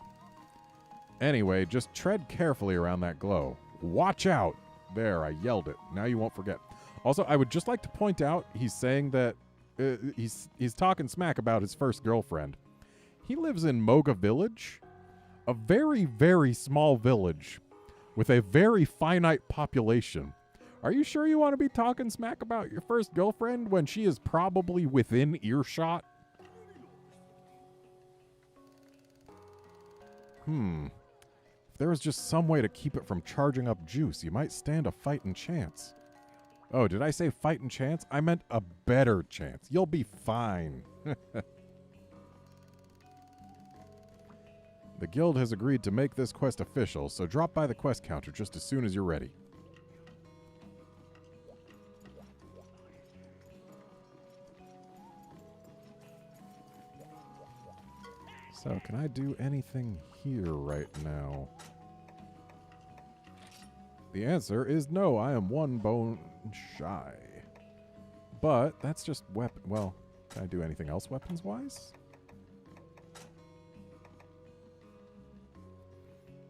Anyway, just tread carefully around that glow. Watch out! There, I yelled it. Now you won't forget. Also, I would just like to point out, he's saying that he's talking smack about his first girlfriend. He lives in Moga Village, a very, very small village with a very finite population. Are you sure you want to be talking smack about your first girlfriend when she is probably within earshot? If there was just some way to keep it from charging up juice, you might stand a fighting chance. Oh, did I say fighting chance? I meant a better chance. You'll be fine. The guild has agreed to make this quest official, so drop by the quest counter just as soon as you're ready. So, can I do anything here right now? The answer is no, I am one bone shy. But that's just weapon. Well, can I do anything else weapons-wise?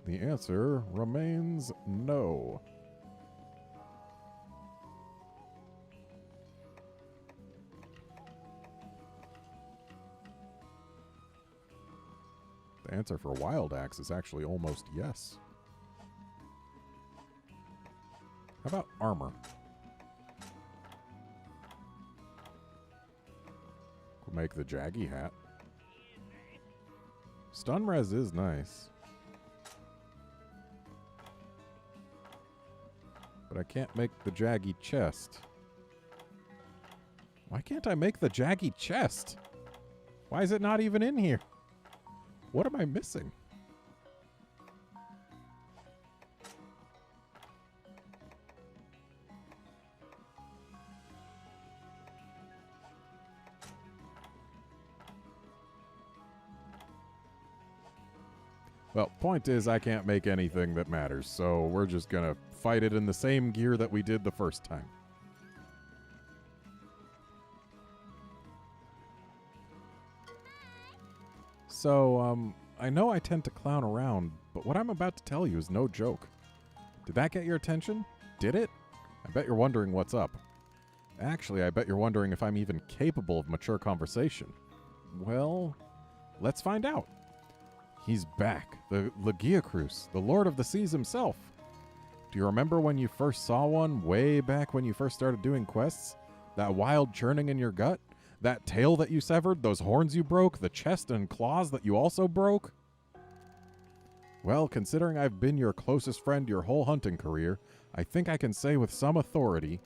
The answer remains no. The answer for Wild Axe is actually almost yes. How about armor? Could make the Jaggy hat. Stun res is nice. But I can't make the Jaggy chest. Why can't I make the Jaggy chest? Why is it not even in here? What am I missing? Well, point is I can't make anything that matters, so we're just gonna fight it in the same gear that we did the first time. So, I know I tend to clown around, but what I'm about to tell you is no joke. Did that get your attention? Did it? I bet you're wondering what's up. Actually, I bet you're wondering if I'm even capable of mature conversation. Well, let's find out. He's back, the Legiacrus, the Lord of the Seas himself. Do you remember when you first saw one, way back when you first started doing quests? That wild churning in your gut? That tail that you severed, those horns you broke, the chest and claws that you also broke? Well, considering I've been your closest friend your whole hunting career, I think I can say with some authority,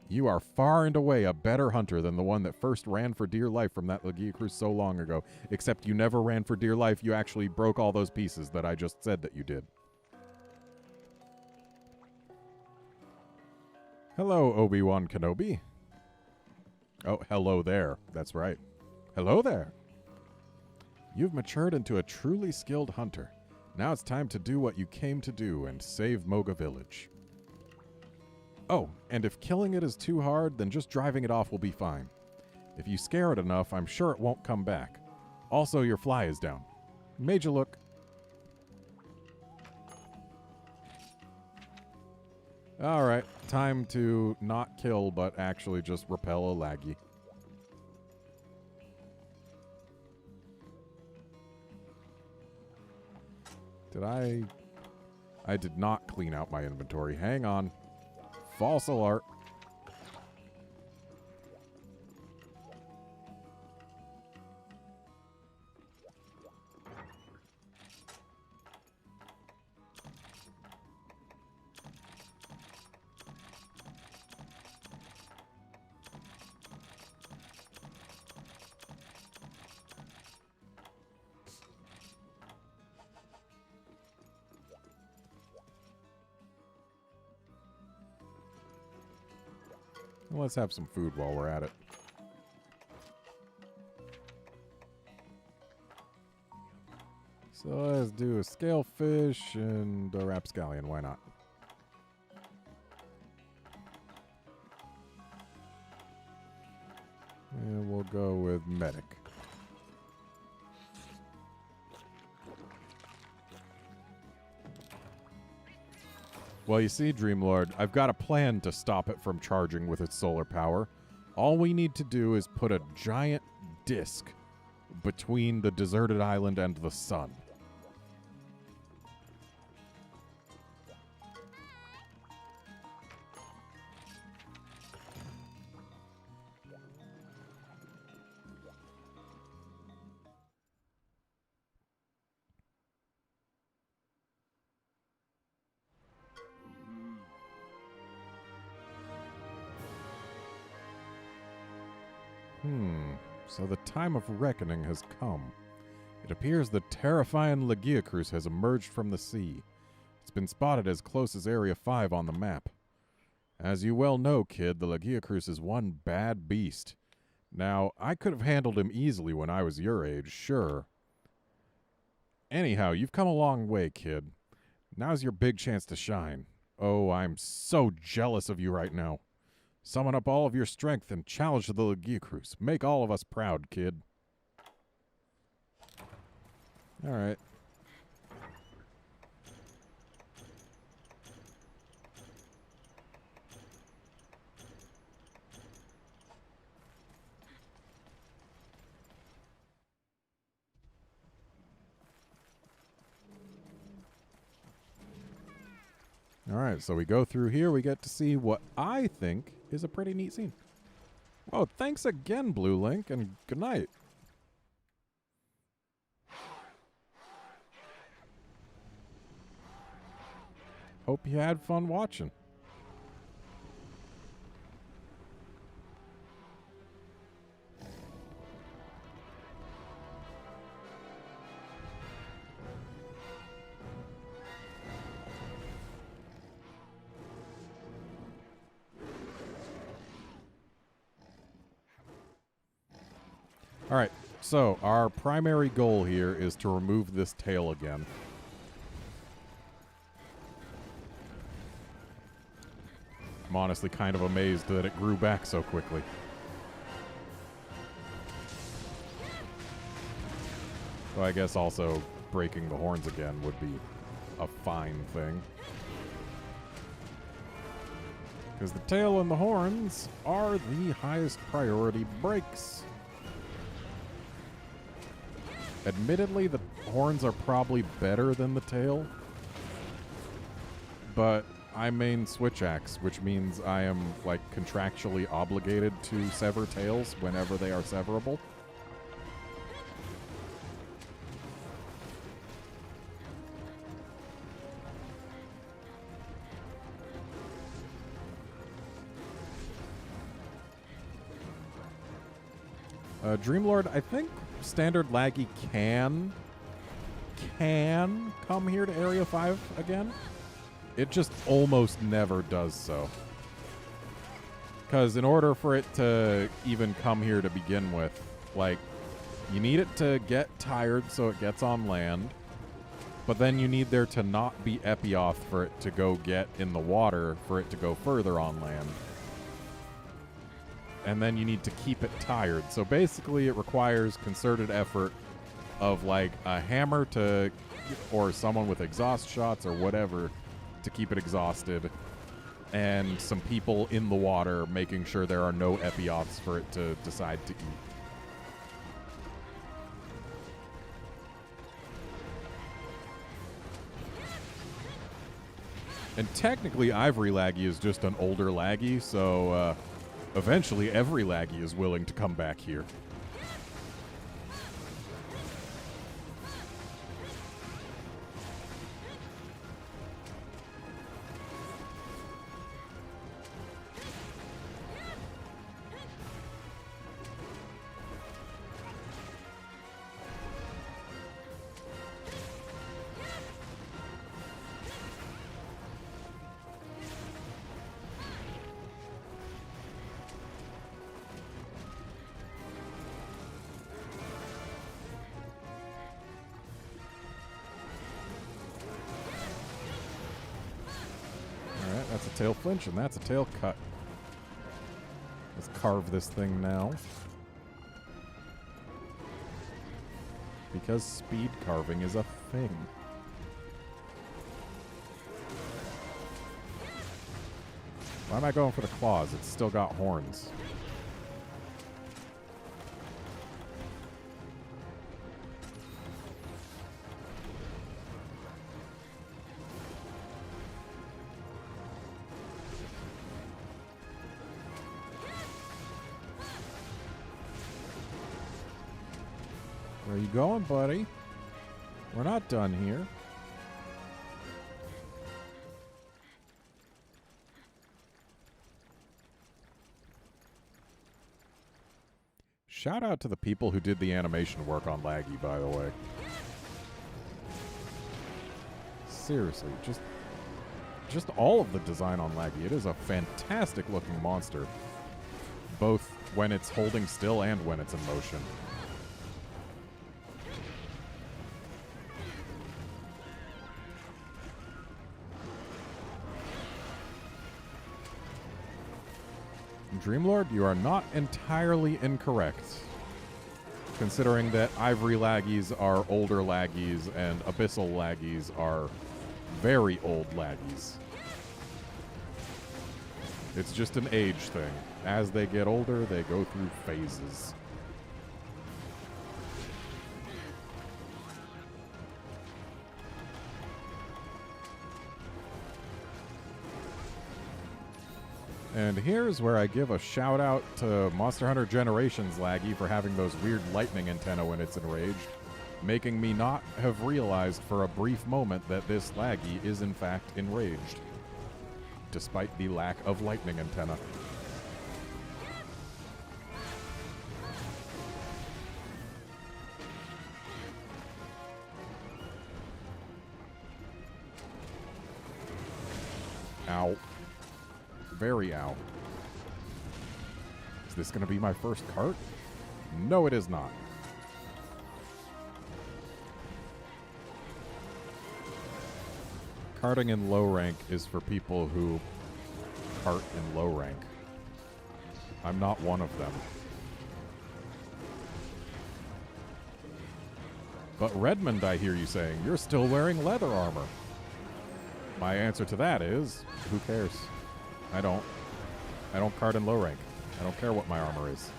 you are far and away a better hunter than the one that first ran for dear life from that Legiacrus so long ago. Except you never ran for dear life, you actually broke all those pieces that I just said that you did. Hello, Obi-Wan Kenobi. Oh, hello there. That's right. Hello there. You've matured into a truly skilled hunter. Now it's time to do what you came to do and save Moga Village. Oh, and if killing it is too hard, then just driving it off will be fine. If you scare it enough, I'm sure it won't come back. Also, your fly is down. Made you look. Alright, time to not kill, but actually just repel a laggy. Did I did not clean out my inventory. Hang on. False alert. Let's have some food while we're at it. So let's do a scalefish and a rapscallion. Why not? And we'll go with medic. Well, you see, Dreamlord, I've got a plan to stop it from charging with its solar power. All we need to do is put a giant disk between the deserted island and the sun. So the time of reckoning has come. It appears the terrifying Legiacrus has emerged from the sea. It's been spotted as close as Area 5 on the map. As you well know, kid, the Legiacrus is one bad beast. Now, I could have handled him easily when I was your age, sure. Anyhow, you've come a long way, kid. Now's your big chance to shine. Oh, I'm so jealous of you right now. Summon up all of your strength and challenge the Legicrus. Make all of us proud, kid. Alright. Alright, so we go through here. We get to see what I think is a pretty neat scene. Oh, thanks again, Blue Link, and good night. Hope you had fun watching. Alright, so our primary goal here is to remove this tail again. I'm honestly kind of amazed that it grew back so quickly. So I guess also breaking the horns again would be a fine thing. Because the tail and the horns are the highest priority breaks. Admittedly, the horns are probably better than the tail, but I main Switch Axe, which means I am, like, contractually obligated to sever tails whenever they are severable. Dreamlord, I think Standard Laggy can come here to Area 5 again. It just almost never does so. Because in order for it to even come here to begin with, like, you need it to get tired so it gets on land, but then you need there to not be Epioth for it to go get in the water for it to go further on land. And then you need to keep it tired. So basically it requires concerted effort of, like, a hammer to, or someone with exhaust shots or whatever to keep it exhausted, and some people in the water making sure there are no Epioths for it to decide to eat. And technically Ivory Laggy is just an older Laggy, so eventually every Laggy is willing to come back here. That's a tail flinch, and that's a tail cut. Let's carve this thing now. Because speed carving is a thing. Why am I going for the claws? It's still got horns. Where are you going, buddy? We're not done here. Shout out to the people who did the animation work on Laggy, by the way. Seriously, just all of the design on Laggy. It is a fantastic looking monster, both when it's holding still and when it's in motion. Dreamlord, you are not entirely incorrect, considering that Ivory Laggies are older Laggies and Abyssal Laggies are very old Laggies. It's just an age thing. As they get older, they go through phases. And here's where I give a shout out to Monster Hunter Generations Laggy for having those weird lightning antenna when it's enraged, making me not have realized for a brief moment that this Laggy is in fact enraged, despite the lack of lightning antenna. Ow. Very ow. Is this going to be my first cart? No, it is not. Carting in low rank is for people who cart in low rank. I'm not one of them. But Redmond, I hear you saying, you're still wearing leather armor. My answer to that is, who cares? I don't cart in low rank. I don't care what my armor is.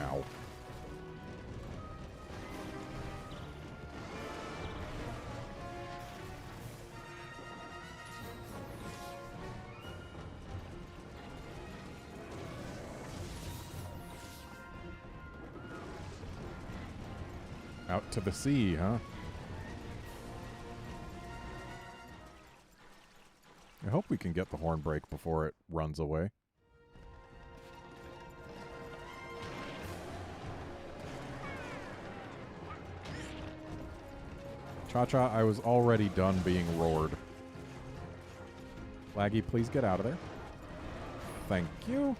Ow. Out to the sea, huh? I hope we can get the horn break before it runs away. Cha-Cha, I was already done being roared. Laggy, please get out of there. Thank you.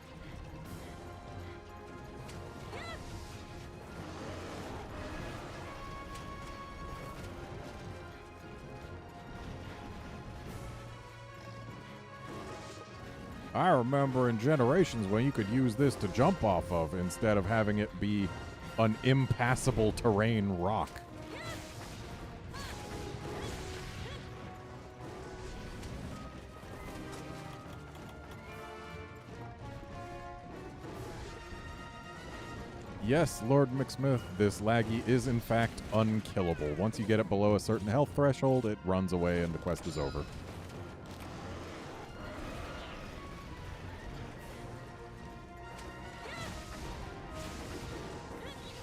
I remember in Generations when you could use this to jump off of instead of having it be an impassable terrain rock. Yes, Lord McSmith, this Laggy is in fact unkillable. Once you get it below a certain health threshold, it runs away and the quest is over.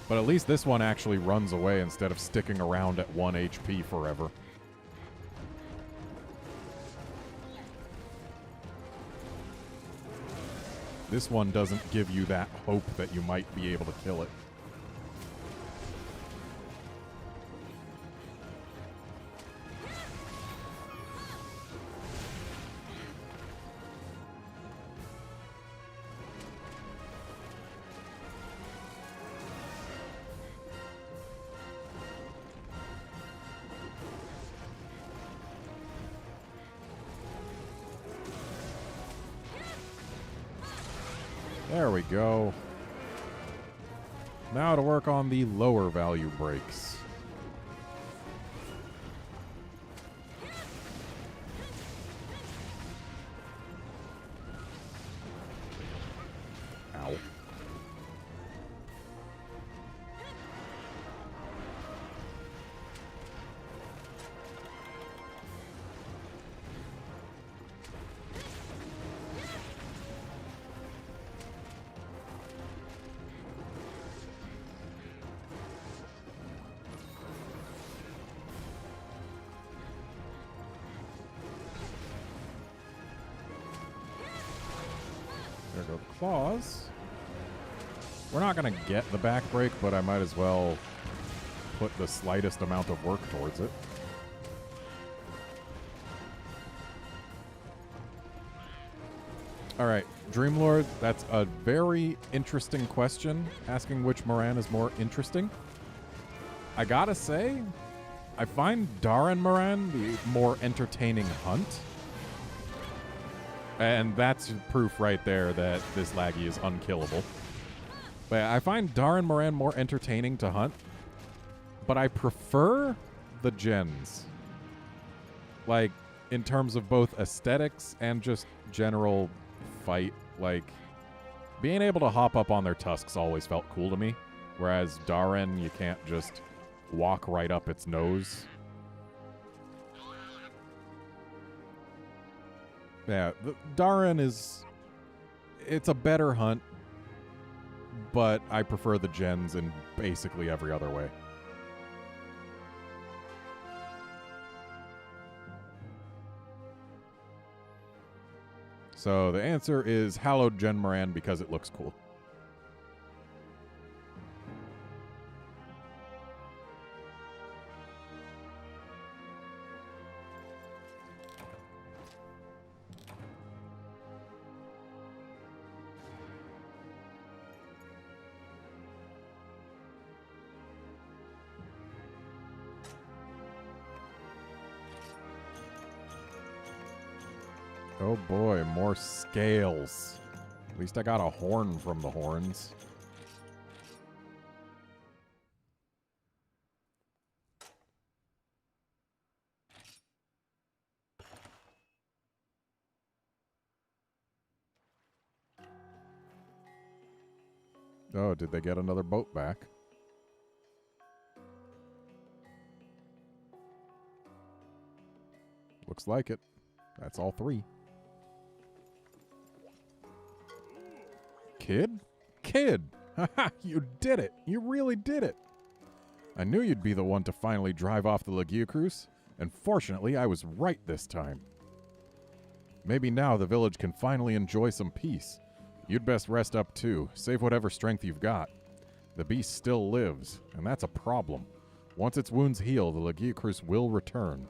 But at least this one actually runs away instead of sticking around at 1 HP forever. This one doesn't give you that hope that you might be able to kill it. There we go. Now to work on the lower value breaks. Ow. There go the claws. We're not going to get the back break, but I might as well put the slightest amount of work towards it. All right, Dreamlord, that's a very interesting question, asking which Moran is more interesting. I gotta say, I find Darren Moran the more entertaining hunt. And that's proof right there that this Laggy is unkillable. But I find Darren Moran more entertaining to hunt, but I prefer the gens. Like, in terms of both aesthetics and just general fight. Like, being able to hop up on their tusks always felt cool to me. Whereas Darren, you can't just walk right up its nose. Yeah, Darren is... It's a better hunt, but I prefer the gens in basically every other way. So the answer is Hallowed Gen Moran because it looks cool. Oh boy, more scales. At least I got a horn from the horns. Oh, did they get another boat back? Looks like it. That's all three. Kid? Kid! Haha, you did it! You really did it! I knew you'd be the one to finally drive off the Lagiacruz, and fortunately I was right this time. Maybe now the village can finally enjoy some peace. You'd best rest up too, save whatever strength you've got. The beast still lives, and that's a problem. Once its wounds heal, the Lagiacruz will return.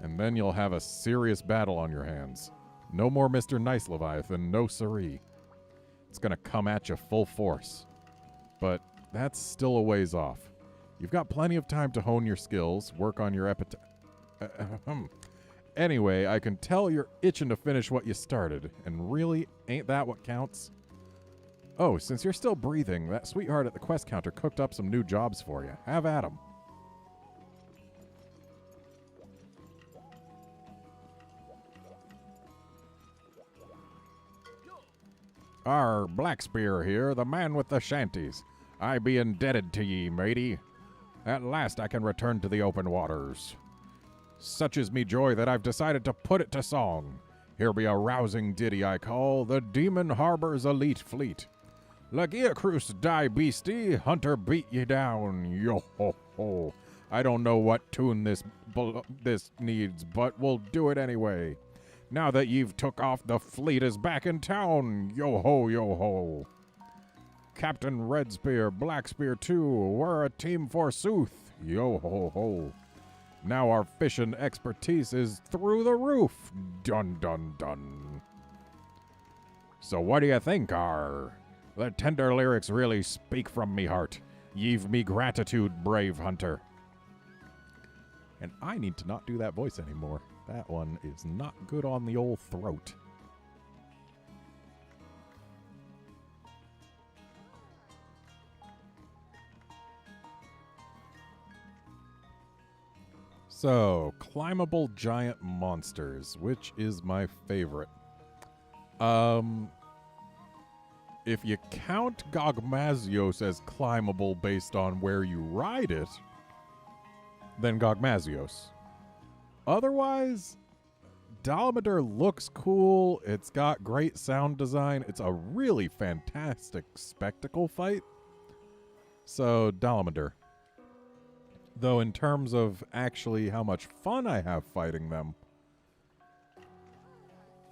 And then you'll have a serious battle on your hands. No more Mr. Nice Leviathan, no siree. It's gonna come at you full force. But that's still a ways off. You've got plenty of time to hone your skills, work on your Anyway, I can tell you're itching to finish what you started, and really, ain't that what counts? Oh, since you're still breathing, that sweetheart at the quest counter cooked up some new jobs for you. Have at 'em. Blackspear here, the man with the shanties. I be indebted to ye, matey. At last I can return to the open waters. Such is me joy that I've decided to put it to song. Here be a rousing ditty I call the Demon Harbor's Elite Fleet. Lagiacruz die beastie, hunter beat ye down, yo ho ho. I don't know what tune this needs, but we'll do it anyway. Now that you've took off, the fleet is back in town, yo ho yo ho. Captain Redspear, Blackspear too, we're a team forsooth, yo ho ho. Now our fishing expertise is through the roof, dun dun dun. So what do you think, The tender lyrics really speak from me heart. Ye've me gratitude, brave hunter. And I need to not do that voice anymore. That one is not good on the old throat. So, climbable giant monsters, which is my favorite. If you count Gogmazios as climbable based on where you ride it, then Gogmazios. Otherwise, Dolometer looks cool. It's got great sound design. It's a really fantastic spectacle fight. So, Dolometer. Though in terms of actually how much fun I have fighting them,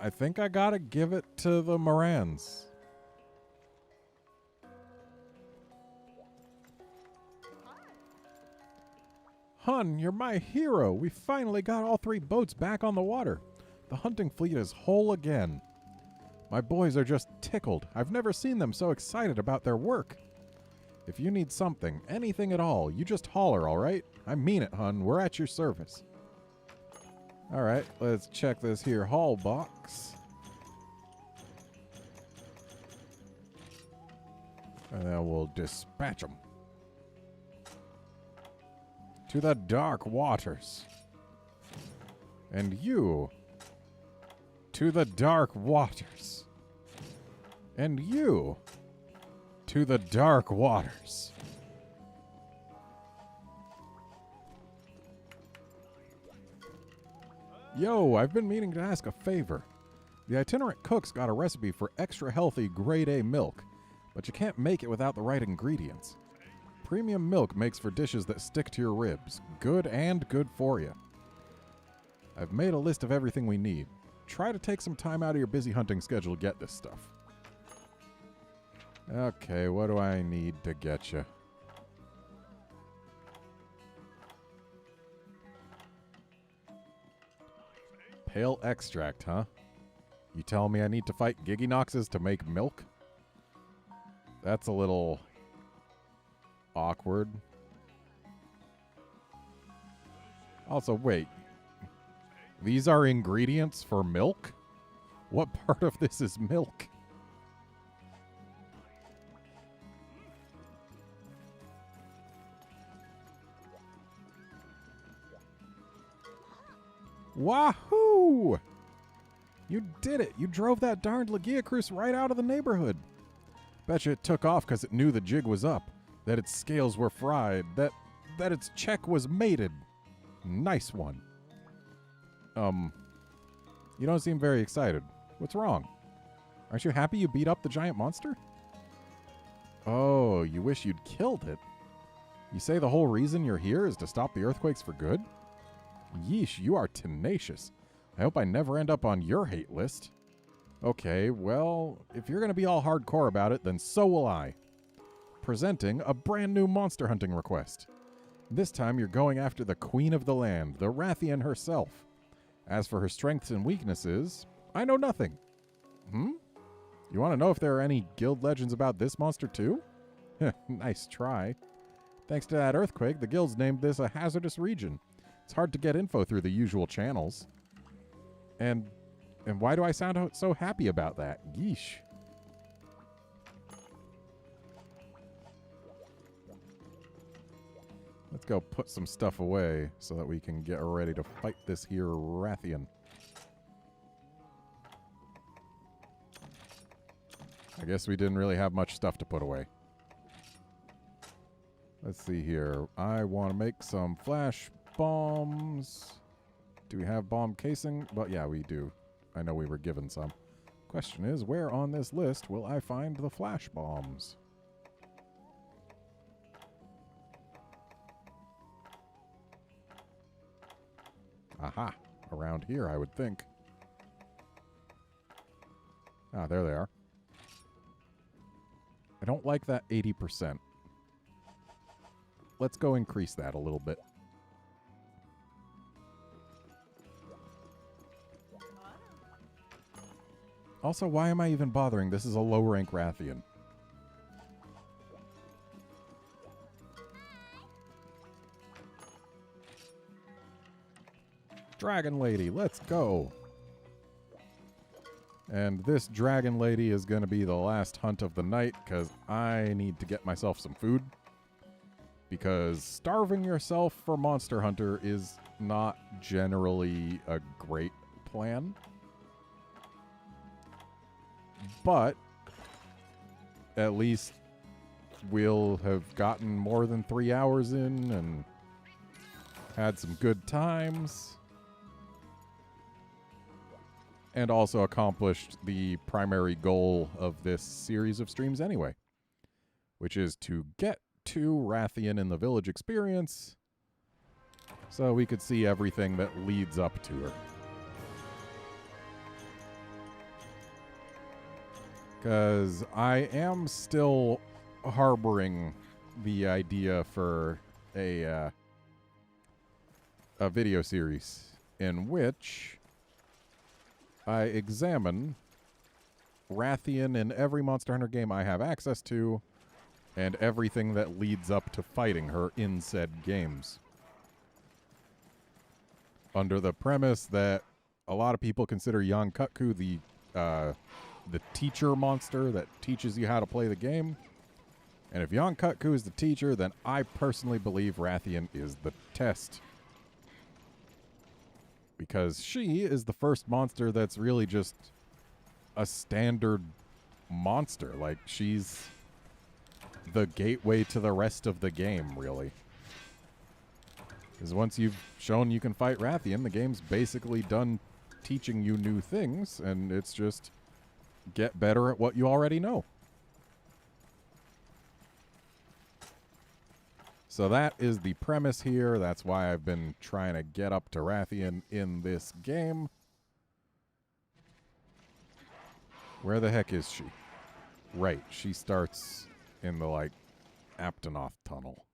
I think I gotta give it to the Morans. Hun, you're my hero. We finally got all three boats back on the water. The hunting fleet is whole again. My boys are just tickled. I've never seen them so excited about their work. If you need something, anything at all, you just holler, all right? I mean it, hun. We're at your service. All right, let's check this here haul box. And then we'll dispatch them to the dark waters. And you to the dark waters. And you to the dark waters. Yo, I've been meaning to ask a favor. The itinerant cook's got a recipe for extra healthy grade A milk, but you can't make it without the right ingredients. Premium milk makes for dishes that stick to your ribs. Good and good for you. I've made a list of everything we need. Try to take some time out of your busy hunting schedule to get this stuff. Okay, what do I need to get you? Pale extract, huh? You telling me I need to fight Gigginoxes to make milk? That's a little awkward. Also, wait. These are ingredients for milk? What part of this is milk? Wahoo! You did it! You drove that darned Legiacrus right out of the neighborhood. Betcha it took off because it knew the jig was up, that its scales were fried, that its check was mated. Nice one. You don't seem very excited. What's wrong? Aren't you happy you beat up the giant monster? Oh, you wish you'd killed it. You say the whole reason you're here is to stop the earthquakes for good? Yeesh, you are tenacious. I hope I never end up on your hate list. Okay, well, if you're going to be all hardcore about it, then so will I. Presenting a brand new monster hunting request. This time you're going after the queen of the land, the Rathian herself. As for her strengths and weaknesses, I know nothing. You want to know if there are any guild legends about this monster too? Nice try. Thanks to that earthquake, the guild's named this a hazardous region. It's hard to get info through the usual channels. And why do I sound so happy about that? Yeesh. Let's go put some stuff away so that we can get ready to fight this here Rathian. I guess we didn't really have much stuff to put away. Let's see here. I want to make some flash bombs. Do we have bomb casing? Well, yeah, we do. I know we were given some. Question is, where on this list will I find the flash bombs? Aha. Around here, I would think. Ah, there they are. I don't like that 80%. Let's go increase that a little bit. Also, why am I even bothering? This is a low-rank Rathian. Dragon Lady, let's go. And this Dragon Lady is going to be the last hunt of the night because I need to get myself some food. Because starving yourself for Monster Hunter is not generally a great plan. But at least we'll have gotten more than 3 hours in and had some good times. And also accomplished the primary goal of this series of streams anyway. Which is to get to Rathian in the village experience so we could see everything that leads up to her. Because I am still harboring the idea for a video series in which I examine Rathian in every Monster Hunter game I have access to, and everything that leads up to fighting her in said games. Under the premise that a lot of people consider Jan Kutku the teacher monster that teaches you how to play the game. And if Jan Kutku is the teacher, then I personally believe Rathian is the test. Because she is the first monster that's really just a standard monster. Like, she's the gateway to the rest of the game, really. Because once you've shown you can fight Rathian, the game's basically done teaching you new things, and it's just get better at what you already know. So that is the premise here. That's why I've been trying to get up to Rathian in this game. Where the heck is she? Right, she starts in the, like, Aptonoth tunnel.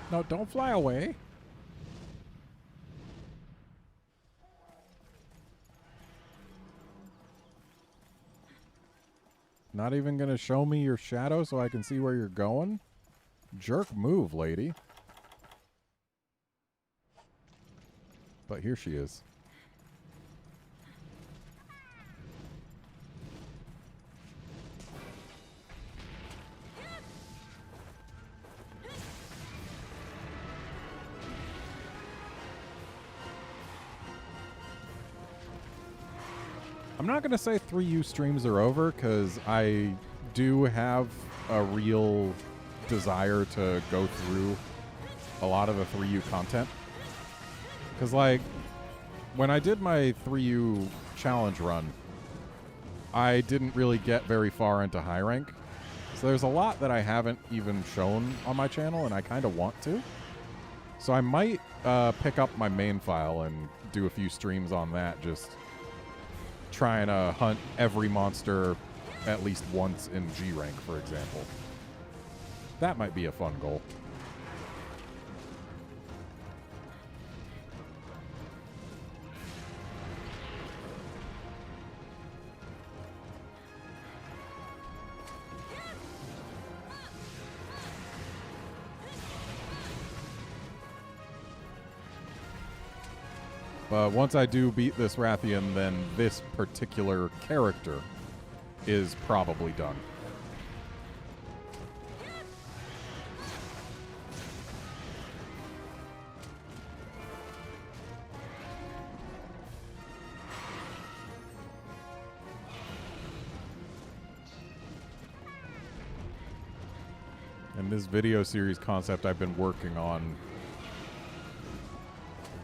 No, don't fly away. Not even gonna show me your shadow so I can see where you're going? Jerk move, lady. But here she is. I'm not going to say 3U streams are over, because I do have a real desire to go through a lot of the 3U content. Because, like, when I did my 3U challenge run, I didn't really get very far into high rank. So there's a lot that I haven't even shown on my channel, and I kind of want to. So I might pick up my main file and do a few streams on that, just trying to hunt every monster at least once in G rank, for example. That might be a fun goal. But once I do beat this Rathian, then this particular character is probably done. And this video series concept I've been working on,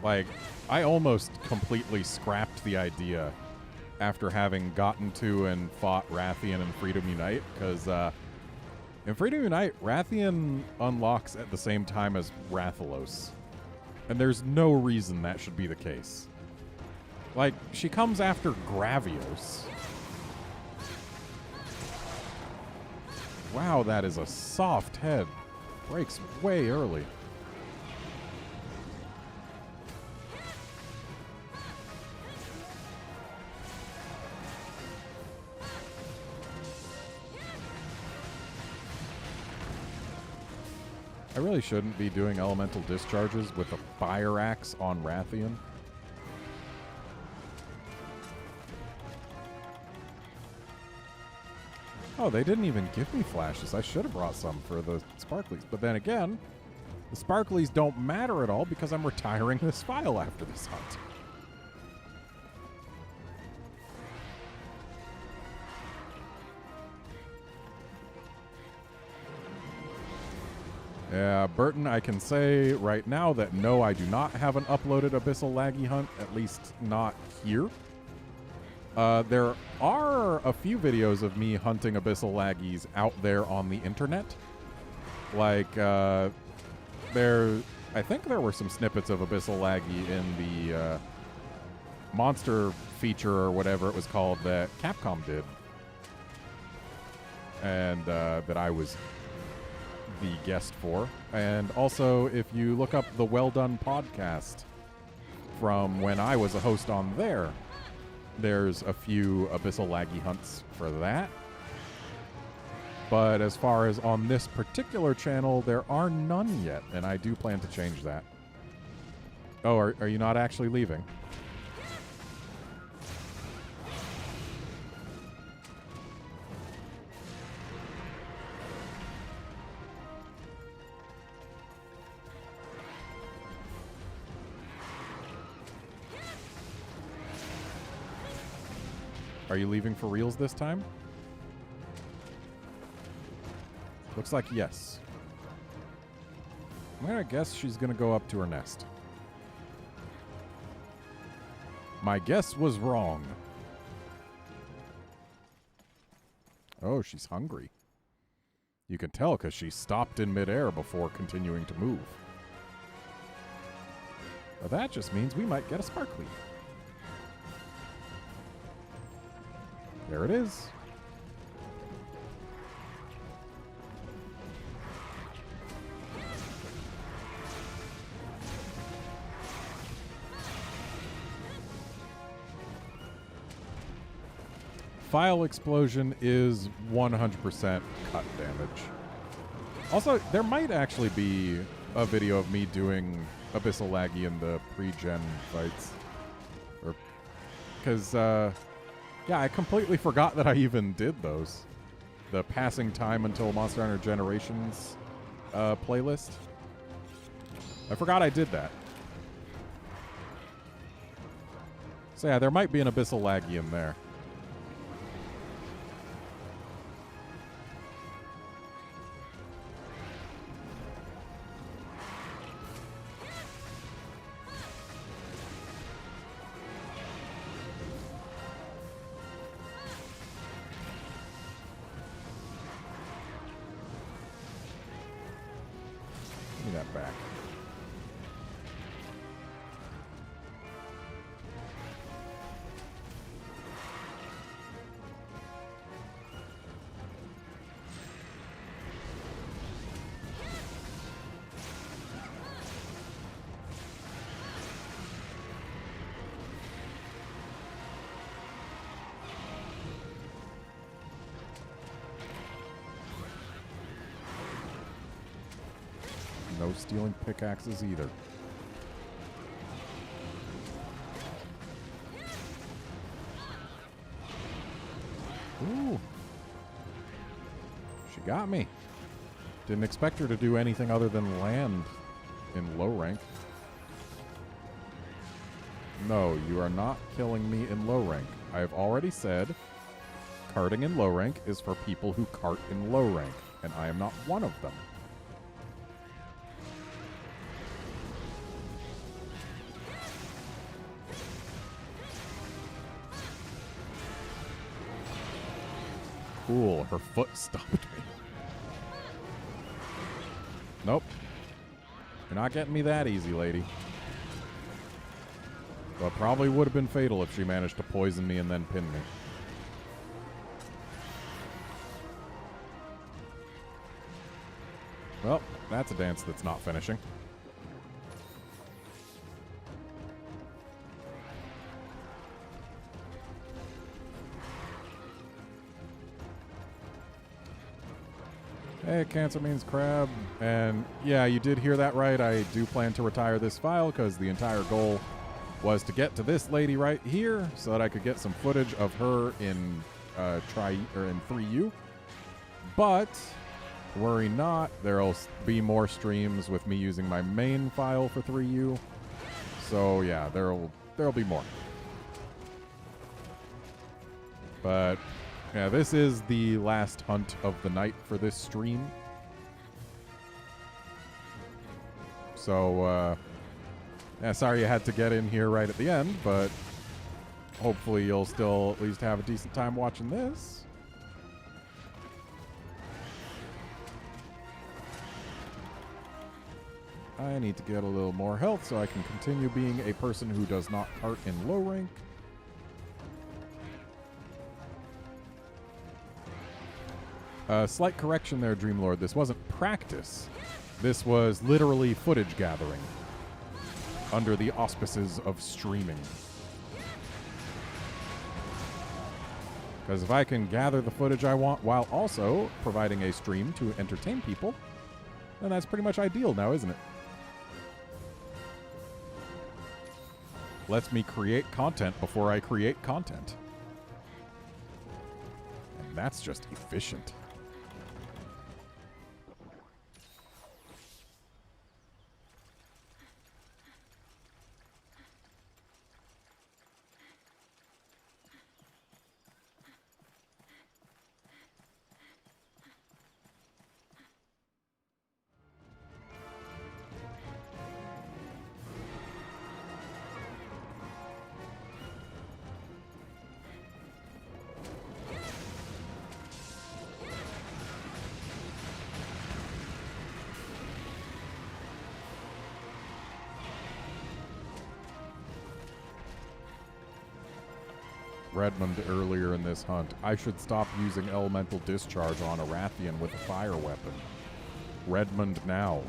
like, I almost completely scrapped the idea after having gotten to and fought Rathian in Freedom Unite, because in Freedom Unite, Rathian unlocks at the same time as Rathalos. And there's no reason that should be the case. Like, she comes after Gravios. Wow, that is a soft head. Breaks way early. I really shouldn't be doing elemental discharges with a fire axe on Rathian. Oh, they didn't even give me flashes. I should have brought some for the sparklies. But then again, the sparklies don't matter at all because I'm retiring this file after this hunt. Yeah, Burton, I can say right now that no, I do not have an uploaded Abyssal Laggy hunt, at least not here. There are a few videos of me hunting Abyssal Laggies out there on the internet. Like, I think there were some snippets of Abyssal Laggy in the monster feature or whatever it was called that Capcom did. And that I was the guest for. And also, if you look up the Well Done podcast from when I was a host on there, there's a few Abyssal Laggy hunts for that. But as far as on this particular channel, there are none yet, and I do plan to change that. Oh, are you not actually leaving? Are you leaving for reals this time? Looks like yes. I'm gonna guess she's gonna go up to her nest. My guess was wrong. Oh, she's hungry. You can tell because she stopped in midair before continuing to move. Well, that just means we might get a sparkly. There it is. File explosion is 100% cut damage. Also, there might actually be a video of me doing Abyssal Laggy in the pre-gen fights. Because, yeah, I completely forgot that I even did those. The passing time until Monster Hunter Generations playlist. I forgot I did that. So yeah, there might be an Abyssal Laggy in there. Give me that back. No stealing pickaxes either. Ooh. She got me. Didn't expect her to do anything other than land in low rank. No, you are not killing me in low rank. I have already said carting in low rank is for people who cart in low rank, and I am not one of them. Cool, her foot stopped me. Nope. You're not getting me that easy, lady. Well, it probably would have been fatal if she managed to poison me and then pin me. Well, that's a dance that's not finishing. Hey, Cancer means crab. And yeah, you did hear that right. I do plan to retire this file because the entire goal was to get to this lady right here so that I could get some footage of her in in 3U. But worry not, there'll be more streams with me using my main file for 3U. So yeah, there'll be more. But yeah, this is the last hunt of the night for this stream. So, yeah, sorry you had to get in here right at the end, but hopefully you'll still at least have a decent time watching this. I need to get a little more health so I can continue being a person who does not cart in low rank. Slight correction there, Dreamlord. This wasn't practice. This was literally footage gathering under the auspices of streaming. Because if I can gather the footage I want while also providing a stream to entertain people, then that's pretty much ideal now, isn't it? Lets me create content before I create content. And that's just efficient. Redmond earlier in this hunt. I should stop using elemental discharge on a Rathian with a fire weapon. Redmond now.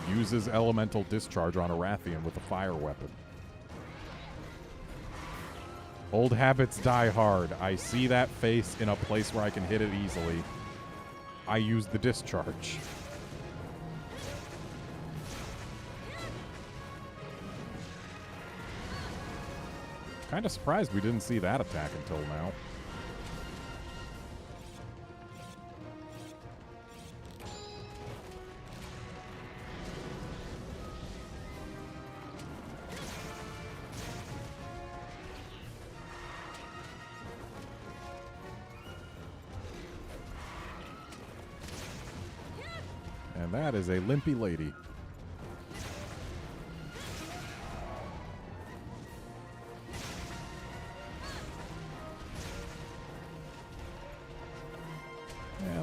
He uses elemental discharge on a Rathian with a fire weapon. Old habits die hard. I see that face in a place where I can hit it easily. I use the discharge. Kind of surprised we didn't see that attack until now. And that is a limpy lady.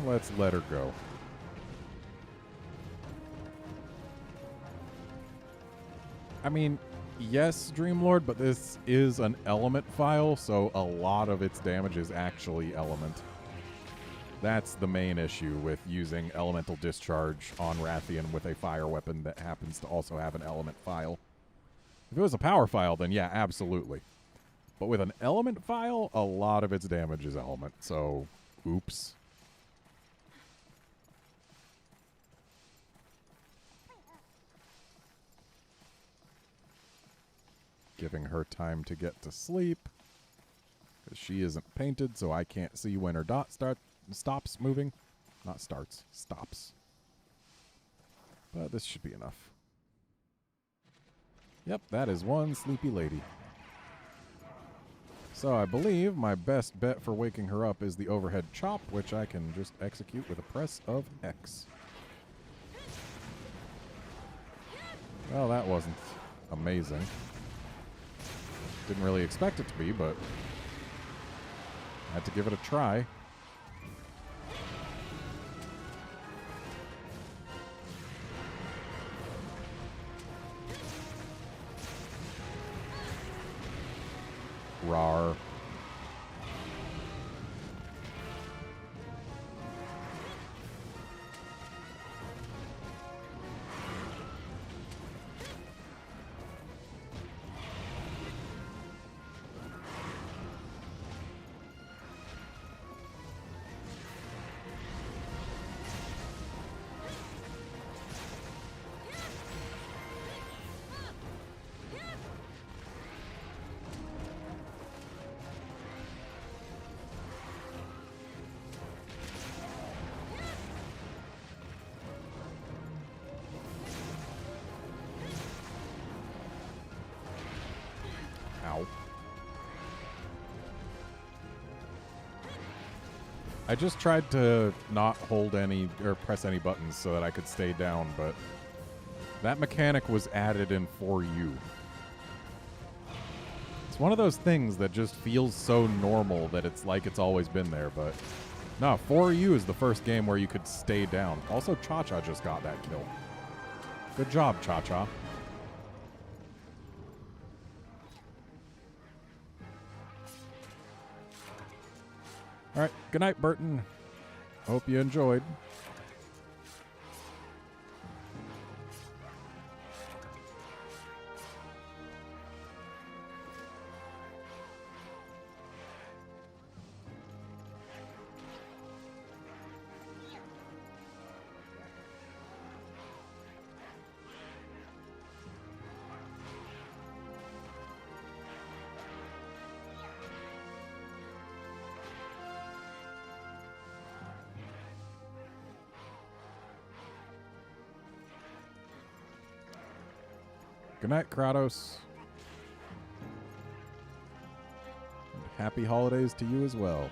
Let's let her go. I mean, yes, Dreamlord, but this is an element file, so a lot of its damage is actually element. That's the main issue with using elemental discharge on Rathian with a fire weapon that happens to also have an element file. If it was a power file, then yeah, absolutely. But with an element file, a lot of its damage is element, so oops. Giving her time to get to sleep. Because she isn't painted, so I can't see when her dot stops moving. Not starts, stops. But this should be enough. Yep, that is one sleepy lady. So I believe my best bet for waking her up is the overhead chop, which I can just execute with a press of X. Well, that wasn't amazing. Didn't really expect it to be, but had to give it a try. Rawr. I just tried to not hold any or press any buttons so that I could stay down, but That mechanic was added in 4U. It's one of those things that just feels so normal that it's like it's always been there, but no, 4U is the first game where you could stay down. Also, Cha-Cha just got that kill. Good job, Cha-Cha. All right, good night, Burton. Hope you enjoyed. Good night, Kratos. And happy holidays to you as well.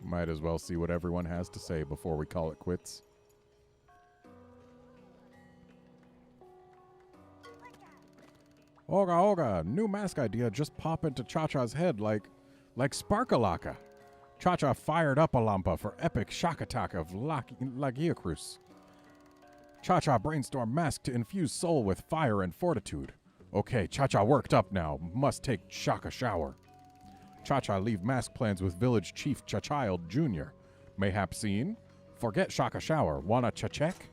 Might as well see what everyone has to say before we call it quits. Oga, new mask idea just pop into Cha-Cha's head like Sparkalaka. Cha-Cha fired up a lampa for epic shock attack of Lagiacruz. Cha-Cha brainstorm mask to infuse soul with fire and fortitude. Okay, Cha-Cha worked up now. Must take Shaka shower. Cha-Cha leave mask plans with village chief Cha-Child Jr. Mayhap scene. Forget Shaka shower. Wanna cha-check?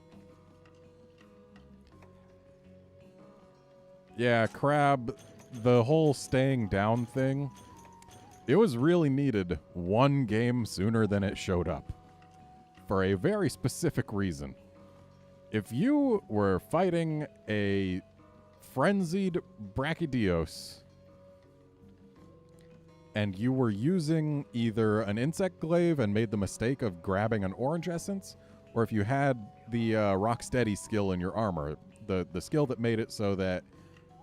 Yeah, Crab, the whole staying down thing, it was really needed one game sooner than it showed up. For a very specific reason. If you were fighting a frenzied Brachydios and you were using either an insect glaive and made the mistake of grabbing an orange essence, or if you had the Rocksteady skill in your armor, the skill that made it so that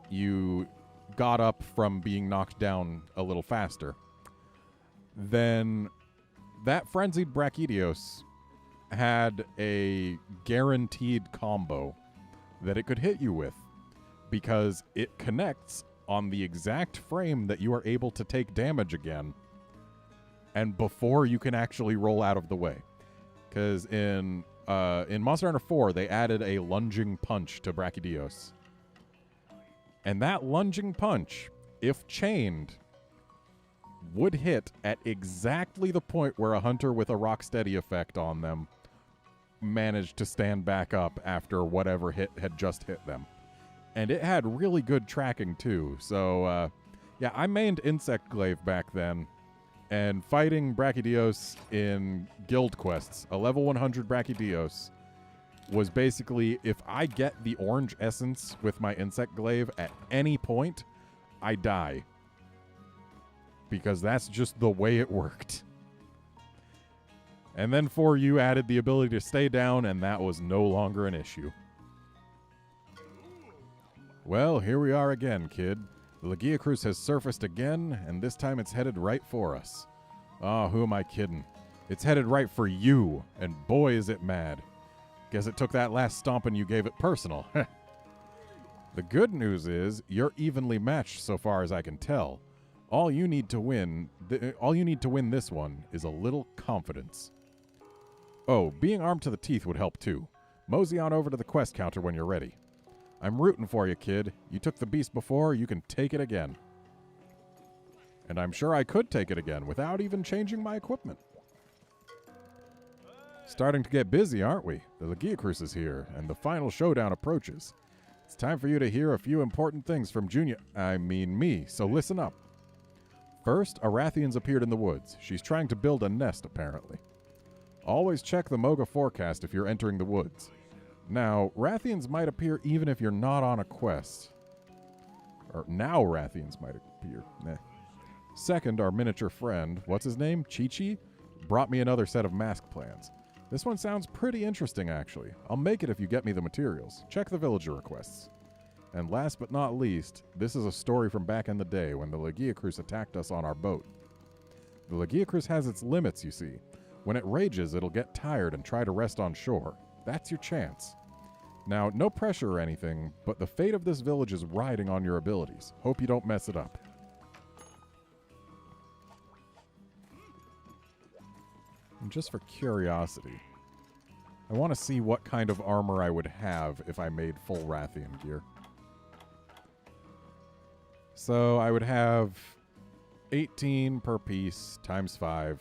you got up from being knocked down a little faster, then that frenzied Brachydios had a guaranteed combo that it could hit you with because it connects on the exact frame that you are able to take damage again and before you can actually roll out of the way. Because in Monster Hunter 4, they added a lunging punch to Brachydios. And that lunging punch, if chained, would hit at exactly the point where a hunter with a Rocksteady effect on them managed to stand back up after whatever hit had just hit them. And it had really good tracking, too. So, yeah, I mained Insect Glaive back then. And fighting Brachydios in guild quests, a level 100 Brachydios, was basically, if I get the orange essence with my Insect Glaive at any point, I die. Because that's just the way it worked. And then 4U added the ability to stay down, and that was no longer an issue. Well, here we are again, kid. The Lagiacruz has surfaced again, and this time it's headed right for us. Oh, who am I kidding? It's headed right for you, and boy is it mad. Guess it took that last stomping you gave it personal. The good news is, you're evenly matched so far as I can tell. All you need to win this one is a little confidence. Oh, being armed to the teeth would help too. Mosey on over to the quest counter when you're ready. I'm rooting for you, kid. You took the beast before, you can take it again. And I'm sure I could take it again without even changing my equipment. Starting to get busy, aren't we? The Lagiacruz is here, and the final showdown approaches. It's time for you to hear a few important things from me, so listen up. First, a Rathian's appeared in the woods. She's trying to build a nest, apparently. Always check the Moga forecast if you're entering the woods. Now, Rathians might appear even if you're not on a quest. Or now Rathians might appear. Nah. Second, our miniature friend, what's his name? Chi-Chi? Brought me another set of mask plans. This one sounds pretty interesting, actually. I'll make it if you get me the materials. Check the villager requests. And last but not least, this is a story from back in the day when the Legiacrus attacked us on our boat. The Legiacrus has its limits, you see. When it rages, it'll get tired and try to rest on shore. That's your chance. Now, no pressure or anything, but the fate of this village is riding on your abilities. Hope you don't mess it up. And just for curiosity, I want to see what kind of armor I would have if I made full Rathian gear. So I would have 18 per piece times 5.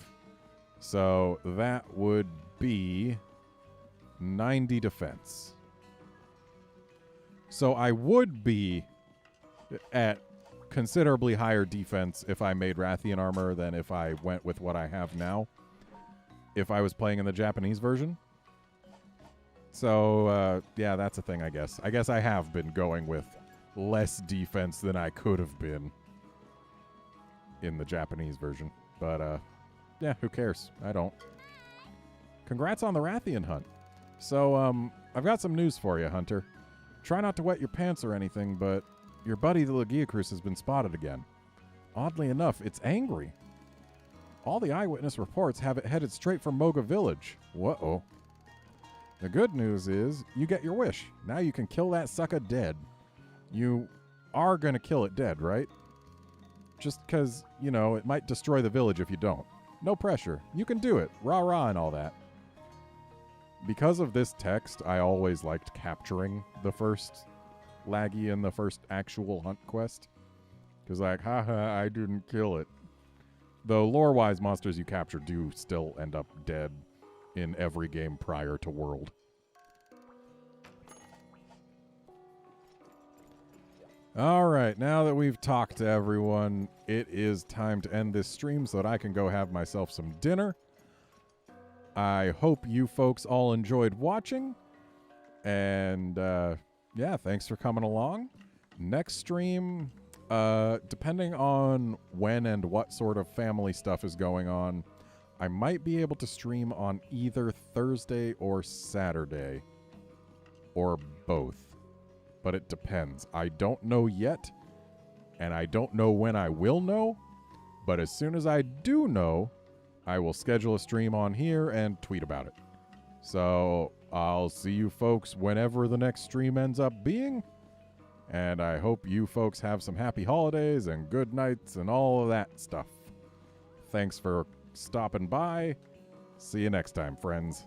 So that would be 90 defense. So I would be at considerably higher defense if I made Rathian armor than if I went with what I have now, if I was playing in the Japanese version. So, yeah, that's a thing, I guess. I guess I have been going with less defense than I could have been in the Japanese version. But, yeah, who cares? I don't. Congrats on the Rathian hunt. So, I've got some news for you, Hunter. Try not to wet your pants or anything, but your buddy the Legiacrus has been spotted again. Oddly enough, it's angry. All the eyewitness reports have it headed straight for Moga Village. Whoa. The good news is you get your wish. Now you can kill that sucker dead. You are going to kill it dead, right? Just because, you know, it might destroy the village if you don't. No pressure. You can do it. Rah-rah and all that. Because of this text, I always liked capturing the first Laggy in the first actual hunt quest. Because like, haha, I didn't kill it. Though lore-wise, monsters you capture do still end up dead in every game prior to World. Alright, now that we've talked to everyone, it is time to end this stream so that I can go have myself some dinner. I hope you folks all enjoyed watching. And, yeah, thanks for coming along. Next stream, depending on when and what sort of family stuff is going on, I might be able to stream on either Thursday or Saturday. Or both. But it depends. I don't know yet, and I don't know when I will know. But as soon as I do know, I will schedule a stream on here and tweet about it. So I'll see you folks whenever the next stream ends up being. And I hope you folks have some happy holidays and good nights and all of that stuff. Thanks for stopping by. See you next time, friends.